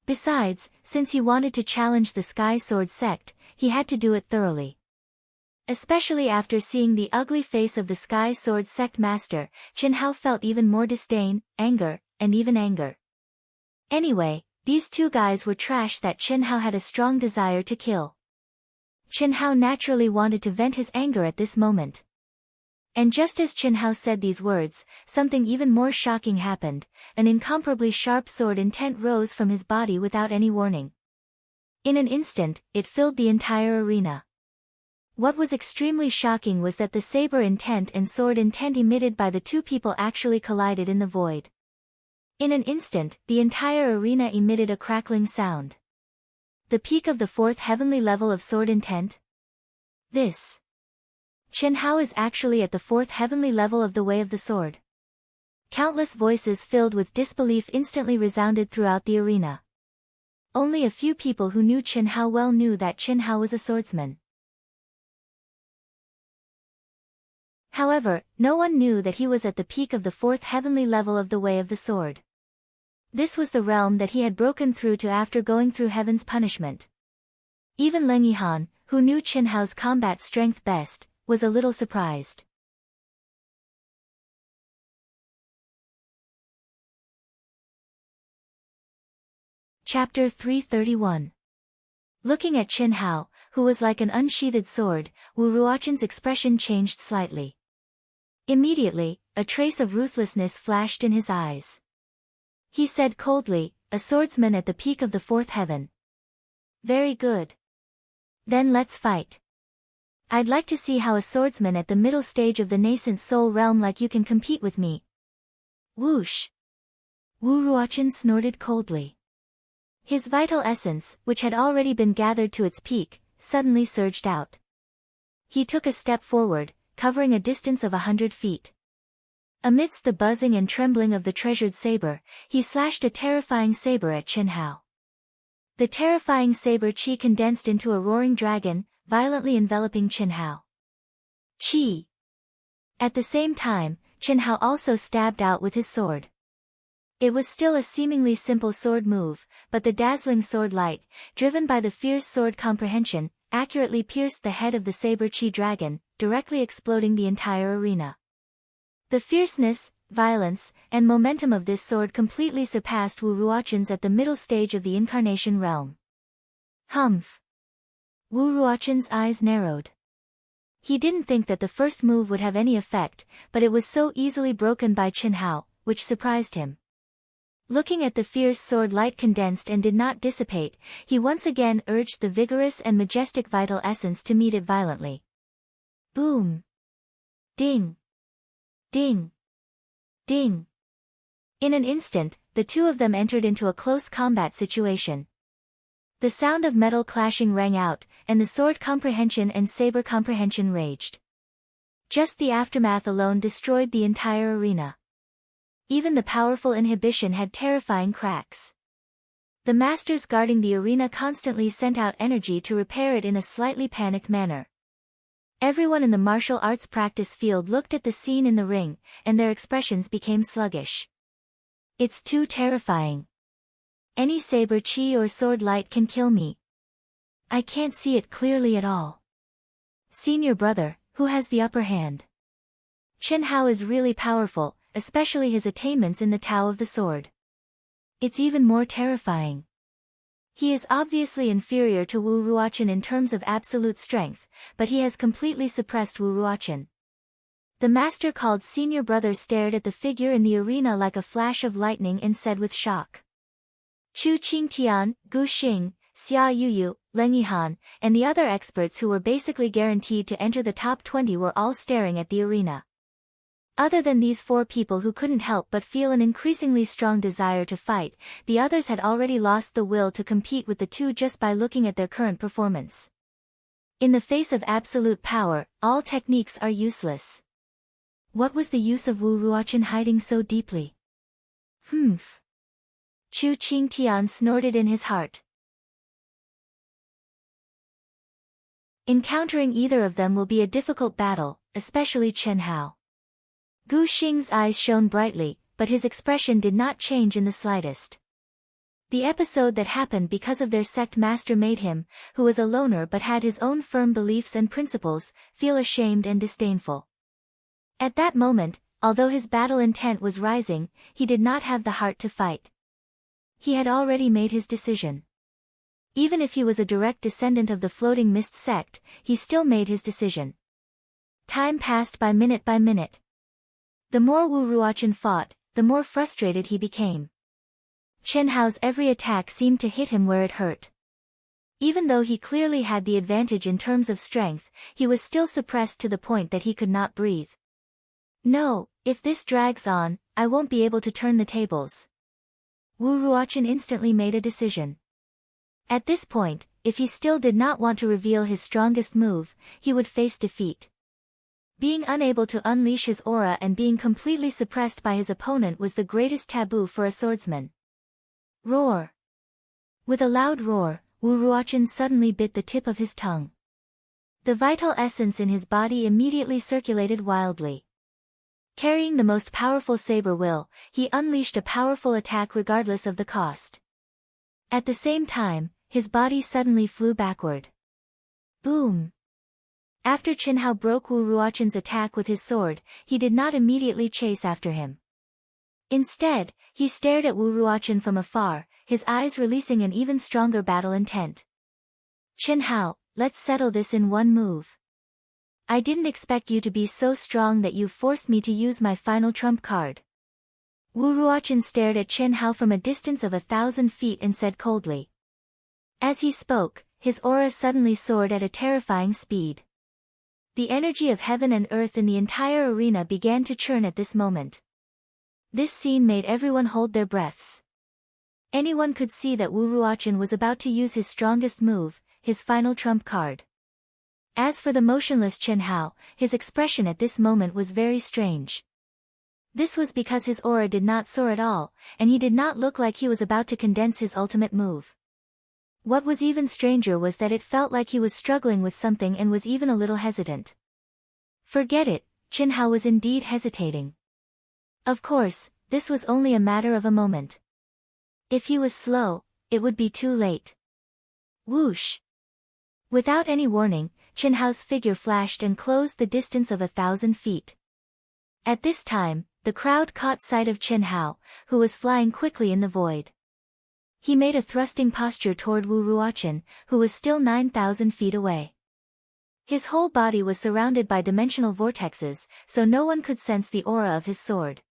Besides, since he wanted to challenge the Sky Sword sect, he had to do it thoroughly. Especially after seeing the ugly face of the Sky Sword sect master, Chen Hao felt even more disdain, anger, and even anger. Anyway, these two guys were trash that Chen Hao had a strong desire to kill. Chen Hao naturally wanted to vent his anger at this moment. And just as Chen Hao said these words, something even more shocking happened. An incomparably sharp sword intent rose from his body without any warning. In an instant, it filled the entire arena. What was extremely shocking was that the saber intent and sword intent emitted by the two people actually collided in the void. In an instant, the entire arena emitted a crackling sound. The peak of the fourth heavenly level of sword intent? Chen Hao is actually at the fourth heavenly level of the way of the sword. Countless voices filled with disbelief instantly resounded throughout the arena. Only a few people who knew Chen Hao well knew that Chen Hao was a swordsman. However, no one knew that he was at the peak of the fourth heavenly level of the way of the sword. This was the realm that he had broken through to after going through heaven's punishment. Even Leng Yihan, who knew Chen Hao's combat strength best, was a little surprised. Chapter 331. Looking at Chen Hao, who was like an unsheathed sword, Wu Ruochen's expression changed slightly. Immediately, a trace of ruthlessness flashed in his eyes. He said coldly, "A swordsman at the peak of the fourth heaven. Very good. Then let's fight." I'd like to see how a swordsman at the middle stage of the nascent soul realm like you can compete with me. Whoosh! Wu Ruochen snorted coldly. His vital essence, which had already been gathered to its peak, suddenly surged out. He took a step forward, covering a distance of 100 feet. Amidst the buzzing and trembling of the treasured saber, he slashed a terrifying saber at Chen Hao. The terrifying saber chi condensed into a roaring dragon, violently enveloping Chen Hao. Chi! At the same time, Chen Hao also stabbed out with his sword. It was still a seemingly simple sword move, but the dazzling sword light, driven by the fierce sword comprehension, accurately pierced the head of the saber chi dragon, directly exploding the entire arena. The fierceness, violence, and momentum of this sword completely surpassed Wu Ruochen's at the middle stage of the incarnation realm. Humph! Wu Ruochen's eyes narrowed. He didn't think that the first move would have any effect, but it was so easily broken by Chen Hao, which surprised him. Looking at the fierce sword light condensed and did not dissipate, he once again urged the vigorous and majestic vital essence to meet it violently. Boom! Ding! Ding! Ding! In an instant, the two of them entered into a close combat situation. The sound of metal clashing rang out, and the sword comprehension and saber comprehension raged. Just the aftermath alone destroyed the entire arena. Even the powerful inhibition had terrifying cracks. The masters guarding the arena constantly sent out energy to repair it in a slightly panicked manner. Everyone in the martial arts practice field looked at the scene in the ring, and their expressions became sluggish. It's too terrifying. Any saber chi or sword light can kill me. I can't see it clearly at all. Senior brother, who has the upper hand? Chen Hao is really powerful, especially his attainments in the Tao of the Sword. It's even more terrifying. He is obviously inferior to Wu Ruochen in terms of absolute strength, but he has completely suppressed Wu Ruochen. The master called senior brother stared at the figure in the arena like a flash of lightning and said with shock. Chu Qingtian, Gu Xing, Xia Yuyu, Leng Yihan, and the other experts who were basically guaranteed to enter the top 20 were all staring at the arena. Other than these four people who couldn't help but feel an increasingly strong desire to fight, the others had already lost the will to compete with the two just by looking at their current performance. In the face of absolute power, all techniques are useless. What was the use of Wu Ruochen hiding so deeply? Humph! Chu Qingtian snorted in his heart. Encountering either of them will be a difficult battle, especially Chen Hao. Gu Xing's eyes shone brightly, but his expression did not change in the slightest. The episode that happened because of their sect master made him, who was a loner but had his own firm beliefs and principles, feel ashamed and disdainful. At that moment, although his battle intent was rising, he did not have the heart to fight. He had already made his decision. Even if he was a direct descendant of the Floating Mist sect, he still made his decision. Time passed by minute by minute. The more Wu Ruochen fought, the more frustrated he became. Chen Hao's every attack seemed to hit him where it hurt. Even though he clearly had the advantage in terms of strength, he was still suppressed to the point that he could not breathe. No, if this drags on, I won't be able to turn the tables. Wu Ruochen instantly made a decision. At this point, if he still did not want to reveal his strongest move, he would face defeat. Being unable to unleash his aura and being completely suppressed by his opponent was the greatest taboo for a swordsman. Roar! With a loud roar, Wu Ruochen suddenly bit the tip of his tongue. The vital essence in his body immediately circulated wildly. Carrying the most powerful saber will, he unleashed a powerful attack regardless of the cost. At the same time, his body suddenly flew backward. Boom! After Chen Hao broke Wu Ruochen's attack with his sword, he did not immediately chase after him. Instead, he stared at Wu Ruochen from afar, his eyes releasing an even stronger battle intent. Chen Hao, let's settle this in one move. I didn't expect you to be so strong that you forced me to use my final trump card. Wu Ruochen stared at Chen Hao from a distance of 1,000 feet and said coldly. As he spoke, his aura suddenly soared at a terrifying speed. The energy of heaven and earth in the entire arena began to churn at this moment. This scene made everyone hold their breaths. Anyone could see that Wu Ruochen was about to use his strongest move, his final trump card. As for the motionless Chen Hao, his expression at this moment was very strange. This was because his aura did not soar at all, and he did not look like he was about to condense his ultimate move. What was even stranger was that it felt like he was struggling with something and was even a little hesitant. Forget it, Chen Hao was indeed hesitating. Of course, this was only a matter of a moment. If he was slow, it would be too late. Whoosh! Without any warning, Chen Hao's figure flashed and closed the distance of 1,000 feet. At this time, the crowd caught sight of Chen Hao, who was flying quickly in the void. He made a thrusting posture toward Wu Ruochen, who was still 9,000 feet away. His whole body was surrounded by dimensional vortexes, so no one could sense the aura of his sword.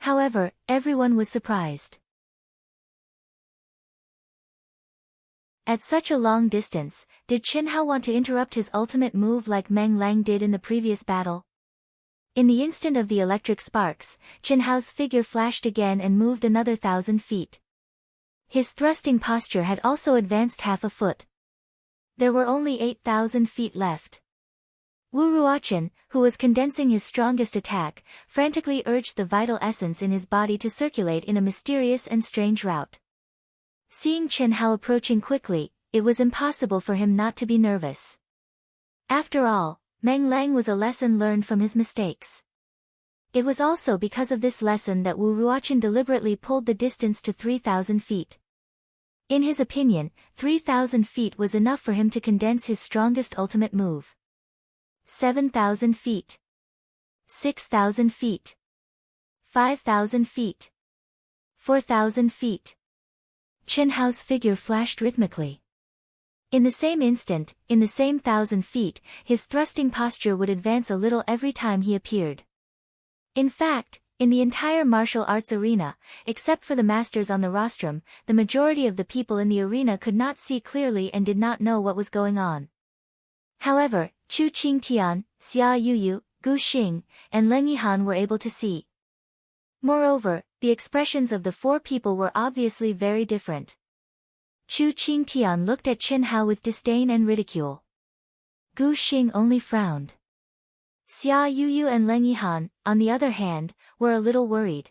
However, everyone was surprised. At such a long distance, did Chen Hao want to interrupt his ultimate move like Meng Lang did in the previous battle? In the instant of the electric sparks, Chen Hao's figure flashed again and moved another 1,000 feet. His thrusting posture had also advanced half a foot. There were only 8,000 feet left. Wu Ruochen, who was condensing his strongest attack, frantically urged the vital essence in his body to circulate in a mysterious and strange route. Seeing Chen Hao approaching quickly, it was impossible for him not to be nervous. After all, Meng Lang was a lesson learned from his mistakes. It was also because of this lesson that Wu Ruochen deliberately pulled the distance to 3,000 feet. In his opinion, 3,000 feet was enough for him to condense his strongest ultimate move. 7,000 feet. 6,000 feet. 5,000 feet. 4,000 feet. Chen Hao's figure flashed rhythmically. In the same instant, in the same 1,000 feet, his thrusting posture would advance a little every time he appeared. In fact, in the entire martial arts arena, except for the masters on the rostrum, the majority of the people in the arena could not see clearly and did not know what was going on. However, Chu Qingtian, Xia Yuyu, Gu Xing, and Leng Yihan were able to see. Moreover, the expressions of the four people were obviously very different. Chu Qingtian looked at Chen Hao with disdain and ridicule. Gu Xing only frowned. Xia Yuyu and Leng Yihan, on the other hand, were a little worried.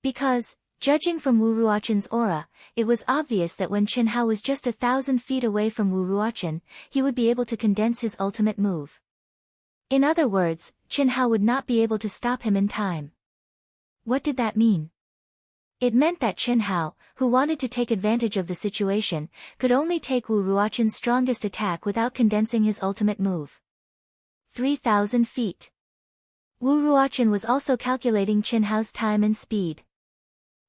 Because, judging from Wu Ruochen's aura, it was obvious that when Chen Hao was just 1,000 feet away from Wu Ruochen, he would be able to condense his ultimate move. In other words, Chen Hao would not be able to stop him in time. What did that mean? It meant that Chen Hao, who wanted to take advantage of the situation, could only take Wu Ruochen's strongest attack without condensing his ultimate move. 3,000 feet. Wu Ruochen was also calculating Chen Hao's time and speed.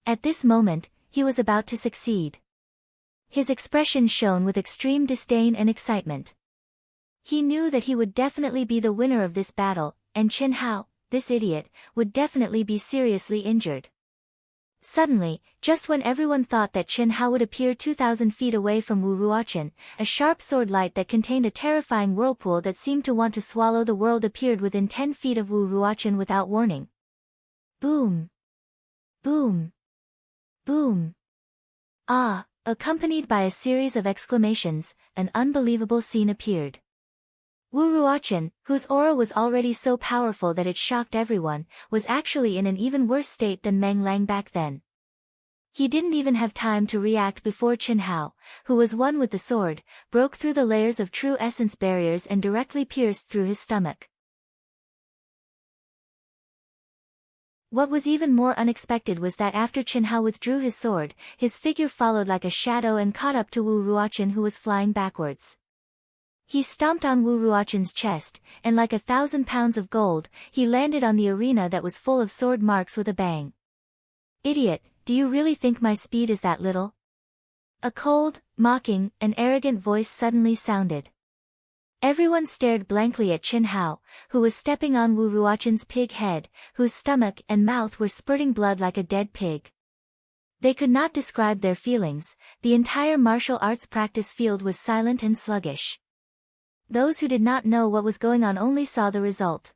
At this moment, he was about to succeed. His expression shone with extreme disdain and excitement. He knew that he would definitely be the winner of this battle, and Chen Hao, this idiot, would definitely be seriously injured. Suddenly, just when everyone thought that Chen Hao would appear 2,000 feet away from Wu Ruochen, a sharp sword light that contained a terrifying whirlpool that seemed to want to swallow the world appeared within 10 feet of Wu Ruochen without warning. Boom! Boom! Boom! Ah! Accompanied by a series of exclamations, an unbelievable scene appeared. Wu Ruochen, whose aura was already so powerful that it shocked everyone, was actually in an even worse state than Meng Lang back then. He didn't even have time to react before Chen Hao, who was one with the sword, broke through the layers of true essence barriers and directly pierced through his stomach. What was even more unexpected was that after Chen Hao withdrew his sword, his figure followed like a shadow and caught up to Wu Ruochen, who was flying backwards. He stomped on Wu Ruochen's chest, and like 1,000 pounds of gold, he landed on the arena that was full of sword marks with a bang. Idiot, do you really think my speed is that little? A cold, mocking, and arrogant voice suddenly sounded. Everyone stared blankly at Chen Hao, who was stepping on Wu Ruochen's pig head, whose stomach and mouth were spurting blood like a dead pig. They could not describe their feelings. The entire martial arts practice field was silent and sluggish. Those who did not know what was going on only saw the result.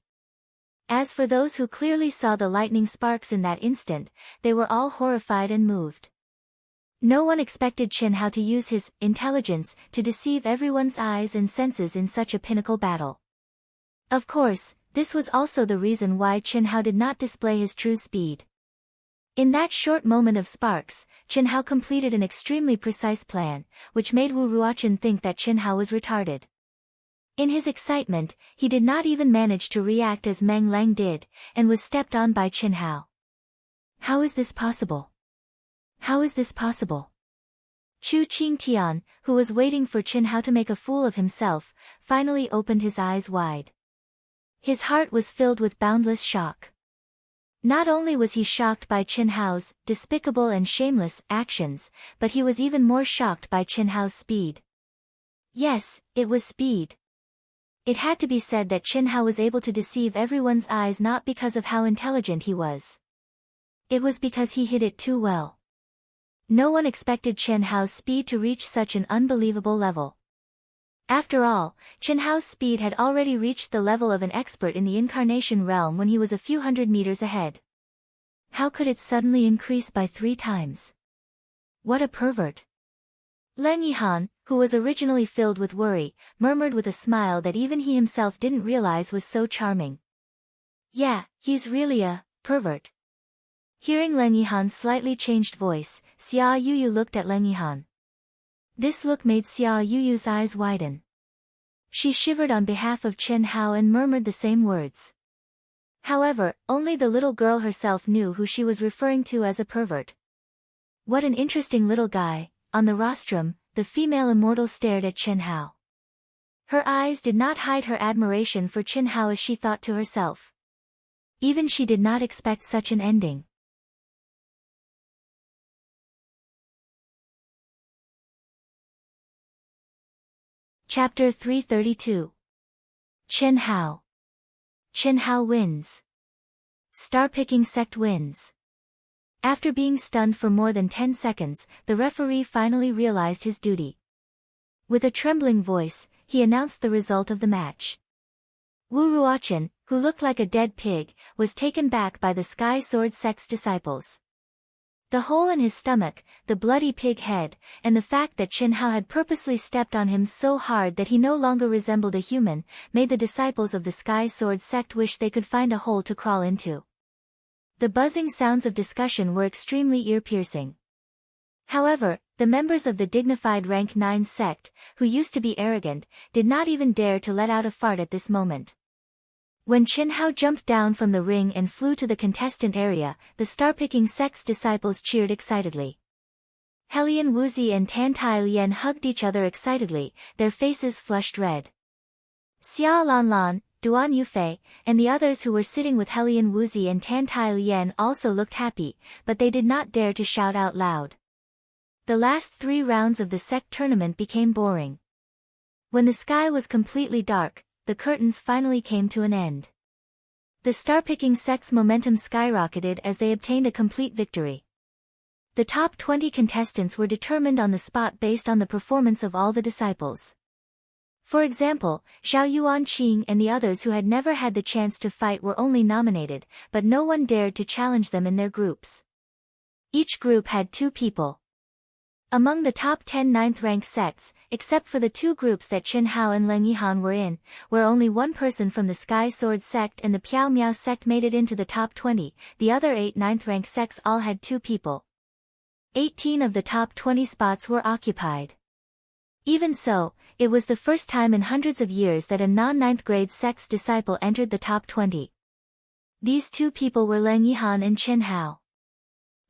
As for those who clearly saw the lightning sparks in that instant, they were all horrified and moved. No one expected Qin Hao to use his intelligence to deceive everyone's eyes and senses in such a pinnacle battle. Of course, this was also the reason why Qin Hao did not display his true speed. In that short moment of sparks, Qin Hao completed an extremely precise plan, which made Wu Ruochen think that Qin Hao was retarded. In his excitement, he did not even manage to react as Meng Lang did, and was stepped on by Qin Hao. How is this possible? How is this possible? Chu Qingtian, who was waiting for Qin Hao to make a fool of himself, finally opened his eyes wide. His heart was filled with boundless shock. Not only was he shocked by Qin Hao's despicable and shameless actions, but he was even more shocked by Qin Hao's speed. Yes, it was speed. It had to be said that Qin Hao was able to deceive everyone's eyes not because of how intelligent he was. It was because he hid it too well. No one expected Qin Hao's speed to reach such an unbelievable level. After all, Qin Hao's speed had already reached the level of an expert in the incarnation realm when he was a few hundred meters ahead. How could it suddenly increase by 3 times? What a pervert! Leng Yihan, who was originally filled with worry, murmured with a smile that even he himself didn't realize was so charming. Yeah, he's really a pervert. Hearing Leng Yihan's slightly changed voice, Xia Yuyu looked at Leng Yihan. This look made Xia Yuyu's eyes widen. She shivered on behalf of Qin Hao and murmured the same words. However, only the little girl herself knew who she was referring to as a pervert. What an interesting little guy. On the rostrum, the female immortal stared at Qin Hao. Her eyes did not hide her admiration for Qin Hao as she thought to herself. Even she did not expect such an ending. Chapter 332. Qin Hao. Qin Hao wins. Star-picking sect wins. After being stunned for more than 10 seconds, the referee finally realized his duty. With a trembling voice, he announced the result of the match. Wu Ruochen, who looked like a dead pig, was taken back by the Sky Sword sect's disciples. The hole in his stomach, the bloody pig head, and the fact that Qin Hao had purposely stepped on him so hard that he no longer resembled a human, made the disciples of the Sky Sword sect wish they could find a hole to crawl into. The buzzing sounds of discussion were extremely ear-piercing. However, the members of the dignified rank 9 sect, who used to be arrogant, did not even dare to let out a fart at this moment. When Qin Hao jumped down from the ring and flew to the contestant area, the star-picking sect's disciples cheered excitedly. Helian Wuzi and Tantai Lian hugged each other excitedly, their faces flushed red. Xia Lanlan, Duan Yufei, and the others who were sitting with Helian Wuzi and Tantai Lian also looked happy, but they did not dare to shout out loud. The last 3 rounds of the sect tournament became boring. When the sky was completely dark, the curtains finally came to an end. The star-picking sect's momentum skyrocketed as they obtained a complete victory. The top 20 contestants were determined on the spot based on the performance of all the disciples. For example, Zhao Yuanqing and the others who had never had the chance to fight were only nominated, but no one dared to challenge them in their groups. Each group had 2 people. Among the top 10 9th-rank sects, except for the 2 groups that Qin Hao and Leng Yihan were in, where only 1 person from the Sky Sword sect and the Piao Miao sect made it into the top 20, the other 8 9th-rank sects all had 2 people. 18 of the top 20 spots were occupied. Even so, it was the first time in hundreds of years that a non-9th grade sect's disciple entered the top 20. These 2 people were Leng Yihan and Qin Hao.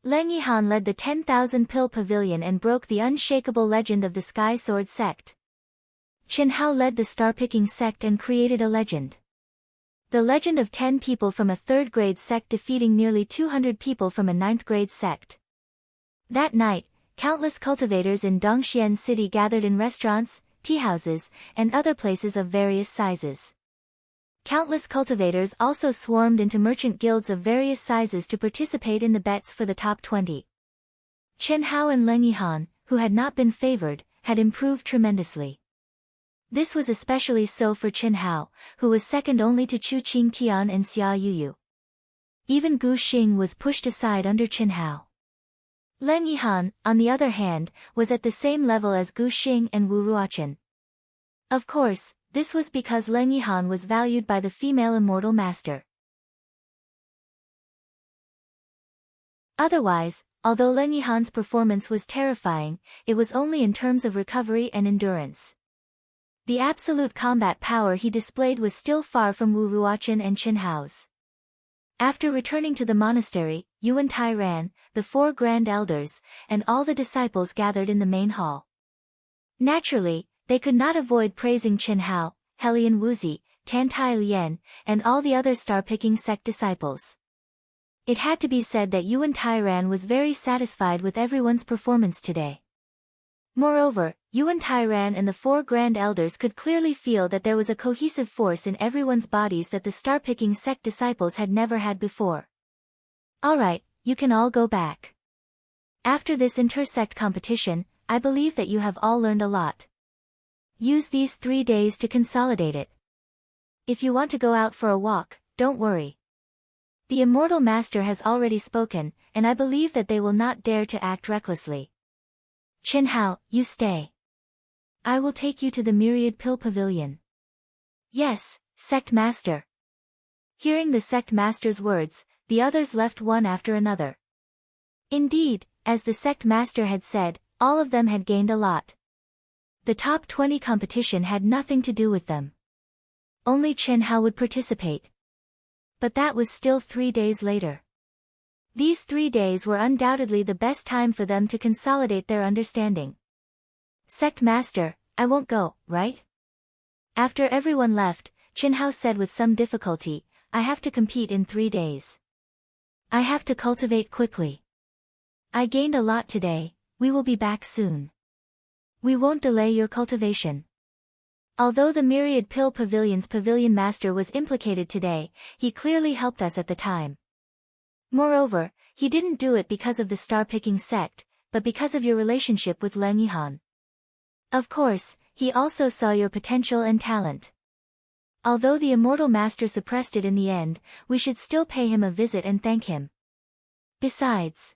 Leng Yihan led the 10,000 pill pavilion and broke the unshakable legend of the Sky Sword sect. Qin Hao led the star-picking sect and created a legend. The legend of 10 people from a 3rd grade sect defeating nearly 200 people from a 9th grade sect. That night, countless cultivators in Dongxian City gathered in restaurants, teahouses, and other places of various sizes. Countless cultivators also swarmed into merchant guilds of various sizes to participate in the bets for the top 20. Qin Hao and Leng Yihan, who had not been favored, had improved tremendously. This was especially so for Qin Hao, who was second only to Chu Qing Tian and Xia Yuyu. Even Gu Xing was pushed aside under Qin Hao. Leng Yihan, on the other hand, was at the same level as Gu Xing and Wu Ruochen. Of course, this was because Leng Yihan was valued by the female immortal master. Otherwise, although Leng Yihan's performance was terrifying, it was only in terms of recovery and endurance. The absolute combat power he displayed was still far from Wu Ruochen and Qin Hao's. After returning to the monastery, Yuan Tai ran, the 4 grand elders, and all the disciples gathered in the main hall. Naturally, they could not avoid praising Qin Hao, Helian Wuzi, Tan Tai Lian, and all the other star-picking sect disciples. It had to be said that Yuan Tai ran was very satisfied with everyone's performance today. Moreover, Yuan Tai ran and the 4 grand elders could clearly feel that there was a cohesive force in everyone's bodies that the star-picking sect disciples had never had before. Alright, you can all go back. After this inter-sect competition, I believe that you have all learned a lot. Use these 3 days to consolidate it. If you want to go out for a walk, don't worry. The immortal master has already spoken, and I believe that they will not dare to act recklessly. Qin Hao, you stay. I will take you to the Myriad Pill Pavilion. Yes, sect master. Hearing the sect master's words, the others left one after another. Indeed, as the sect master had said, all of them had gained a lot. The top 20 competition had nothing to do with them. Only Qin Hao would participate. But that was still 3 days later. These 3 days were undoubtedly the best time for them to consolidate their understanding. Sect master, I won't go, right? After everyone left, Qin Hao said with some difficulty, I have to compete in 3 days. I have to cultivate quickly. I gained a lot today, we will be back soon. We won't delay your cultivation. Although the Myriad Pill Pavilion's pavilion master was implicated today, he clearly helped us at the time. Moreover, he didn't do it because of the star-picking sect, but because of your relationship with Leng Yihan. Of course, he also saw your potential and talent. Although the immortal master suppressed it in the end, we should still pay him a visit and thank him. Besides,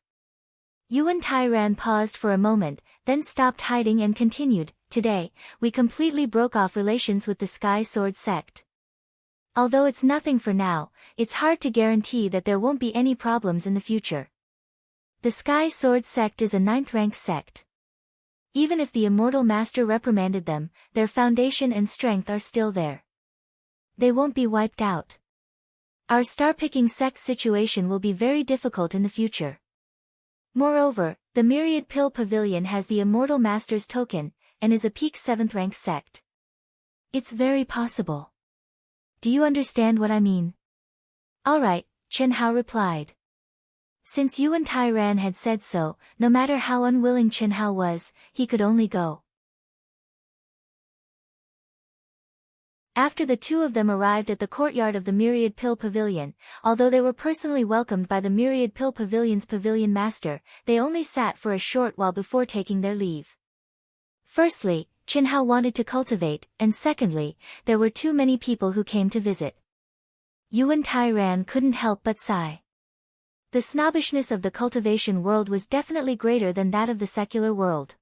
Yuan Tai Ran paused for a moment, then stopped hiding and continued, today, we completely broke off relations with the Sky Sword sect. Although it's nothing for now, it's hard to guarantee that there won't be any problems in the future. The Sky Sword sect is a 9th rank sect. Even if the immortal master reprimanded them, their foundation and strength are still there. They won't be wiped out. Our star-picking sect situation will be very difficult in the future. Moreover, the Myriad Pill Pavilion has the immortal master's token, and is a peak 7th rank sect. It's very possible. Do you understand what I mean? Alright, Qin Hao replied. Since Yuan Tai Ran had said so, no matter how unwilling Qin Hao was, he could only go. After the two of them arrived at the courtyard of the Myriad Pill Pavilion, although they were personally welcomed by the Myriad Pill Pavilion's pavilion master, they only sat for a short while before taking their leave. Firstly, Qin Hao wanted to cultivate, and secondly, there were too many people who came to visit. Yuan Tai Ran couldn't help but sigh. The snobbishness of the cultivation world was definitely greater than that of the secular world.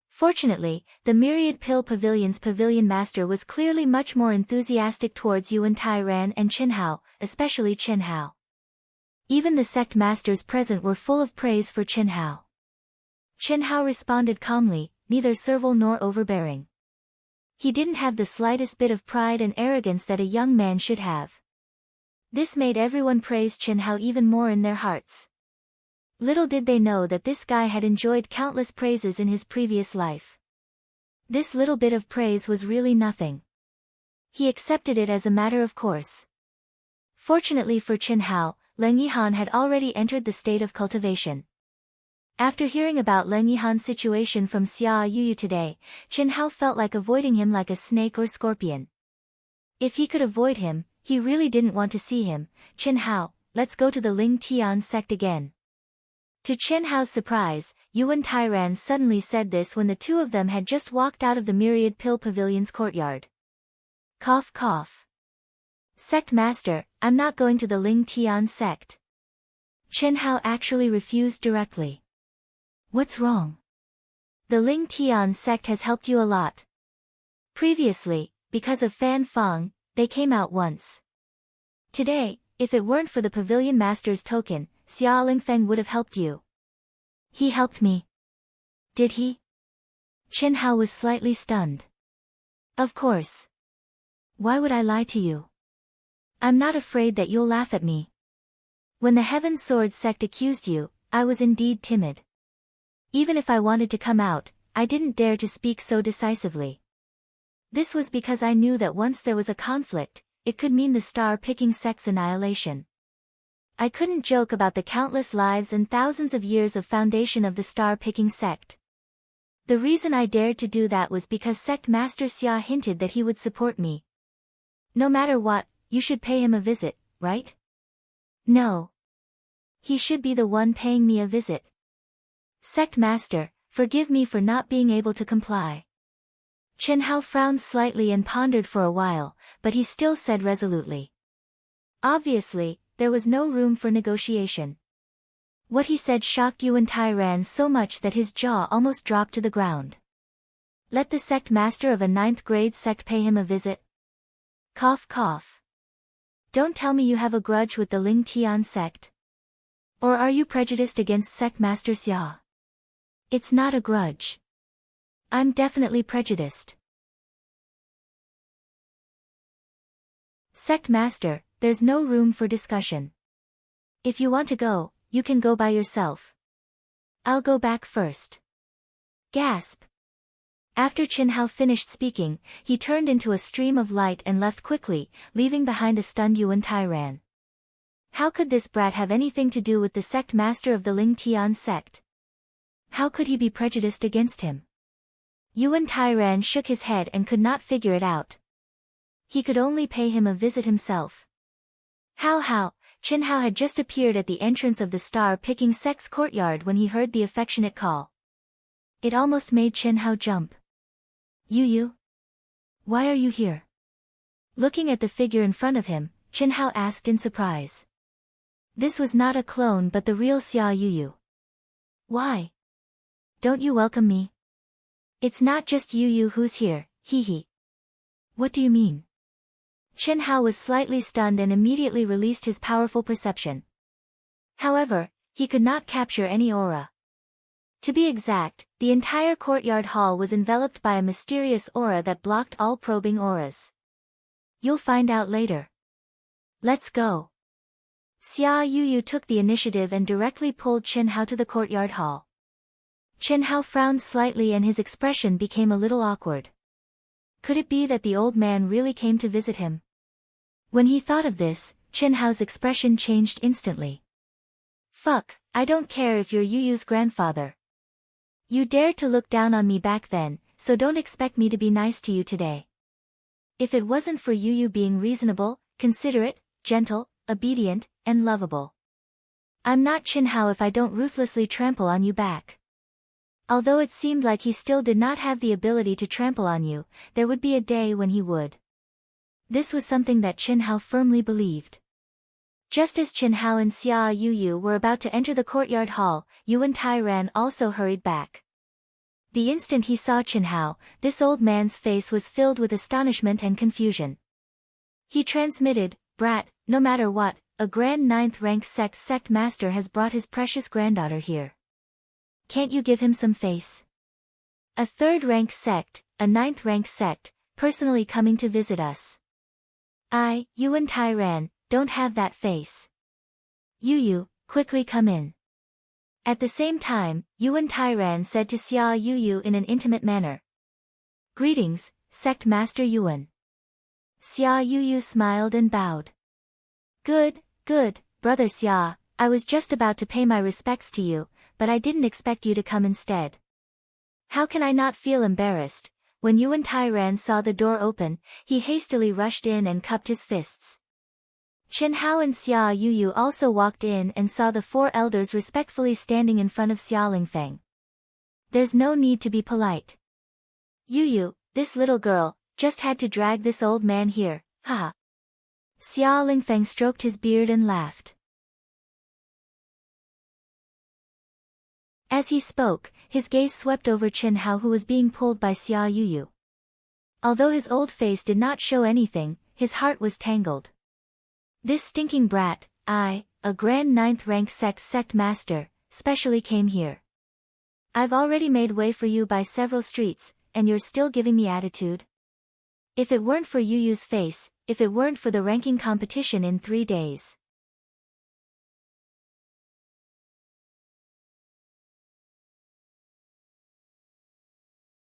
Fortunately, the Myriad Pill Pavilion's pavilion master was clearly much more enthusiastic towards Yuan Tai Ran and Qin Hao, especially Qin Hao. Even the sect masters present were full of praise for Qin Hao. Qin Hao responded calmly, neither servile nor overbearing. He didn't have the slightest bit of pride and arrogance that a young man should have. This made everyone praise Qin Hao even more in their hearts. Little did they know that this guy had enjoyed countless praises in his previous life. This little bit of praise was really nothing. He accepted it as a matter of course. Fortunately for Qin Hao, Leng Yihan had already entered the state of cultivation. After hearing about Leng Yihan's situation from Xia Yuyu today, Qin Hao felt like avoiding him like a snake or scorpion. If he could avoid him, he really didn't want to see him. Qin Hao, let's go to the Ling Tian sect again. To Chen Hao's surprise, Yuan Tairan suddenly said this when the two of them had just walked out of the Myriad Pill Pavilion's courtyard. Cough cough. Sect Master, I'm not going to the Ling Tian sect. Chen Hao actually refused directly. What's wrong? The Ling Tian sect has helped you a lot. Previously, because of Fan Feng, they came out once. Today, if it weren't for the Pavilion Master's token, Xia Lingfeng would have helped you. He helped me. Did he? Chen Hao was slightly stunned. Of course. Why would I lie to you? I'm not afraid that you'll laugh at me. When the Heaven Sword sect accused you, I was indeed timid. Even if I wanted to come out, I didn't dare to speak so decisively. This was because I knew that once there was a conflict, it could mean the star-picking sect's annihilation. I couldn't joke about the countless lives and thousands of years of foundation of the star-picking sect. The reason I dared to do that was because Sect Master Xia hinted that he would support me. No matter what, you should pay him a visit, right? No. He should be the one paying me a visit. Sect Master, forgive me for not being able to comply. Chen Hao frowned slightly and pondered for a while, but he still said resolutely. Obviously, there was no room for negotiation. What he said shocked Yuan Tairan so much that his jaw almost dropped to the ground. Let the sect master of a 9th grade sect pay him a visit? Cough cough. Don't tell me you have a grudge with the Ling Tian sect. Or are you prejudiced against Sect Master Xia? It's not a grudge. I'm definitely prejudiced. Sect Master, there's no room for discussion. If you want to go, you can go by yourself. I'll go back first. Gasp. After Chen Hao finished speaking, he turned into a stream of light and left quickly, leaving behind a stunned Yuan Tairan. How could this brat have anything to do with the sect master of the Ling Tian sect? How could he be prejudiced against him? Yuan Tairan shook his head and could not figure it out. He could only pay him a visit himself. How? Chen Hao had just appeared at the entrance of the star-picking sect's courtyard when he heard the affectionate call. It almost made Chen Hao jump. You? Why are you here? Looking at the figure in front of him, Chen Hao asked in surprise. This was not a clone but the real Xia Yu. Why? Don't you welcome me? It's not just Yu who's here, hee. What do you mean? Chen Hao was slightly stunned and immediately released his powerful perception. However, he could not capture any aura. To be exact, the entire courtyard hall was enveloped by a mysterious aura that blocked all probing auras. You'll find out later. Let's go. Xia Yu took the initiative and directly pulled Chen Hao to the courtyard hall. Chen Hao frowned slightly and his expression became a little awkward. Could it be that the old man really came to visit him? When he thought of this, Chen Hao's expression changed instantly. Fuck, I don't care if you're Yu's grandfather. You dared to look down on me back then, so don't expect me to be nice to you today. If it wasn't for Yu being reasonable, considerate, gentle, obedient, and lovable. I'm not Chen Hao if I don't ruthlessly trample on you back. Although it seemed like he still did not have the ability to trample on you, there would be a day when he would. This was something that Chen Hao firmly believed. Just as Chen Hao and Xia Yu were about to enter the courtyard hall, Yuan Tairan also hurried back. The instant he saw Chen Hao, this old man's face was filled with astonishment and confusion. He transmitted, "Brat, no matter what, a grand 9th rank sect master has brought his precious granddaughter here. Can't you give him some face? A 3rd rank sect, a 9th rank sect, personally coming to visit us. I, Yuan Tairan, don't have that face. Yu, quickly come in." At the same time, Yuan Tairan said to Xia Yu in an intimate manner. "Greetings, Sect Master Yuan." Xia Yu smiled and bowed. Good, brother Xia, I was just about to pay my respects to you, but I didn't expect you to come instead. How can I not feel embarrassed? When Yuan Tairan saw the door open, he hastily rushed in and cupped his fists. Qin Hao and Xia Yuyu also walked in and saw the four elders respectfully standing in front of Xia Lingfeng. There's no need to be polite. Yuyu, this little girl, just had to drag this old man here, haha. Xia Lingfeng stroked his beard and laughed. As he spoke, his gaze swept over Qin Hao, who was being pulled by Xia Yuyu. Although his old face did not show anything, his heart was tangled. This stinking brat, a grand 9th rank sect master, specially came here. I've already made way for you by several streets, and you're still giving me attitude? If it weren't for Yuyu's face, if it weren't for the ranking competition in 3 days.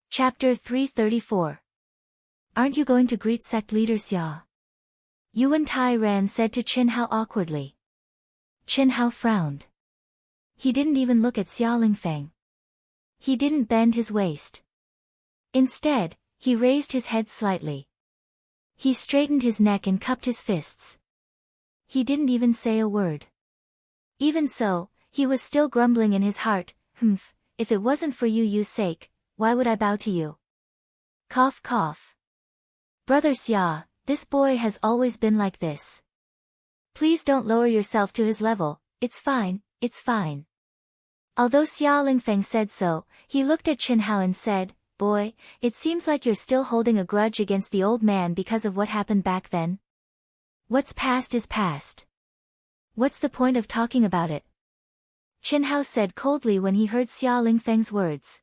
Chapter 334. Aren't you going to greet sect leader Xia? Yuan Tairan said to Qin Hao awkwardly. Qin Hao frowned. He didn't even look at Xia Lingfeng. He didn't bend his waist. Instead, he raised his head slightly. He straightened his neck and cupped his fists. He didn't even say a word. Even so, he was still grumbling in his heart, if it wasn't for Yuyu's sake, why would I bow to you? Cough cough. Brother Xia, this boy has always been like this. Please don't lower yourself to his level, it's fine, it's fine. Although Xia Lingfeng said so, he looked at Qin Hao and said, Boy, it seems like you're still holding a grudge against the old man because of what happened back then. What's past is past. What's the point of talking about it? Qin Hao said coldly when he heard Xia Lingfeng's words.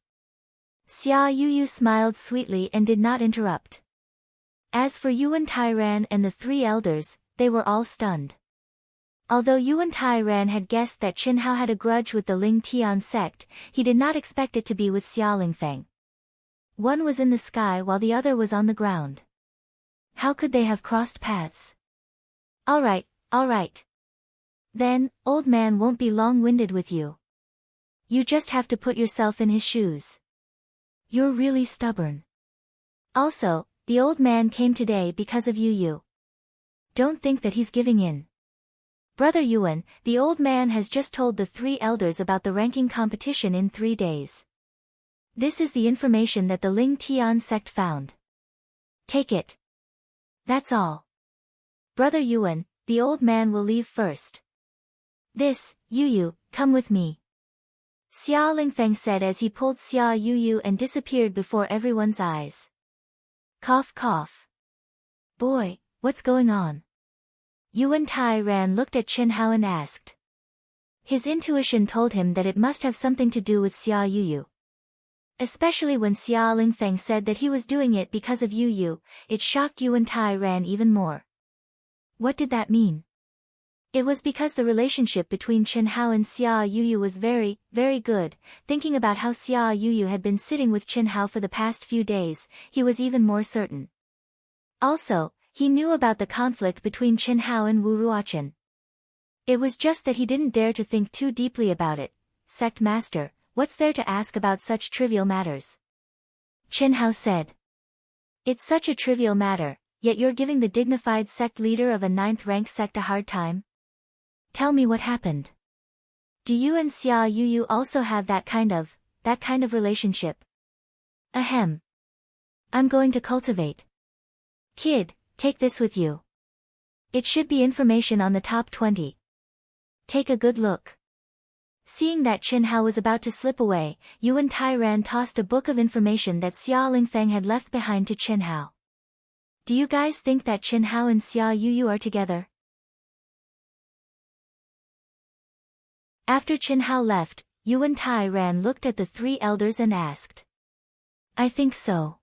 Xia Yuyu smiled sweetly and did not interrupt. As for Yuan Tairan and the 3 elders, they were all stunned. Although Yuan Tairan had guessed that Qin Hao had a grudge with the Ling Tian sect, he did not expect it to be with Xia Lingfeng. One was in the sky while the other was on the ground. How could they have crossed paths? All right. Then, old man won't be long-winded with you. You just have to put yourself in his shoes. You're really stubborn. Also, the old man came today because of Yuyu. Don't think that he's giving in. Brother Yuan, the old man has just told the 3 elders about the ranking competition in 3 days. This is the information that the Ling Tian sect found. Take it. That's all. Brother Yuan, the old man will leave first. Yuyu, come with me. Xia Lingfeng said as he pulled Xia Yuyu and disappeared before everyone's eyes. Cough cough. Boy, what's going on? Yuan Tairan looked at Qin Hao and asked. His intuition told him that it must have something to do with Xia Yuyu. Especially when Xia Lingfeng said that he was doing it because of Yuyu, it shocked Yuan Tairan even more. What did that mean? It was because the relationship between Qin Hao and Xia Yuyu was very, very good. Thinking about how Xia Yuyu had been sitting with Qin Hao for the past few days, he was even more certain. Also, he knew about the conflict between Qin Hao and Wu Ruochen. It was just that he didn't dare to think too deeply about it. Sect Master, what's there to ask about such trivial matters? Qin Hao said. It's such a trivial matter, yet you're giving the dignified sect leader of a 9th rank sect a hard time? Tell me what happened. Do you and Xia Yuyu also have that kind of relationship? Ahem. I'm going to cultivate. Kid, take this with you. It should be information on the top 20. Take a good look. Seeing that Qin Hao was about to slip away, Yuan Tairan tossed a book of information that Xia Lingfeng had left behind to Qin Hao. Do you guys think that Qin Hao and Xia Yuyu are together? After Qin Hao left, Yuan Tairan looked at the 3 elders and asked. I think so.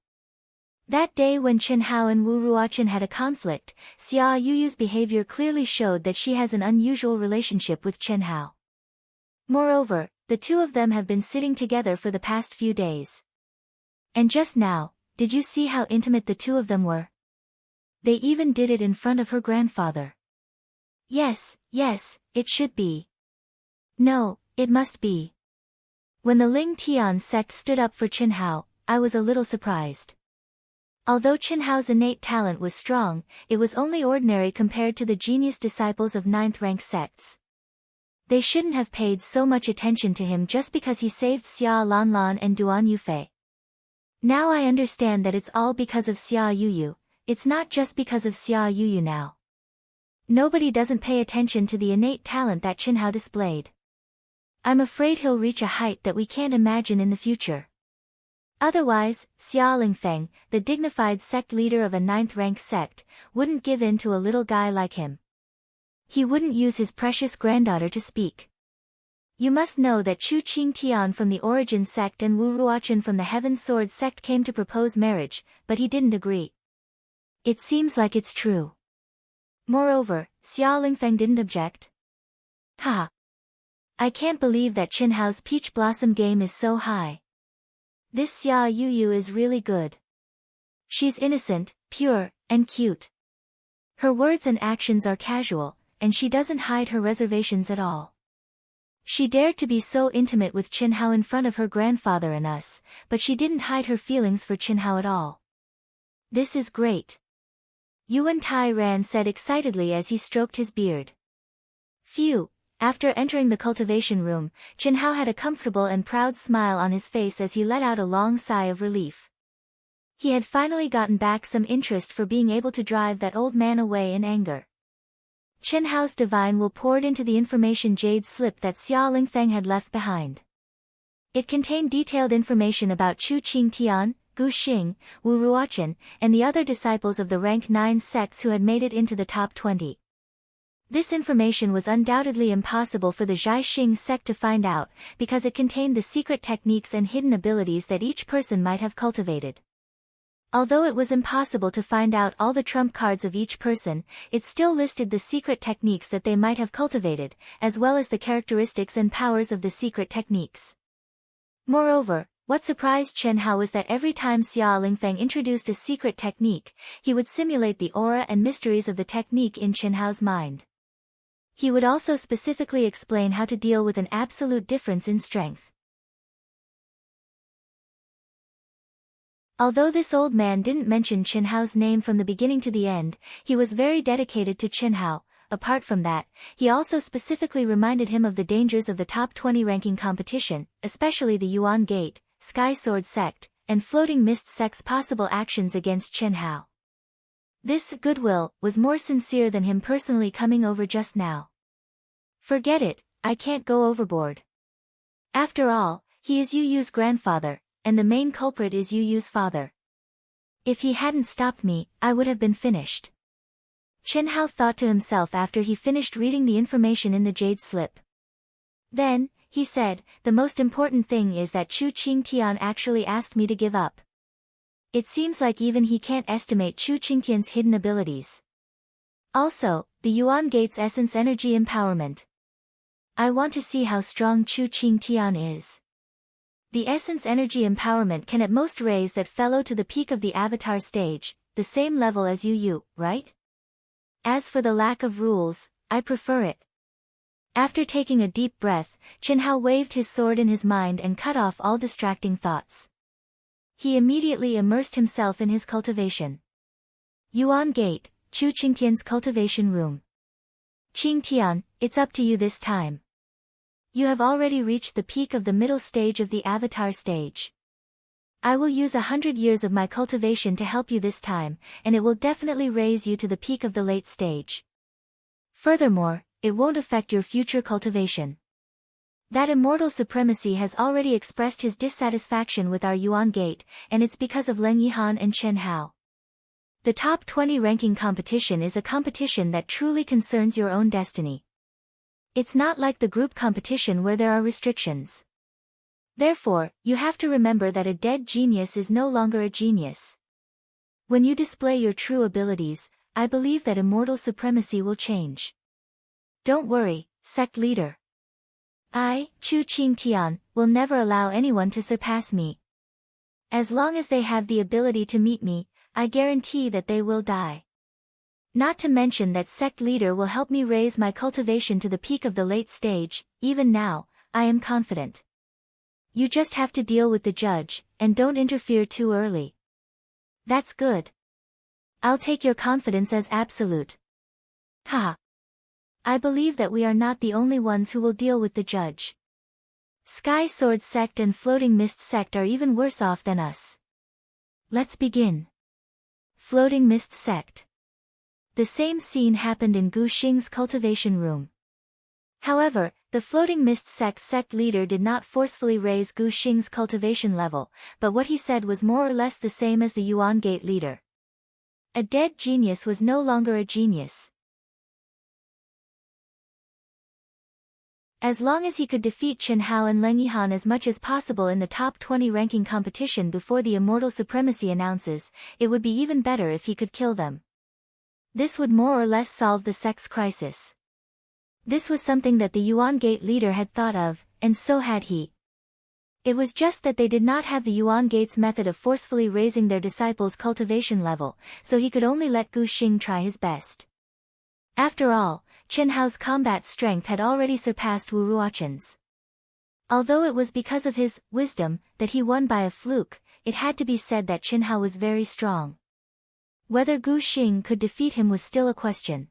That day when Qin Hao and Wu Ruochen had a conflict, Xia Yuyu's behavior clearly showed that she has an unusual relationship with Qin Hao. Moreover, the 2 of them have been sitting together for the past few days. And just now, did you see how intimate the 2 of them were? They even did it in front of her grandfather. Yes, it should be. No, it must be. When the Ling Tian sect stood up for Qin Hao, I was a little surprised. Although Qin Hao's innate talent was strong, it was only ordinary compared to the genius disciples of ninth-rank sects. They shouldn't have paid so much attention to him just because he saved Xia Lanlan and Duan Yufei. Now I understand that it's all because of Xia Yuyu, it's not just because of Xia Yuyu now. Nobody doesn't pay attention to the innate talent that Qin Hao displayed. I'm afraid he'll reach a height that we can't imagine in the future. Otherwise, Xia Lingfeng, the dignified sect leader of a ninth-rank sect, wouldn't give in to a little guy like him. He wouldn't use his precious granddaughter to speak. You must know that Chu Qingtian from the Origin sect and Wu Ruochen from the Heaven Sword sect came to propose marriage, but he didn't agree. It seems like it's true. Moreover, Xia Lingfeng didn't object. Ha! I can't believe that Qin Hao's peach blossom game is so high. This Xia Yuyu is really good. She's innocent, pure, and cute. Her words and actions are casual, and she doesn't hide her reservations at all. She dared to be so intimate with Qin Hao in front of her grandfather and us, but she didn't hide her feelings for Qin Hao at all. This is great. Yuan Tai Ran said excitedly as he stroked his beard. Phew. After entering the cultivation room, Qin Hao had a comfortable and proud smile on his face as he let out a long sigh of relief. He had finally gotten back some interest for being able to drive that old man away in anger. Qin Hao's divine will poured into the information jade slip that Xia Lingfeng had left behind. It contained detailed information about Chu Qingtian, Gu Xing, Wu Ruochen, and the other disciples of the rank 9 sects who had made it into the top 20. This information was undoubtedly impossible for the Zhaixing sect to find out, because it contained the secret techniques and hidden abilities that each person might have cultivated. Although it was impossible to find out all the trump cards of each person, it still listed the secret techniques that they might have cultivated, as well as the characteristics and powers of the secret techniques. Moreover, what surprised Qin Hao was that every time Xia Lingfeng introduced a secret technique, he would simulate the aura and mysteries of the technique in Qin Hao's mind. He would also specifically explain how to deal with an absolute difference in strength. Although this old man didn't mention Qin Hao's name from the beginning to the end, he was very dedicated to Qin Hao. Apart from that, he also specifically reminded him of the dangers of the top 20 ranking competition, especially the Yuan Gate, Sky Sword sect, and Floating Mist sect's possible actions against Qin Hao. This goodwill was more sincere than him personally coming over just now. Forget it, I can't go overboard. After all, he is Yu Yu's grandfather, and the main culprit is Yu Yu's father. If he hadn't stopped me, I would have been finished. Qin Hao thought to himself after he finished reading the information in the jade slip. Then, he said, the most important thing is that Chu Qingtian actually asked me to give up. It seems like even he can't estimate Chu Qingtian's hidden abilities. Also, the Yuan Gate's essence energy empowerment. I want to see how strong Chu Qingtian is. The essence energy empowerment can at most raise that fellow to the peak of the avatar stage, the same level as Yu Yu, right? As for the lack of rules, I prefer it. After taking a deep breath, Qin Hao waved his sword in his mind and cut off all distracting thoughts. He immediately immersed himself in his cultivation. Yuan Gate, Chu Qingtian's cultivation room. Qingtian, it's up to you this time. You have already reached the peak of the middle stage of the avatar stage. I will use 100 years of my cultivation to help you this time, and it will definitely raise you to the peak of the late stage. Furthermore, it won't affect your future cultivation. That immortal supremacy has already expressed his dissatisfaction with our Yuan Gate, and it's because of Leng Yihan and Qin Hao. The top 20 ranking competition is a competition that truly concerns your own destiny. It's not like the group competition where there are restrictions. Therefore, you have to remember that a dead genius is no longer a genius. When you display your true abilities, I believe that immortal supremacy will change. Don't worry, sect leader. I, Chu Qingtian, will never allow anyone to surpass me. As long as they have the ability to meet me, I guarantee that they will die. Not to mention that sect leader will help me raise my cultivation to the peak of the late stage. Even now, I am confident. You just have to deal with the judge, and don't interfere too early. That's good. I'll take your confidence as absolute. Ha! I believe that we are not the only ones who will deal with the judge. Sky Sword Sect and Floating Mist Sect are even worse off than us. Let's begin. Floating Mist Sect. The same scene happened in Gu Xing's cultivation room. However, the Floating Mist sect leader did not forcefully raise Gu Xing's cultivation level, but what he said was more or less the same as the Yuan Gate leader. A dead genius was no longer a genius. As long as he could defeat Chen Hao and Leng Yihan as much as possible in the top 20 ranking competition before the Immortal Supremacy announces, it would be even better if he could kill them. This would more or less solve the sect's crisis. This was something that the Yuan Gate leader had thought of, and so had he. It was just that they did not have the Yuan Gate's method of forcefully raising their disciples' cultivation level, so he could only let Gu Xing try his best. After all, Chen Hao's combat strength had already surpassed Wu Ruoqin's. Although it was because of his wisdom that he won by a fluke, it had to be said that Chen Hao was very strong. Whether Gu Xing could defeat him was still a question.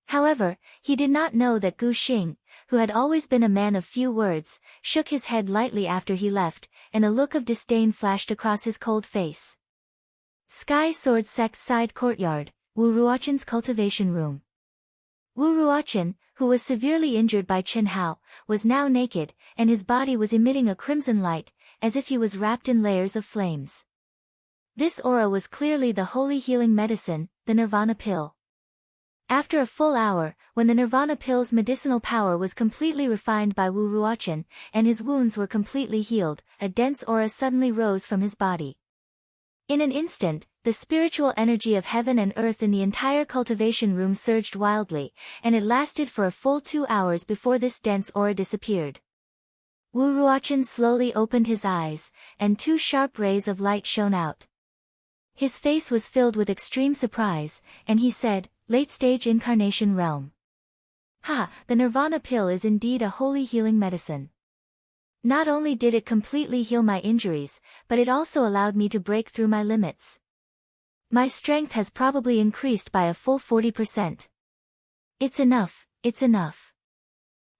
However, he did not know that Gu Xing, who had always been a man of few words, shook his head lightly after he left, and a look of disdain flashed across his cold face. Sky Sword Sect's side courtyard, Wu Ruoqin's cultivation room. Wu Ruoqin, who was severely injured by Chen Hao, was now naked, and his body was emitting a crimson light, as if he was wrapped in layers of flames. This aura was clearly the holy healing medicine, the Nirvana pill. After a full hour, when the Nirvana pill's medicinal power was completely refined by Wu Ruoqin, and his wounds were completely healed, a dense aura suddenly rose from his body. In an instant, the spiritual energy of heaven and earth in the entire cultivation room surged wildly, and it lasted for a full 2 hours before this dense aura disappeared. Wu Ruoqin slowly opened his eyes, and 2 sharp rays of light shone out. His face was filled with extreme surprise, and he said, "Late-stage incarnation realm. Ha, the Nirvana pill is indeed a holy healing medicine. Not only did it completely heal my injuries, but it also allowed me to break through my limits. My strength has probably increased by a full 40%. It's enough, it's enough."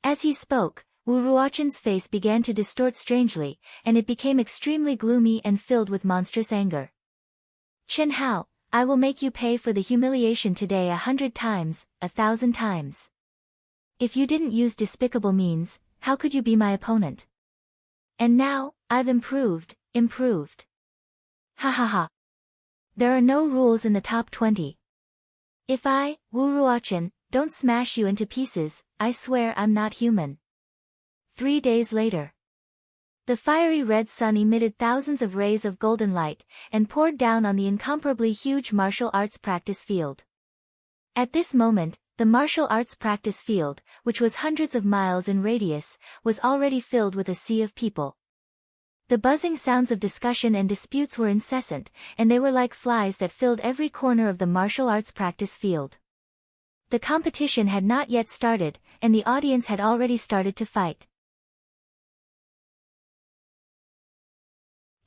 As he spoke, Wu Ruoqin's face began to distort strangely, and it became extremely gloomy and filled with monstrous anger. "Chen Hao, I will make you pay for the humiliation today 100 times, 1,000 times. If you didn't use despicable means, how could you be my opponent? And now, I've improved. Ha ha ha. There are no rules in the top 20. If I, Wu Ruoqin, don't smash you into pieces, I swear I'm not human." 3 days later. The fiery red sun emitted thousands of rays of golden light, and poured down on the incomparably huge martial arts practice field. At this moment, the martial arts practice field, which was hundreds of miles in radius, was already filled with a sea of people. The buzzing sounds of discussion and disputes were incessant, and they were like flies that filled every corner of the martial arts practice field. The competition had not yet started, and the audience had already started to fight.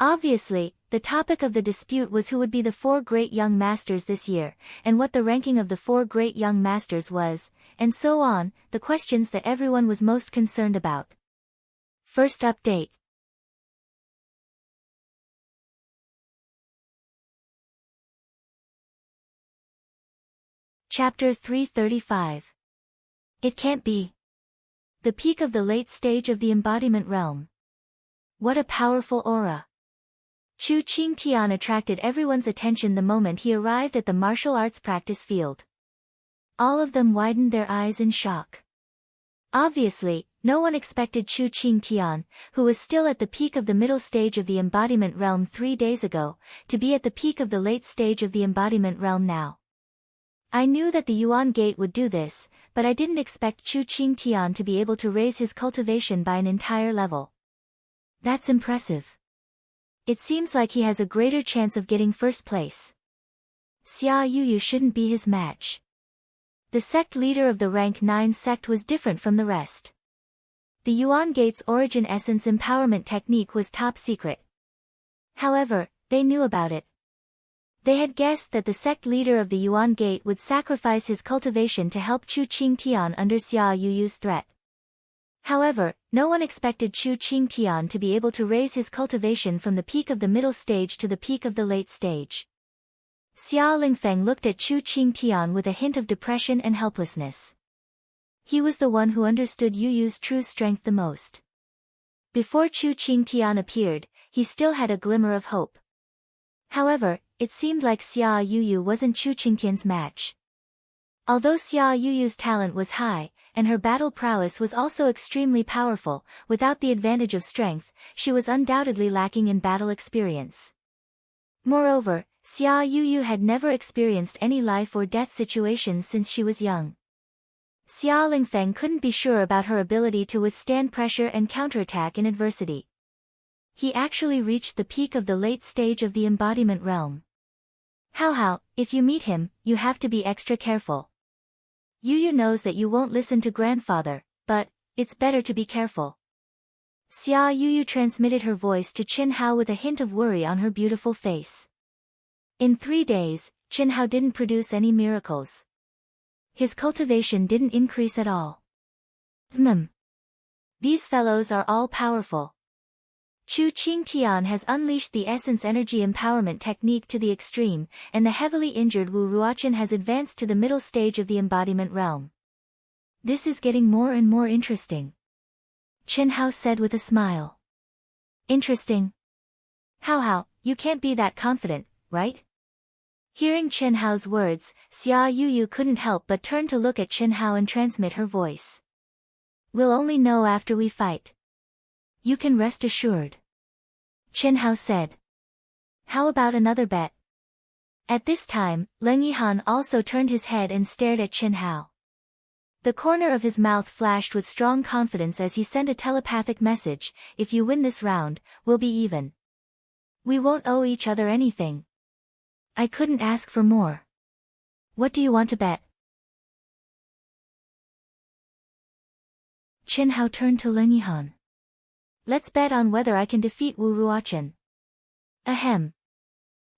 Obviously, the topic of the dispute was who would be the 4 great young masters this year, and what the ranking of the 4 great young masters was, and so on, the questions that everyone was most concerned about. First update. Chapter 335. It can't be. The peak of the late stage of the embodiment realm. What a powerful aura. Chu Qingtian attracted everyone's attention the moment he arrived at the martial arts practice field. All of them widened their eyes in shock. Obviously, no one expected Chu Qingtian, who was still at the peak of the middle stage of the embodiment realm 3 days ago, to be at the peak of the late stage of the embodiment realm now. I knew that the Yuan Gate would do this, but I didn't expect Chu Qingtian to be able to raise his cultivation by an entire level. That's impressive. It seems like he has a greater chance of getting first place. Xia Yuyu shouldn't be his match. The sect leader of the rank 9 sect was different from the rest. The Yuan Gate's origin essence empowerment technique was top secret. However, they knew about it. They had guessed that the sect leader of the Yuan Gate would sacrifice his cultivation to help Chu Qingtian under Xia Yuyu's threat. However, no one expected Chu Qingtian to be able to raise his cultivation from the peak of the middle stage to the peak of the late stage. Xia Lingfeng looked at Chu Qingtian with a hint of depression and helplessness. He was the one who understood Yuyu's true strength the most. Before Chu Qingtian appeared, he still had a glimmer of hope. However, it seemed like Xia Yuyu wasn't Chu Qingtian's match. Although Xia Yuyu's talent was high, and her battle prowess was also extremely powerful, without the advantage of strength, she was undoubtedly lacking in battle experience. Moreover, Xia Yuyu had never experienced any life or death situations since she was young. Xia Lingfeng couldn't be sure about her ability to withstand pressure and counterattack in adversity. He actually reached the peak of the late stage of the embodiment realm. How, if you meet him, you have to be extra careful. Yuyu knows that you won't listen to grandfather, but it's better to be careful. Xia Yuyu transmitted her voice to Qin Hao with a hint of worry on her beautiful face. In 3 days, Qin Hao didn't produce any miracles. His cultivation didn't increase at all. These fellows are all powerful. Chu Qingtian has unleashed the essence energy empowerment technique to the extreme, and the heavily injured Wu Ruochen has advanced to the middle stage of the embodiment realm. This is getting more and more interesting. Qin Hao said with a smile. Interesting? How, you can't be that confident, right? Hearing Qin Hao's words, Xia Yuyu couldn't help but turn to look at Qin Hao and transmit her voice. We'll only know after we fight. You can rest assured. Qin Hao said. How about another bet? At this time, Leng Yihan also turned his head and stared at Qin Hao. The corner of his mouth flashed with strong confidence as he sent a telepathic message, if you win this round, we'll be even. We won't owe each other anything. I couldn't ask for more. What do you want to bet? Qin Hao turned to Leng Yihan. Let's bet on whether I can defeat Wu Ruochen. Ahem.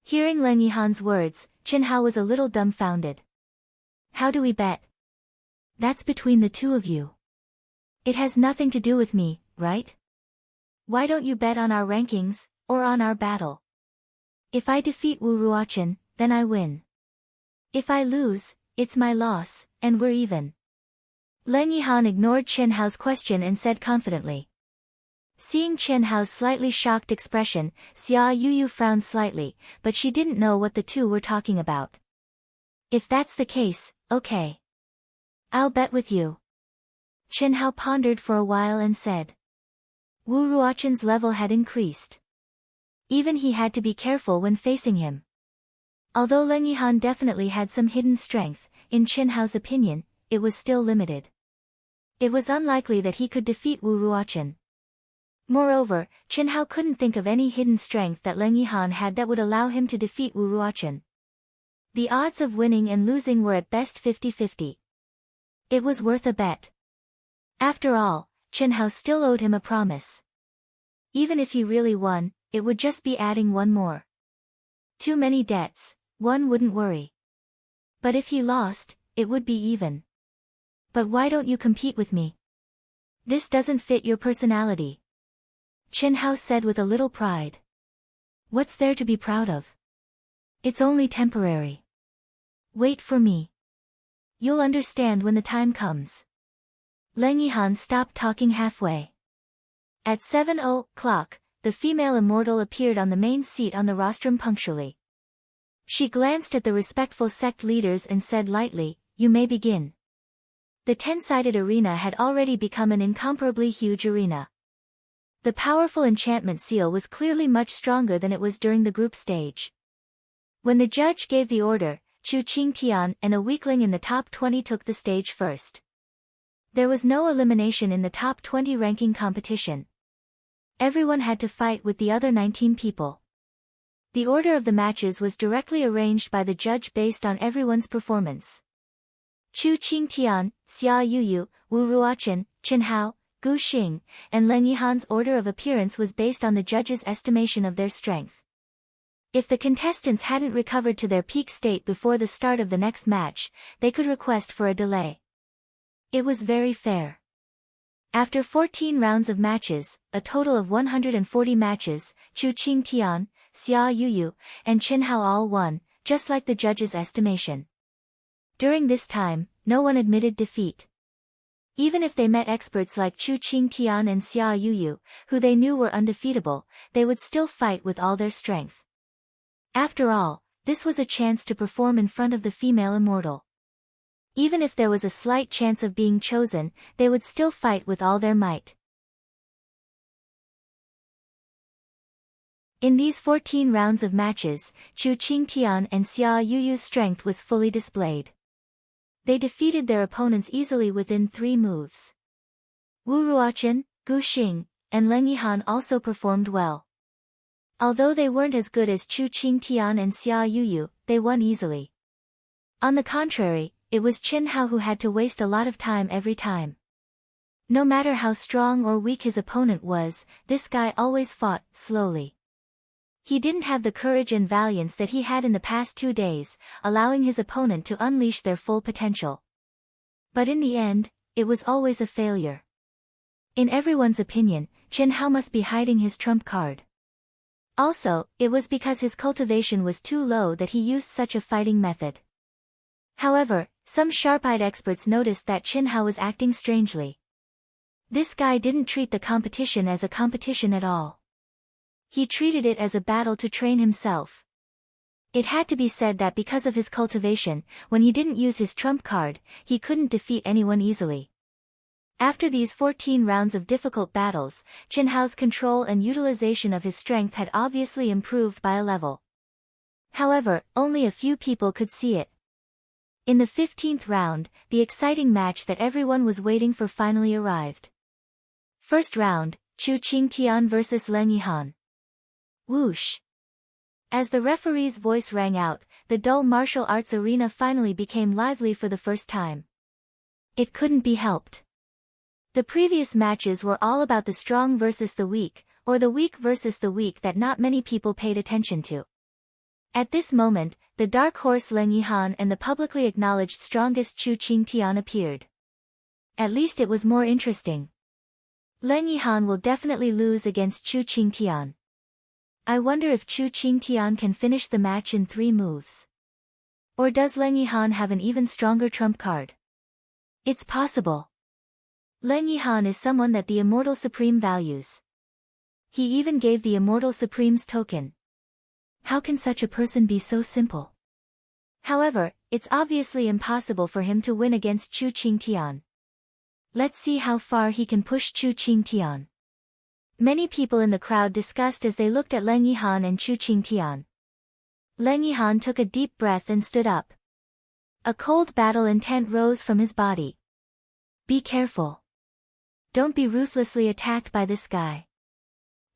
Hearing Leng Yihan's words, Qin Hao was a little dumbfounded. How do we bet? That's between the two of you. It has nothing to do with me, right? Why don't you bet on our rankings, or on our battle? If I defeat Wu Ruochen, then I win. If I lose, it's my loss, and we're even. Leng Yihan ignored Qin Hao's question and said confidently. Seeing Qin Hao's slightly shocked expression, Xia Yuyu frowned slightly, but she didn't know what the two were talking about. If that's the case, okay. I'll bet with you. Qin Hao pondered for a while and said. Wu Ruochen's level had increased. Even he had to be careful when facing him. Although Leng Yihan definitely had some hidden strength, in Qin Hao's opinion, it was still limited. It was unlikely that he could defeat Wu Ruochen. Moreover, Qin Hao couldn't think of any hidden strength that Leng Yihan had that would allow him to defeat Wu Ruochen. The odds of winning and losing were at best 50-50. It was worth a bet. After all, Qin Hao still owed him a promise. Even if he really won, it would just be adding one more. Too many debts, one wouldn't worry. But if he lost, it would be even. But why don't you compete with me? This doesn't fit your personality. Qin Hao said with a little pride. What's there to be proud of? It's only temporary. Wait for me. You'll understand when the time comes. Leng Yihan stopped talking halfway. At 7 o'clock, the female immortal appeared on the main seat on the rostrum punctually. She glanced at the respectful sect leaders and said lightly, you may begin. The 10-sided arena had already become an incomparably huge arena. The powerful enchantment seal was clearly much stronger than it was during the group stage. When the judge gave the order, Chu Qingtian and a weakling in the top 20 took the stage first. There was no elimination in the top 20 ranking competition. Everyone had to fight with the other 19 people. The order of the matches was directly arranged by the judge based on everyone's performance. Chu Qingtian, Xia Yuyu, Wu Ruochen, Qin Hao, Gu Xing, and Leng Yihan's order of appearance was based on the judge's estimation of their strength. If the contestants hadn't recovered to their peak state before the start of the next match, they could request for a delay. It was very fair. After 14 rounds of matches, a total of 140 matches, Chu Qingtian, Xia Yuyu, and Chen Hao all won, just like the judges' estimation. During this time, no one admitted defeat. Even if they met experts like Chu Qingtian and Xia Yuyu, who they knew were undefeatable, they would still fight with all their strength. After all, this was a chance to perform in front of the female immortal. Even if there was a slight chance of being chosen, they would still fight with all their might. In these 14 rounds of matches, Chu Qingtian and Xia Yuyu's strength was fully displayed. They defeated their opponents easily within 3 moves. Wu Ruochen, Gu Xing, and Leng Yihan also performed well. Although they weren't as good as Chu Qingtian and Xia Yuyu, they won easily. On the contrary, it was Chen Hao who had to waste a lot of time every time. No matter how strong or weak his opponent was, this guy always fought slowly. He didn't have the courage and valiance that he had in the past 2 days, allowing his opponent to unleash their full potential. But in the end, it was always a failure. In everyone's opinion, Chen Hao must be hiding his trump card. Also, it was because his cultivation was too low that he used such a fighting method. However, some sharp-eyed experts noticed that Chen Hao was acting strangely. This guy didn't treat the competition as a competition at all. He treated it as a battle to train himself. It had to be said that because of his cultivation, when he didn't use his trump card, he couldn't defeat anyone easily. After these 14 rounds of difficult battles, Chen Hao's control and utilization of his strength had obviously improved by a level. However, only a few people could see it. In the 15th round, the exciting match that everyone was waiting for finally arrived. First round, Chu Qingtian vs Leng Yihan. Whoosh! As the referee's voice rang out, the dull martial arts arena finally became lively for the first time. It couldn't be helped. The previous matches were all about the strong versus the weak, or the weak versus the weak that not many people paid attention to. At this moment, the dark horse Leng Yihan and the publicly acknowledged strongest Chu Qingtian appeared. At least it was more interesting. Leng Yihan will definitely lose against Chu Qingtian. I wonder if Chu Qingtian can finish the match in 3 moves. Or does Leng Yihan have an even stronger trump card? It's possible. Leng Yihan is someone that the Immortal Supreme values. He even gave the Immortal Supreme's token. How can such a person be so simple? However, it's obviously impossible for him to win against Chu Qingtian. Let's see how far he can push Chu Qingtian. Many people in the crowd discussed as they looked at Leng Yihan and Chu Qingtian. Leng Yihan took a deep breath and stood up. A cold battle intent rose from his body. Be careful. Don't be ruthlessly attacked by this guy.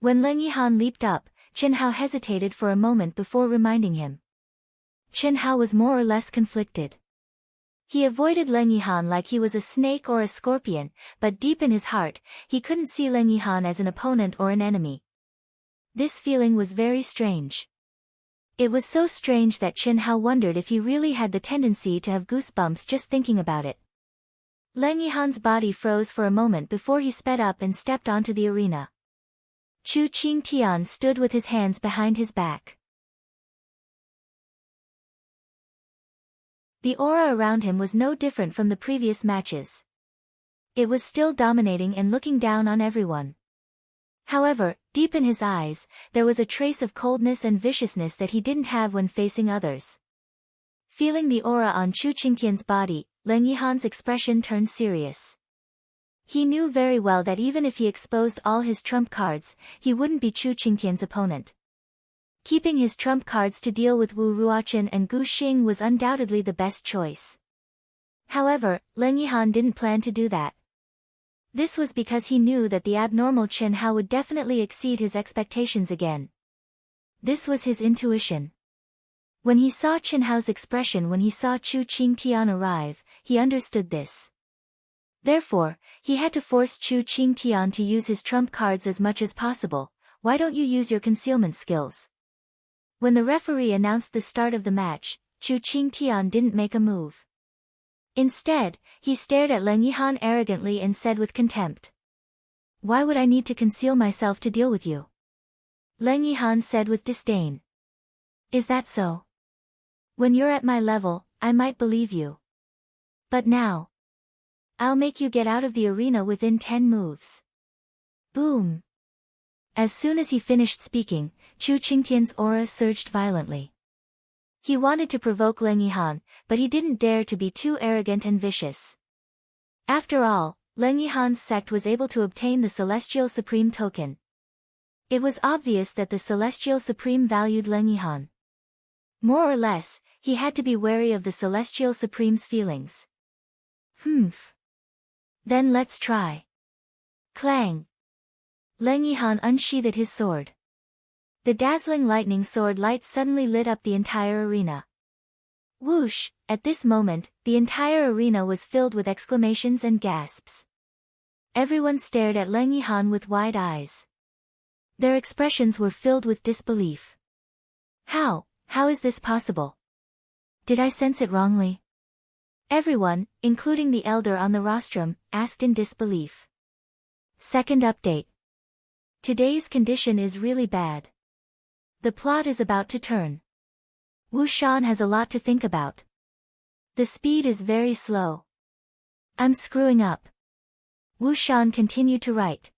When Leng Yihan leaped up, Chen Hao hesitated for a moment before reminding him. Chen Hao was more or less conflicted. He avoided Leng Yihan like he was a snake or a scorpion, but deep in his heart, he couldn't see Leng Yihan as an opponent or an enemy. This feeling was very strange. It was so strange that Chen Hao wondered if he really had the tendency to have goosebumps just thinking about it. Leng Yihan's body froze for a moment before he sped up and stepped onto the arena. Chu Qingtian stood with his hands behind his back. The aura around him was no different from the previous matches. It was still dominating and looking down on everyone. However, deep in his eyes, there was a trace of coldness and viciousness that he didn't have when facing others. Feeling the aura on Chu Qingtian's body, Leng Yihan's expression turned serious. He knew very well that even if he exposed all his trump cards, he wouldn't be Chu Qingtian's opponent. Keeping his trump cards to deal with Wu Ruochen and Gu Xing was undoubtedly the best choice. However, Leng Yihan didn't plan to do that. This was because he knew that the abnormal Chen Hao would definitely exceed his expectations again. This was his intuition. When he saw Chen Hao's expression when he saw Chu Qingtian arrive, he understood this. Therefore, he had to force Chu Qingtian to use his trump cards as much as possible. Why don't you use your concealment skills? When the referee announced the start of the match, Chu Qingtian didn't make a move. Instead, he stared at Leng Yihan arrogantly and said with contempt. Why would I need to conceal myself to deal with you? Leng Yihan said with disdain. Is that so? When you're at my level, I might believe you. But now, I'll make you get out of the arena within 10 moves. Boom. As soon as he finished speaking, Chu Qingtian's aura surged violently. He wanted to provoke Leng Yihan, but he didn't dare to be too arrogant and vicious. After all, Leng Yihan's sect was able to obtain the Celestial Supreme token. It was obvious that the Celestial Supreme valued Leng Yihan. More or less, he had to be wary of the Celestial Supreme's feelings. Humph. Then let's try. Clang. Leng Yihan unsheathed his sword. The dazzling lightning sword light suddenly lit up the entire arena. Whoosh! At this moment, the entire arena was filled with exclamations and gasps. Everyone stared at Leng Yihan with wide eyes. Their expressions were filled with disbelief. How is this possible? Did I sense it wrongly? Everyone, including the elder on the rostrum, asked in disbelief. Second update. Today's condition is really bad. The plot is about to turn. Wu Shan has a lot to think about. The speed is very slow. I'm screwing up. Wu Shan continued to write.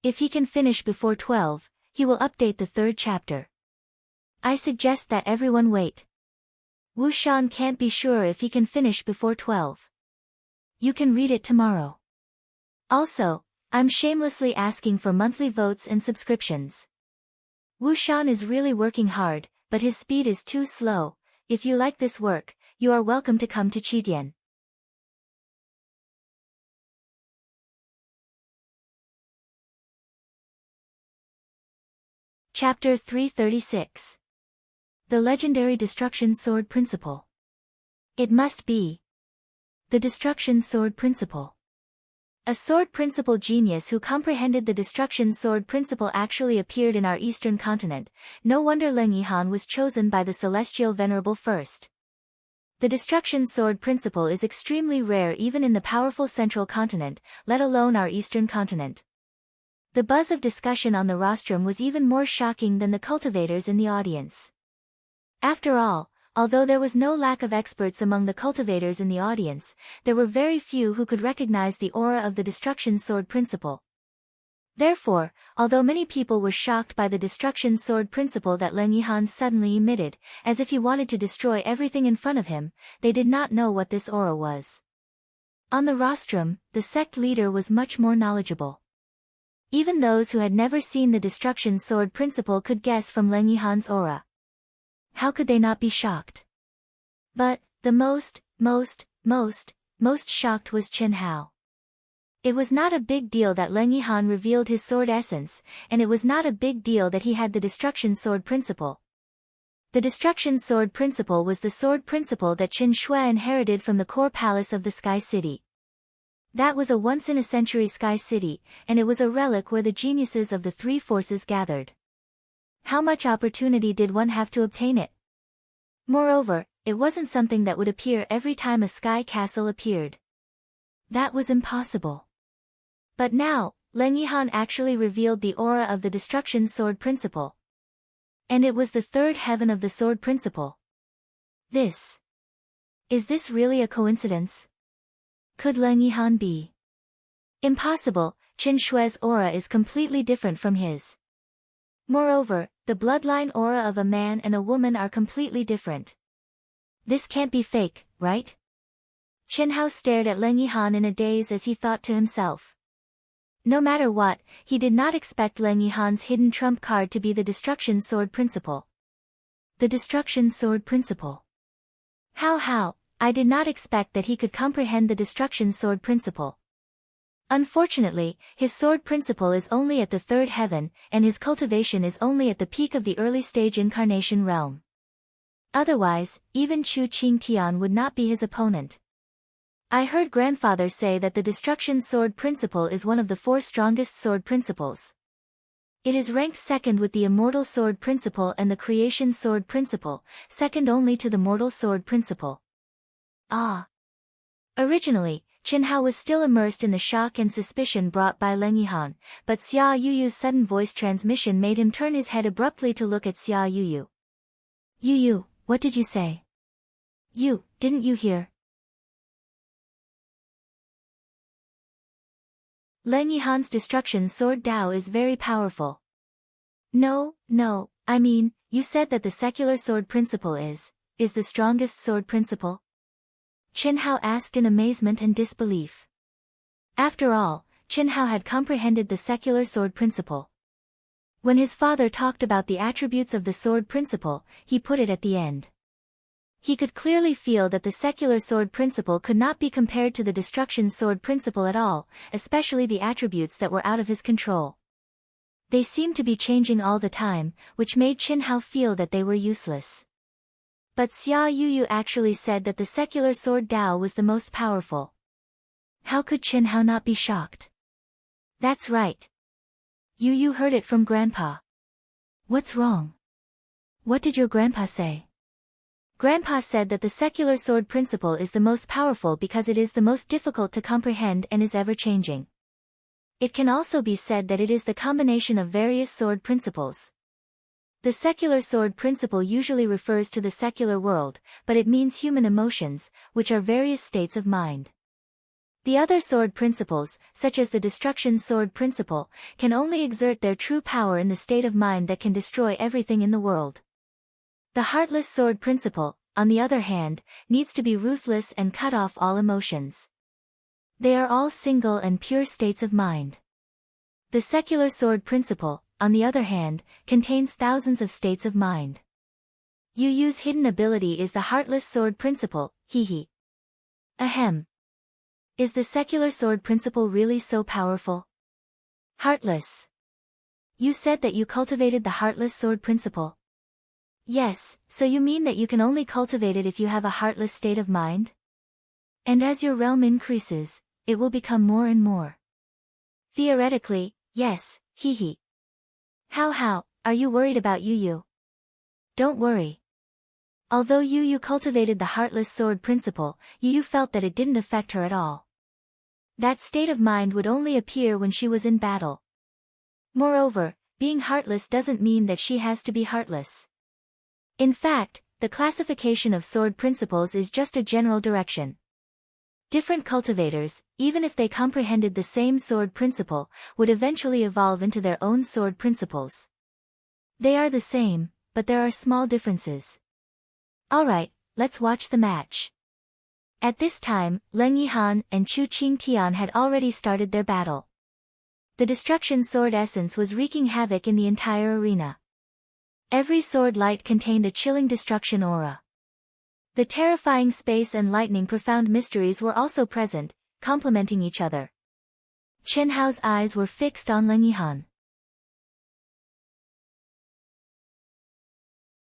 If he can finish before 12, he will update the third chapter. I suggest that everyone wait. Wu Shan can't be sure if he can finish before 12. You can read it tomorrow. Also, I'm shamelessly asking for monthly votes and subscriptions. Wu Shan is really working hard, but his speed is too slow. If you like this work, you are welcome to come to Qidian. Chapter 336. The Legendary Destruction Sword Principle. It must be the Destruction Sword Principle. A sword principle genius who comprehended the destruction sword principle actually appeared in our eastern continent. No wonder Leng Yihan was chosen by the celestial venerable first. The destruction sword principle is extremely rare even in the powerful central continent, let alone our eastern continent. The buzz of discussion on the rostrum was even more shocking than the cultivators in the audience. After all, although there was no lack of experts among the cultivators in the audience, there were very few who could recognize the aura of the destruction sword principle. Therefore, although many people were shocked by the destruction sword principle that Leng Yihan suddenly emitted, as if he wanted to destroy everything in front of him, they did not know what this aura was. On the rostrum, the sect leader was much more knowledgeable. Even those who had never seen the destruction sword principle could guess from Leng Yihan's aura. How could they not be shocked? But, the most shocked was Chen Hao. It was not a big deal that Leng Yihan revealed his sword essence, and it was not a big deal that he had the destruction sword principle. The destruction sword principle was the sword principle that Qin Shui inherited from the core palace of the Sky City. That was a once-in-a-century Sky City, and it was a relic where the geniuses of the three forces gathered. How much opportunity did one have to obtain it? Moreover, it wasn't something that would appear every time a sky castle appeared. That was impossible. But now, Leng Yihan actually revealed the aura of the destruction sword principle. And it was the third heaven of the sword principle. Is this really a coincidence? Could Leng Yihan be? Impossible, Qin Shui's aura is completely different from his. Moreover, the bloodline aura of a man and a woman are completely different. This can't be fake, right? Chen Hao stared at Leng Yihan in a daze as he thought to himself. No matter what, he did not expect Leng Yihan's hidden trump card to be the destruction sword principle. The destruction sword principle. How, I did not expect that he could comprehend the destruction sword principle. Unfortunately, his sword principle is only at the third heaven, and his cultivation is only at the peak of the early stage incarnation realm. Otherwise, even Chu Qingtian would not be his opponent. I heard grandfather say that the destruction sword principle is one of the 4 strongest sword principles. It is ranked second with the Immortal Sword Principle and the Creation Sword Principle, second only to the Mortal Sword Principle. Ah! Originally, Qin Hao was still immersed in the shock and suspicion brought by Leng Yihan, but Xia Yuyu's sudden voice transmission made him turn his head abruptly to look at Xia Yuyu. Yuyu, what did you say? Didn't you hear? Leng Yihan's destruction sword Dao is very powerful. No, I mean, you said that the secular sword principle is the strongest sword principle? Qin Hao asked in amazement and disbelief. After all, Qin Hao had comprehended the secular sword principle. When his father talked about the attributes of the sword principle, he put it at the end. He could clearly feel that the secular sword principle could not be compared to the destruction sword principle at all, especially the attributes that were out of his control. They seemed to be changing all the time, which made Qin Hao feel that they were useless. But Xia Yuyu actually said that the secular sword Dao was the most powerful. How could Qin Hao not be shocked? That's right. Yuyu heard it from Grandpa. What's wrong? What did your grandpa say? Grandpa said that the secular sword principle is the most powerful because it is the most difficult to comprehend and is ever-changing. It can also be said that it is the combination of various sword principles. The secular sword principle usually refers to the secular world, but it means human emotions, which are various states of mind. The other sword principles, such as the destruction sword principle, can only exert their true power in the state of mind that can destroy everything in the world. The heartless sword principle, on the other hand, needs to be ruthless and cut off all emotions. They are all single and pure states of mind. The secular sword principle, on the other hand, contains thousands of states of mind. Yuyu's hidden ability is the heartless sword principle, he. Ahem. Is the secular sword principle really so powerful? Heartless. You said that you cultivated the heartless sword principle. Yes, so you mean that you can only cultivate it if you have a heartless state of mind? And as your realm increases, it will become more and more. Theoretically, yes, he. How, are you worried about Yuyu? Don't worry. Although Yuyu cultivated the heartless sword principle, Yuyu felt that it didn't affect her at all. That state of mind would only appear when she was in battle. Moreover, being heartless doesn't mean that she has to be heartless. In fact, the classification of sword principles is just a general direction. Different cultivators, even if they comprehended the same sword principle, would eventually evolve into their own sword principles. They are the same, but there are small differences. Alright, let's watch the match. At this time, Leng Yihan and Chu Qingtian had already started their battle. The destruction sword essence was wreaking havoc in the entire arena. Every sword light contained a chilling destruction aura. The terrifying space and lightning profound mysteries were also present, complementing each other. Qin Hao's eyes were fixed on Leng Yihan.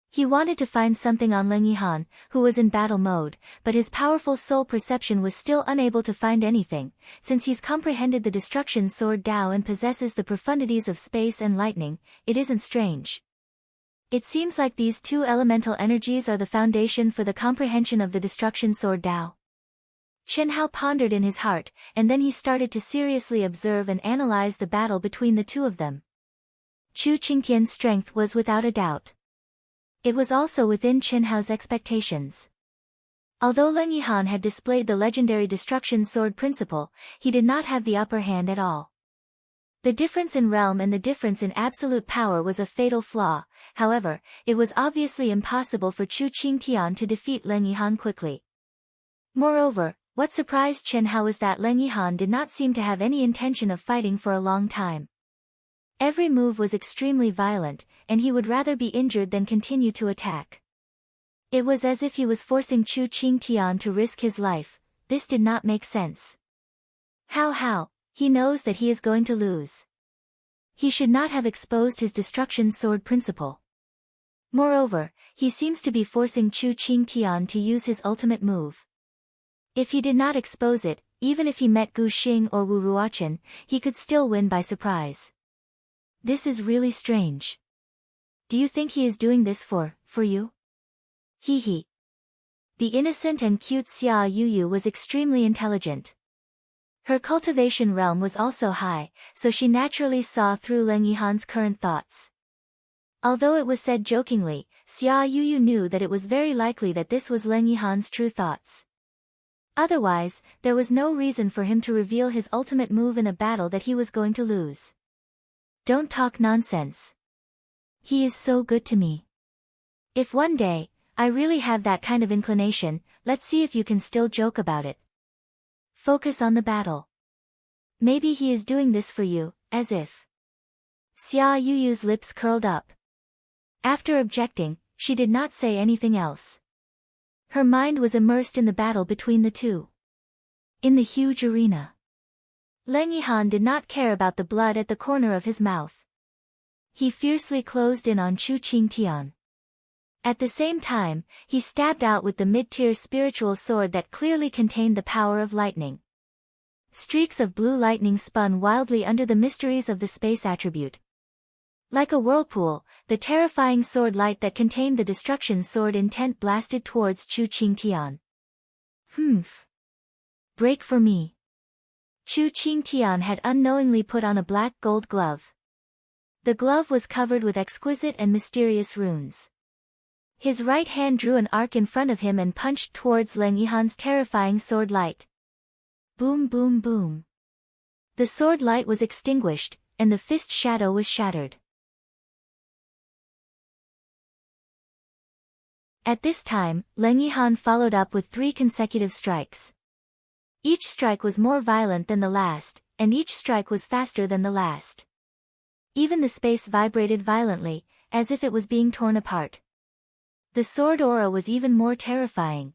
He wanted to find something on Leng Yihan, who was in battle mode, but his powerful soul perception was still unable to find anything, since he's comprehended the destruction sword Dao and possesses the profundities of space and lightning. It isn't strange. It seems like these two elemental energies are the foundation for the comprehension of the destruction sword Dao. Qin Hao pondered in his heart, and then he started to seriously observe and analyze the battle between the two of them. Chu Qingtian's strength was without a doubt. It was also within Qin Hao's expectations. Although Leng Yihan had displayed the legendary destruction sword principle, he did not have the upper hand at all. The difference in realm and the difference in absolute power was a fatal flaw. However, it was obviously impossible for Chu Qingtian to defeat Leng Yihan quickly. Moreover, what surprised Qin Hao was that Leng Yihan did not seem to have any intention of fighting for a long time. Every move was extremely violent, and he would rather be injured than continue to attack. It was as if he was forcing Chu Qingtian to risk his life. This did not make sense. How? He knows that he is going to lose. He should not have exposed his destruction sword principle. Moreover, he seems to be forcing Chu Qingtian to use his ultimate move. If he did not expose it, even if he met Gu Xing or Wu Ruochen, he could still win by surprise. This is really strange. Do you think he is doing this for you? Hee hee. The innocent and cute Xia Yuyu was extremely intelligent. Her cultivation realm was also high, so she naturally saw through Leng Yihan's current thoughts. Although it was said jokingly, Xia Yuyu knew that it was very likely that this was Leng Yihan's true thoughts. Otherwise, there was no reason for him to reveal his ultimate move in a battle that he was going to lose. Don't talk nonsense. He is so good to me. If one day, I really have that kind of inclination, let's see if you can still joke about it. Focus on the battle. Maybe he is doing this for you, as if. Xia Yuyu's lips curled up. After objecting, she did not say anything else. Her mind was immersed in the battle between the two. In the huge arena. Leng Yihan did not care about the blood at the corner of his mouth. He fiercely closed in on Chu Qingtian. At the same time, he stabbed out with the mid-tier spiritual sword that clearly contained the power of lightning. Streaks of blue lightning spun wildly under the mysteries of the space attribute. Like a whirlpool, the terrifying sword light that contained the destruction sword intent blasted towards Chu Qingtian. Humph. Break for me. Chu Qingtian had unknowingly put on a black gold glove. The glove was covered with exquisite and mysterious runes. His right hand drew an arc in front of him and punched towards Leng Yihan's terrifying sword light. Boom boom boom. The sword light was extinguished, and the fist shadow was shattered. At this time, Leng Yihan followed up with 3 consecutive strikes. Each strike was more violent than the last, and each strike was faster than the last. Even the space vibrated violently, as if it was being torn apart. The sword aura was even more terrifying.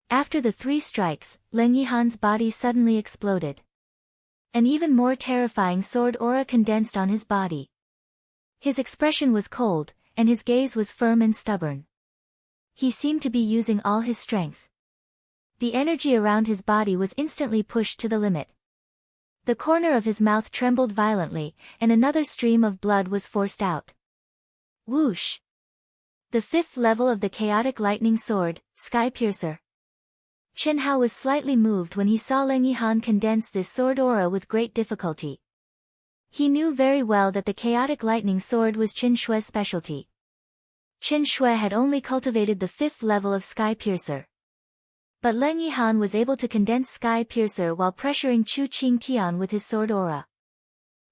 After the 3 strikes, Leng Yihan's body suddenly exploded. An even more terrifying sword aura condensed on his body. His expression was cold, and his gaze was firm and stubborn. He seemed to be using all his strength. The energy around his body was instantly pushed to the limit. The corner of his mouth trembled violently, and another stream of blood was forced out. Whoosh! The 5th level of the chaotic lightning sword, Sky Piercer. Chen Hao was slightly moved when he saw Leng Yihan condense this sword aura with great difficulty. He knew very well that the chaotic lightning sword was Qin Shui's specialty. Qin Shui had only cultivated the 5th level of Sky Piercer. But Leng Yihan was able to condense Sky Piercer while pressuring Chu Qingtian with his sword aura.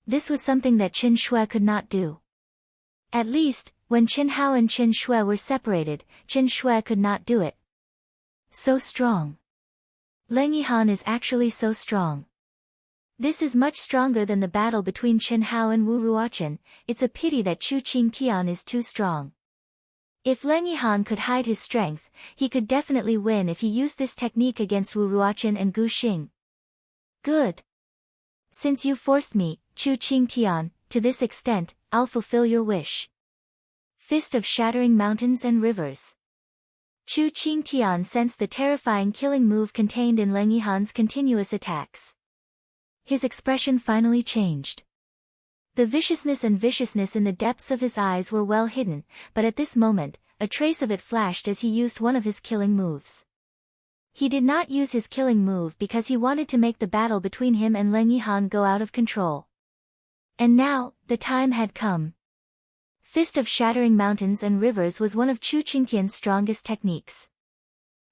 This was something that Qin Shui could not do. At least, when Qin Hao and Qin Shui were separated, Qin Shui could not do it. So strong. Leng Yihan is actually so strong. This is much stronger than the battle between Qin Hao and Wu Ruochen. It's a pity that Chu Qingtian is too strong. If Leng Yihan could hide his strength, he could definitely win if he used this technique against Wu Ruochen and Gu Xing. Good. Since you forced me, Chu Qingtian, to this extent, I'll fulfill your wish. Fist of shattering mountains and rivers. Chu Qingtian sensed the terrifying killing move contained in Leng Yihan's continuous attacks. His expression finally changed. The viciousness in the depths of his eyes were well hidden, but at this moment, a trace of it flashed as he used one of his killing moves. He did not use his killing move because he wanted to make the battle between him and Leng Yihan go out of control. And now, the time had come. Fist of shattering mountains and rivers was one of Chu Qingtian's strongest techniques.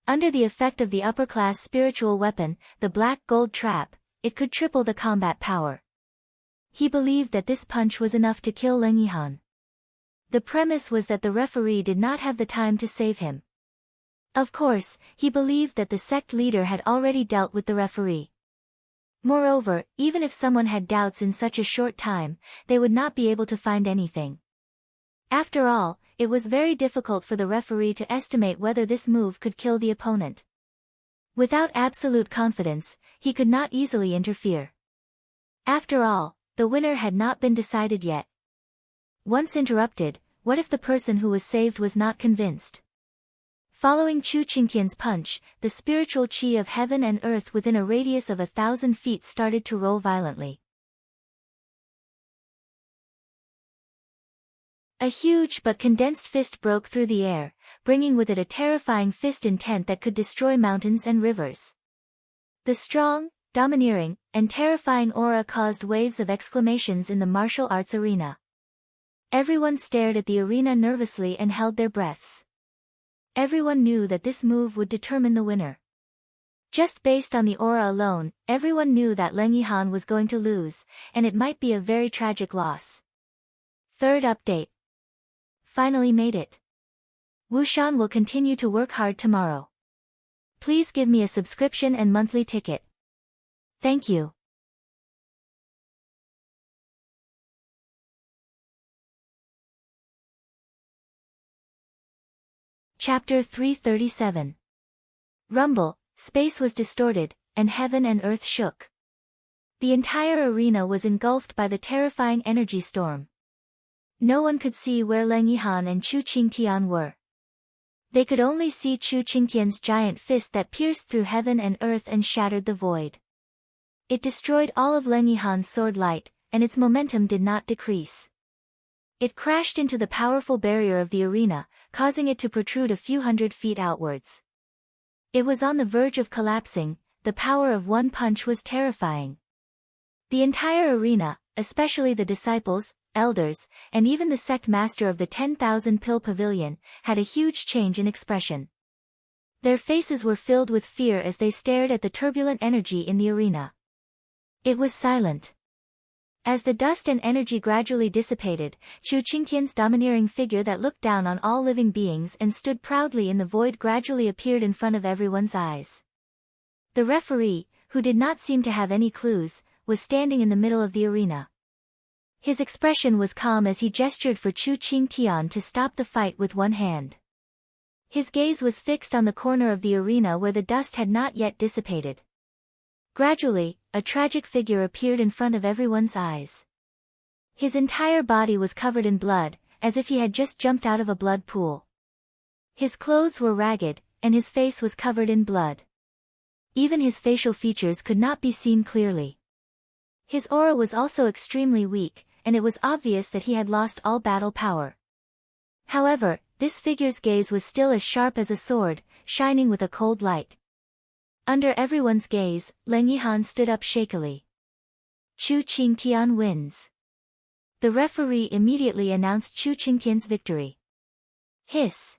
Under the effect of the upper-class spiritual weapon, the black gold trap, it could triple the combat power. He believed that this punch was enough to kill Leng Yihan. The premise was that the referee did not have the time to save him. Of course, he believed that the sect leader had already dealt with the referee. Moreover, even if someone had doubts in such a short time, they would not be able to find anything. After all, it was very difficult for the referee to estimate whether this move could kill the opponent. Without absolute confidence, he could not easily interfere. After all, the winner had not been decided yet. Once interrupted, what if the person who was saved was not convinced? Following Chu Qingtian's punch, the spiritual qi of heaven and earth within a radius of 1,000 feet started to roll violently. A huge but condensed fist broke through the air, bringing with it a terrifying fist intent that could destroy mountains and rivers. The strong, domineering, and terrifying aura caused waves of exclamations in the martial arts arena. Everyone stared at the arena nervously and held their breaths. Everyone knew that this move would determine the winner. Just based on the aura alone, everyone knew that Leng Yihan was going to lose, and it might be a very tragic loss. Third update. Finally made it. Wushan will continue to work hard tomorrow. Please give me a subscription and monthly ticket. Thank you. Chapter 337. Rumble, space was distorted, and heaven and earth shook. The entire arena was engulfed by the terrifying energy storm. No one could see where Leng Yihan and Chu Qingtian were. They could only see Chu Qingtian's giant fist that pierced through heaven and earth and shattered the void. It destroyed all of Leng Yihan's sword light, and its momentum did not decrease. It crashed into the powerful barrier of the arena, causing it to protrude a few hundred feet outwards. It was on the verge of collapsing. The power of one punch was terrifying. The entire arena, especially the disciples, elders, and even the sect master of the 10,000 pill pavilion, had a huge change in expression. Their faces were filled with fear as they stared at the turbulent energy in the arena. It was silent. As the dust and energy gradually dissipated, Chu Qingtian's domineering figure that looked down on all living beings and stood proudly in the void gradually appeared in front of everyone's eyes. The referee, who did not seem to have any clues, was standing in the middle of the arena. His expression was calm as he gestured for Chu Qingtian to stop the fight with one hand. His gaze was fixed on the corner of the arena where the dust had not yet dissipated. Gradually, a tragic figure appeared in front of everyone's eyes. His entire body was covered in blood, as if he had just jumped out of a blood pool. His clothes were ragged, and his face was covered in blood. Even his facial features could not be seen clearly. His aura was also extremely weak, and it was obvious that he had lost all battle power. However, this figure's gaze was still as sharp as a sword, shining with a cold light. Under everyone's gaze, Leng Yihan stood up shakily. Chu Qingtian wins. The referee immediately announced Chu Qingtian's victory. Hiss.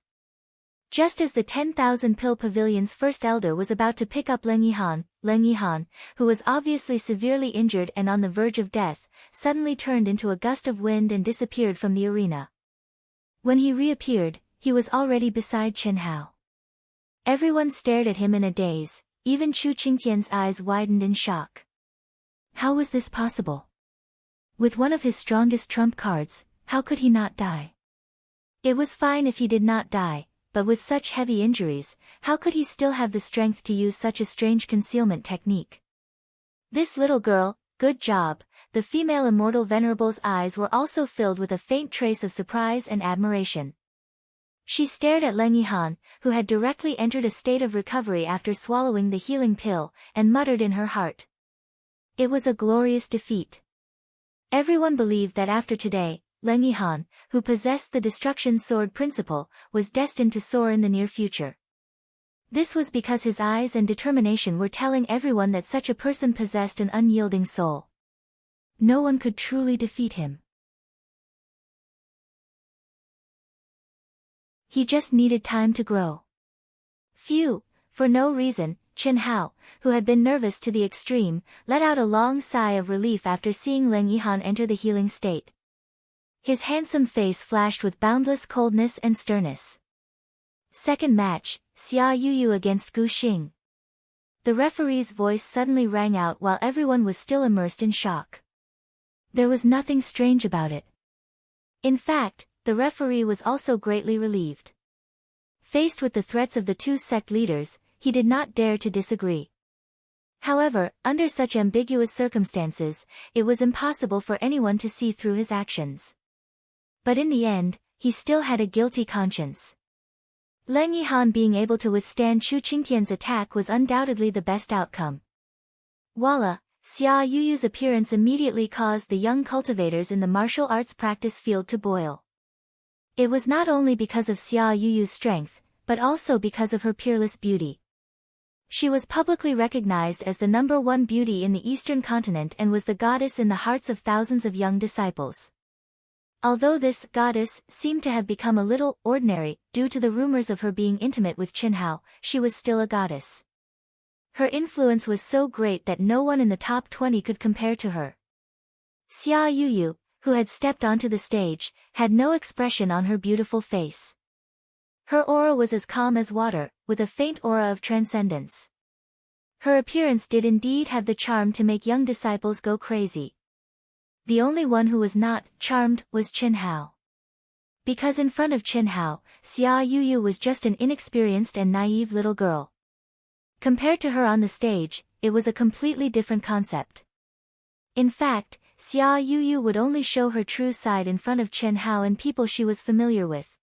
Just as the 10,000 pill pavilion's first elder was about to pick up Leng Yihan, who was obviously severely injured and on the verge of death, suddenly turned into a gust of wind and disappeared from the arena. When he reappeared, he was already beside Chen Hao. Everyone stared at him in a daze, even Chu Qingtian's eyes widened in shock. How was this possible? With one of his strongest trump cards, how could he not die? It was fine if he did not die, but with such heavy injuries, how could he still have the strength to use such a strange concealment technique? This little girl, good job. The female immortal venerable's eyes were also filled with a faint trace of surprise and admiration. She stared at Leng Yihan, who had directly entered a state of recovery after swallowing the healing pill, and muttered in her heart. It was a glorious defeat. Everyone believed that after today, Leng Yihan, who possessed the destruction sword principle, was destined to soar in the near future. This was because his eyes and determination were telling everyone that such a person possessed an unyielding soul. No one could truly defeat him. He just needed time to grow. Phew, for no reason, Chen Hao, who had been nervous to the extreme, let out a long sigh of relief after seeing Leng Yihan enter the healing state. His handsome face flashed with boundless coldness and sternness. Second match, Xia Yuyu against Gu Xing. The referee's voice suddenly rang out while everyone was still immersed in shock. There was nothing strange about it. In fact, the referee was also greatly relieved. Faced with the threats of the two sect leaders, he did not dare to disagree. However, under such ambiguous circumstances, it was impossible for anyone to see through his actions. But in the end, he still had a guilty conscience. Leng Yihan being able to withstand Chu Qingtian's attack was undoubtedly the best outcome. Voila! Xia Yuyu's appearance immediately caused the young cultivators in the martial arts practice field to boil. It was not only because of Xia Yuyu's strength, but also because of her peerless beauty. She was publicly recognized as the #1 beauty in the Eastern continent and was the goddess in the hearts of thousands of young disciples. Although this goddess seemed to have become a little ordinary due to the rumors of her being intimate with Qinhao, she was still a goddess. Her influence was so great that no one in the top 20 could compare to her. Xia Yuyu, who had stepped onto the stage, had no expression on her beautiful face. Her aura was as calm as water, with a faint aura of transcendence. Her appearance did indeed have the charm to make young disciples go crazy. The only one who was not charmed was Qinhao. Because in front of Qinhao, Xia Yuyu was just an inexperienced and naive little girl. Compared to her on the stage, it was a completely different concept. In fact, Xia Yuyu would only show her true side in front of Qinhao and people she was familiar with.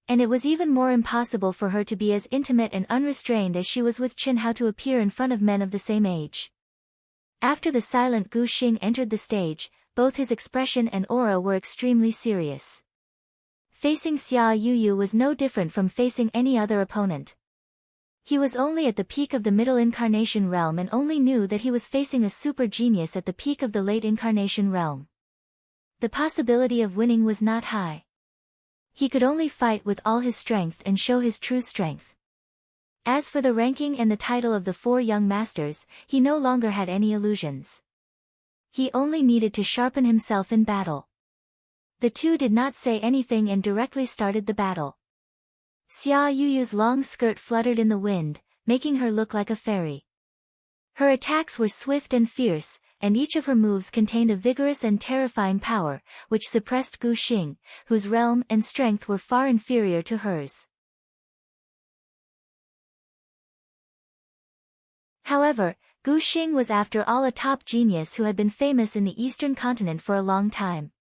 And it was even more impossible for her to be as intimate and unrestrained as she was with Qinhao to appear in front of men of the same age. After the silent Gu Xing entered the stage, both his expression and aura were extremely serious. Facing Xia Yuyu was no different from facing any other opponent. He was only at the peak of the middle incarnation realm and only knew that he was facing a super genius at the peak of the late incarnation realm. The possibility of winning was not high. He could only fight with all his strength and show his true strength. As for the ranking and the title of the 4 young masters, he no longer had any illusions. He only needed to sharpen himself in battle. The two did not say anything and directly started the battle. Xia Yuyu's long skirt fluttered in the wind, making her look like a fairy. Her attacks were swift and fierce, and each of her moves contained a vigorous and terrifying power, which suppressed Gu Xing, whose realm and strength were far inferior to hers. However, Gu Xing was after all a top genius who had been famous in the Eastern continent for a long time.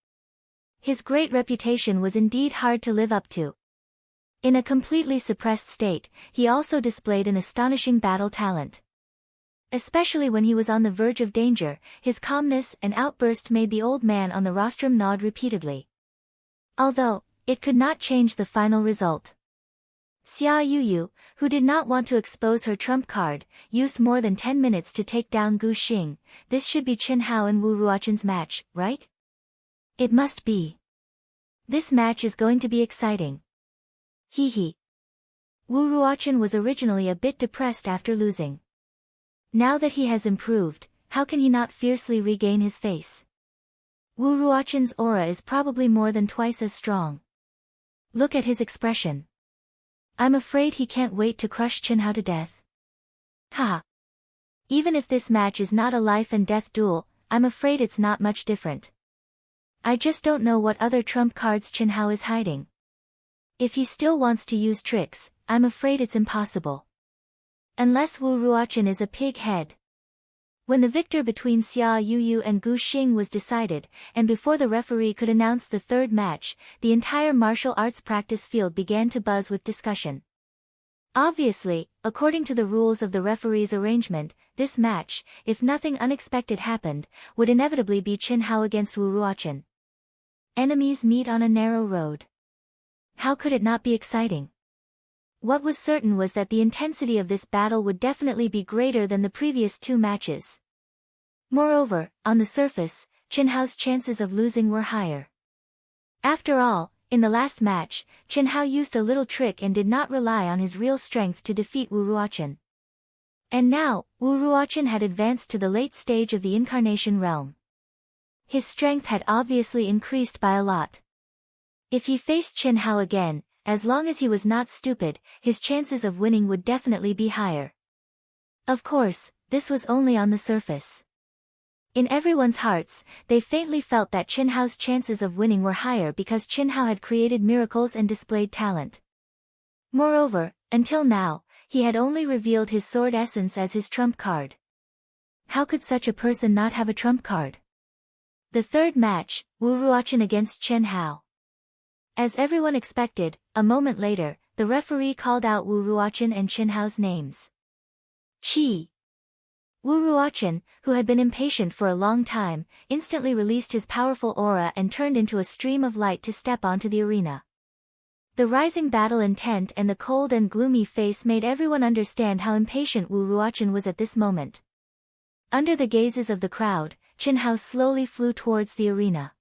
His great reputation was indeed hard to live up to. In a completely suppressed state, he also displayed an astonishing battle talent. Especially when he was on the verge of danger, his calmness and outburst made the old man on the rostrum nod repeatedly. Although, it could not change the final result. Xia Yuyu, who did not want to expose her trump card, used more than 10 minutes to take down Gu Xing. This should be Qinhao and Wu Ruoqin's match, right? It must be. This match is going to be exciting. Hee hee. Wu Ruoqin was originally a bit depressed after losing. Now that he has improved, how can he not fiercely regain his face? Wu Ruoqin's aura is probably more than twice as strong. Look at his expression. I'm afraid he can't wait to crush Qinhao to death. Ha! Even if this match is not a life and death duel, I'm afraid it's not much different. I just don't know what other trump cards Qinhao is hiding. If he still wants to use tricks, I'm afraid it's impossible. Unless Wu Ruoqin is a pig head. When the victor between Xia Yuyu and Gu Xing was decided, and before the referee could announce the third match, the entire martial arts practice field began to buzz with discussion. Obviously, according to the rules of the referee's arrangement, this match, if nothing unexpected happened, would inevitably be Qinhao against Wu Ruoqin. Enemies meet on a narrow road. How could it not be exciting? What was certain was that the intensity of this battle would definitely be greater than the previous 2 matches. Moreover, on the surface, Qinhao's chances of losing were higher. After all, in the last match, Qinhao used a little trick and did not rely on his real strength to defeat Wu Ruoqin. And now, Wu Ruoqin had advanced to the late stage of the incarnation realm. His strength had obviously increased by a lot. If he faced Qinhao again, as long as he was not stupid, his chances of winning would definitely be higher. Of course, this was only on the surface. In everyone's hearts, they faintly felt that Qinhao's chances of winning were higher because Qinhao had created miracles and displayed talent. Moreover, until now, he had only revealed his sword essence as his trump card. How could such a person not have a trump card? The third match, Wu Ruoqin against Qinhao. As everyone expected, a moment later, the referee called out Wu Ruoqin and Qinhao's names. Qi. Wu Ruoqin, who had been impatient for a long time, instantly released his powerful aura and turned into a stream of light to step onto the arena. The rising battle intent and the cold and gloomy face made everyone understand how impatient Wu Ruochen was at this moment. Under the gazes of the crowd, Qin Hao slowly flew towards the arena.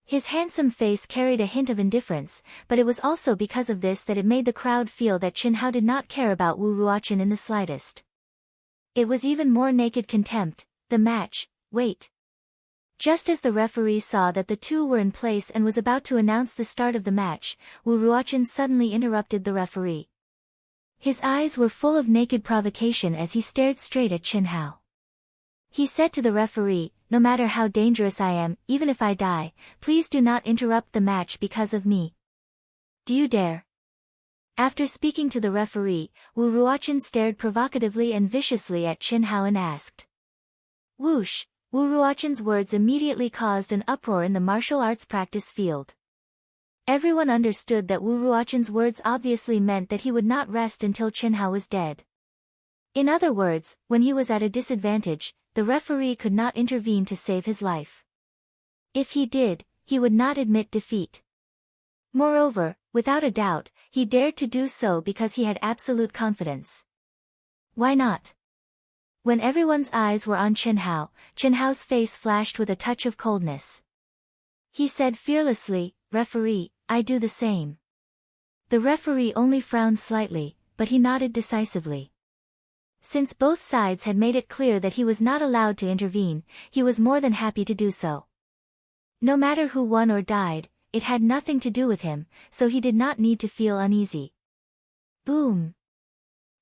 His handsome face carried a hint of indifference, but it was also because of this that it made the crowd feel that Qin Hao did not care about Wu Ruochen in the slightest. It was even more naked contempt. The match, wait. Just as the referee saw that the two were in place and was about to announce the start of the match, Wu Ruochen suddenly interrupted the referee. His eyes were full of naked provocation as he stared straight at Qin Hao. He said to the referee, "No matter how dangerous I am, even if I die, please do not interrupt the match because of me. Do you dare?" After speaking to the referee, Wu Ruochen stared provocatively and viciously at Qin Hao and asked. Whoosh! Wu Ruochen's words immediately caused an uproar in the martial arts practice field. Everyone understood that Wu Ruochen's words obviously meant that he would not rest until Qin Hao was dead. In other words, when he was at a disadvantage, the referee could not intervene to save his life. If he did, he would not admit defeat. Moreover, without a doubt, he dared to do so because he had absolute confidence. Why not? When everyone's eyes were on Qin Hao's face flashed with a touch of coldness. He said fearlessly, "Referee, I do the same." The referee only frowned slightly, but he nodded decisively. Since both sides had made it clear that he was not allowed to intervene, he was more than happy to do so. No matter who won or died, it had nothing to do with him, so he did not need to feel uneasy. Boom!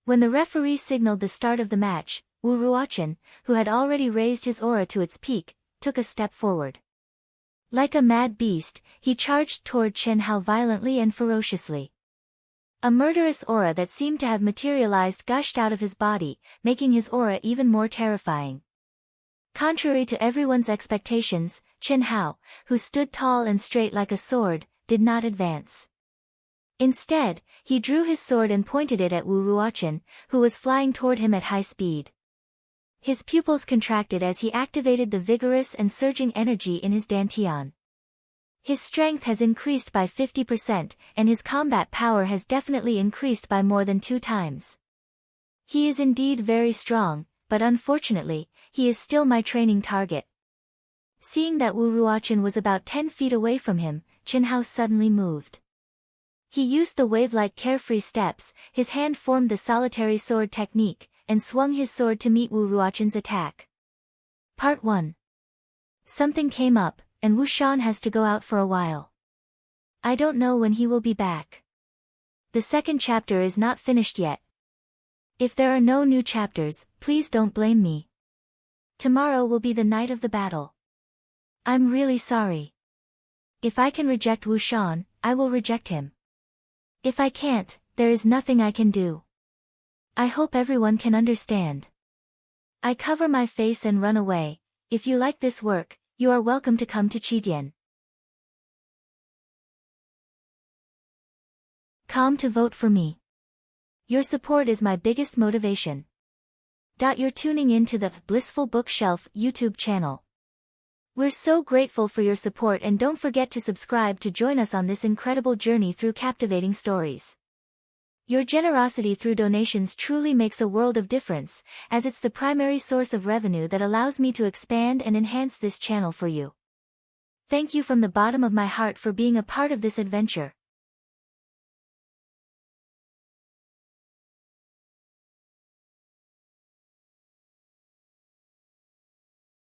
When the referee signaled the start of the match, Wu Ruochen, who had already raised his aura to its peak, took a step forward. Like a mad beast, he charged toward Qin Hao violently and ferociously. A murderous aura that seemed to have materialized gushed out of his body, making his aura even more terrifying. Contrary to everyone's expectations, Qin Hao, who stood tall and straight like a sword, did not advance. Instead, he drew his sword and pointed it at Wu Ruochen, who was flying toward him at high speed. His pupils contracted as he activated the vigorous and surging energy in his dantian. His strength has increased by 50%, and his combat power has definitely increased by more than 2 times. He is indeed very strong, but unfortunately, he is still my training target. Seeing that Wu Ruochen was about 10 feet away from him, Qin Hao suddenly moved. He used the wave-like carefree steps, his hand formed the solitary sword technique, and swung his sword to meet Wu Ruochen's attack. Part 1. Something came up, and Wu Shan has to go out for a while. I don't know when he will be back. The second chapter is not finished yet. If there are no new chapters, please don't blame me. Tomorrow will be the night of the battle. I'm really sorry. If I can reject Wu Shan, I will reject him. If I can't, there is nothing I can do. I hope everyone can understand. I cover my face and run away. If you like this work, you are welcome to come to Qidian. Come to vote for me. Your support is my biggest motivation. You're tuning in to the Blissful Bookshelf YouTube channel. We're so grateful for your support, and don't forget to subscribe to join us on this incredible journey through captivating stories. Your generosity through donations truly makes a world of difference, as it's the primary source of revenue that allows me to expand and enhance this channel for you. Thank you from the bottom of my heart for being a part of this adventure.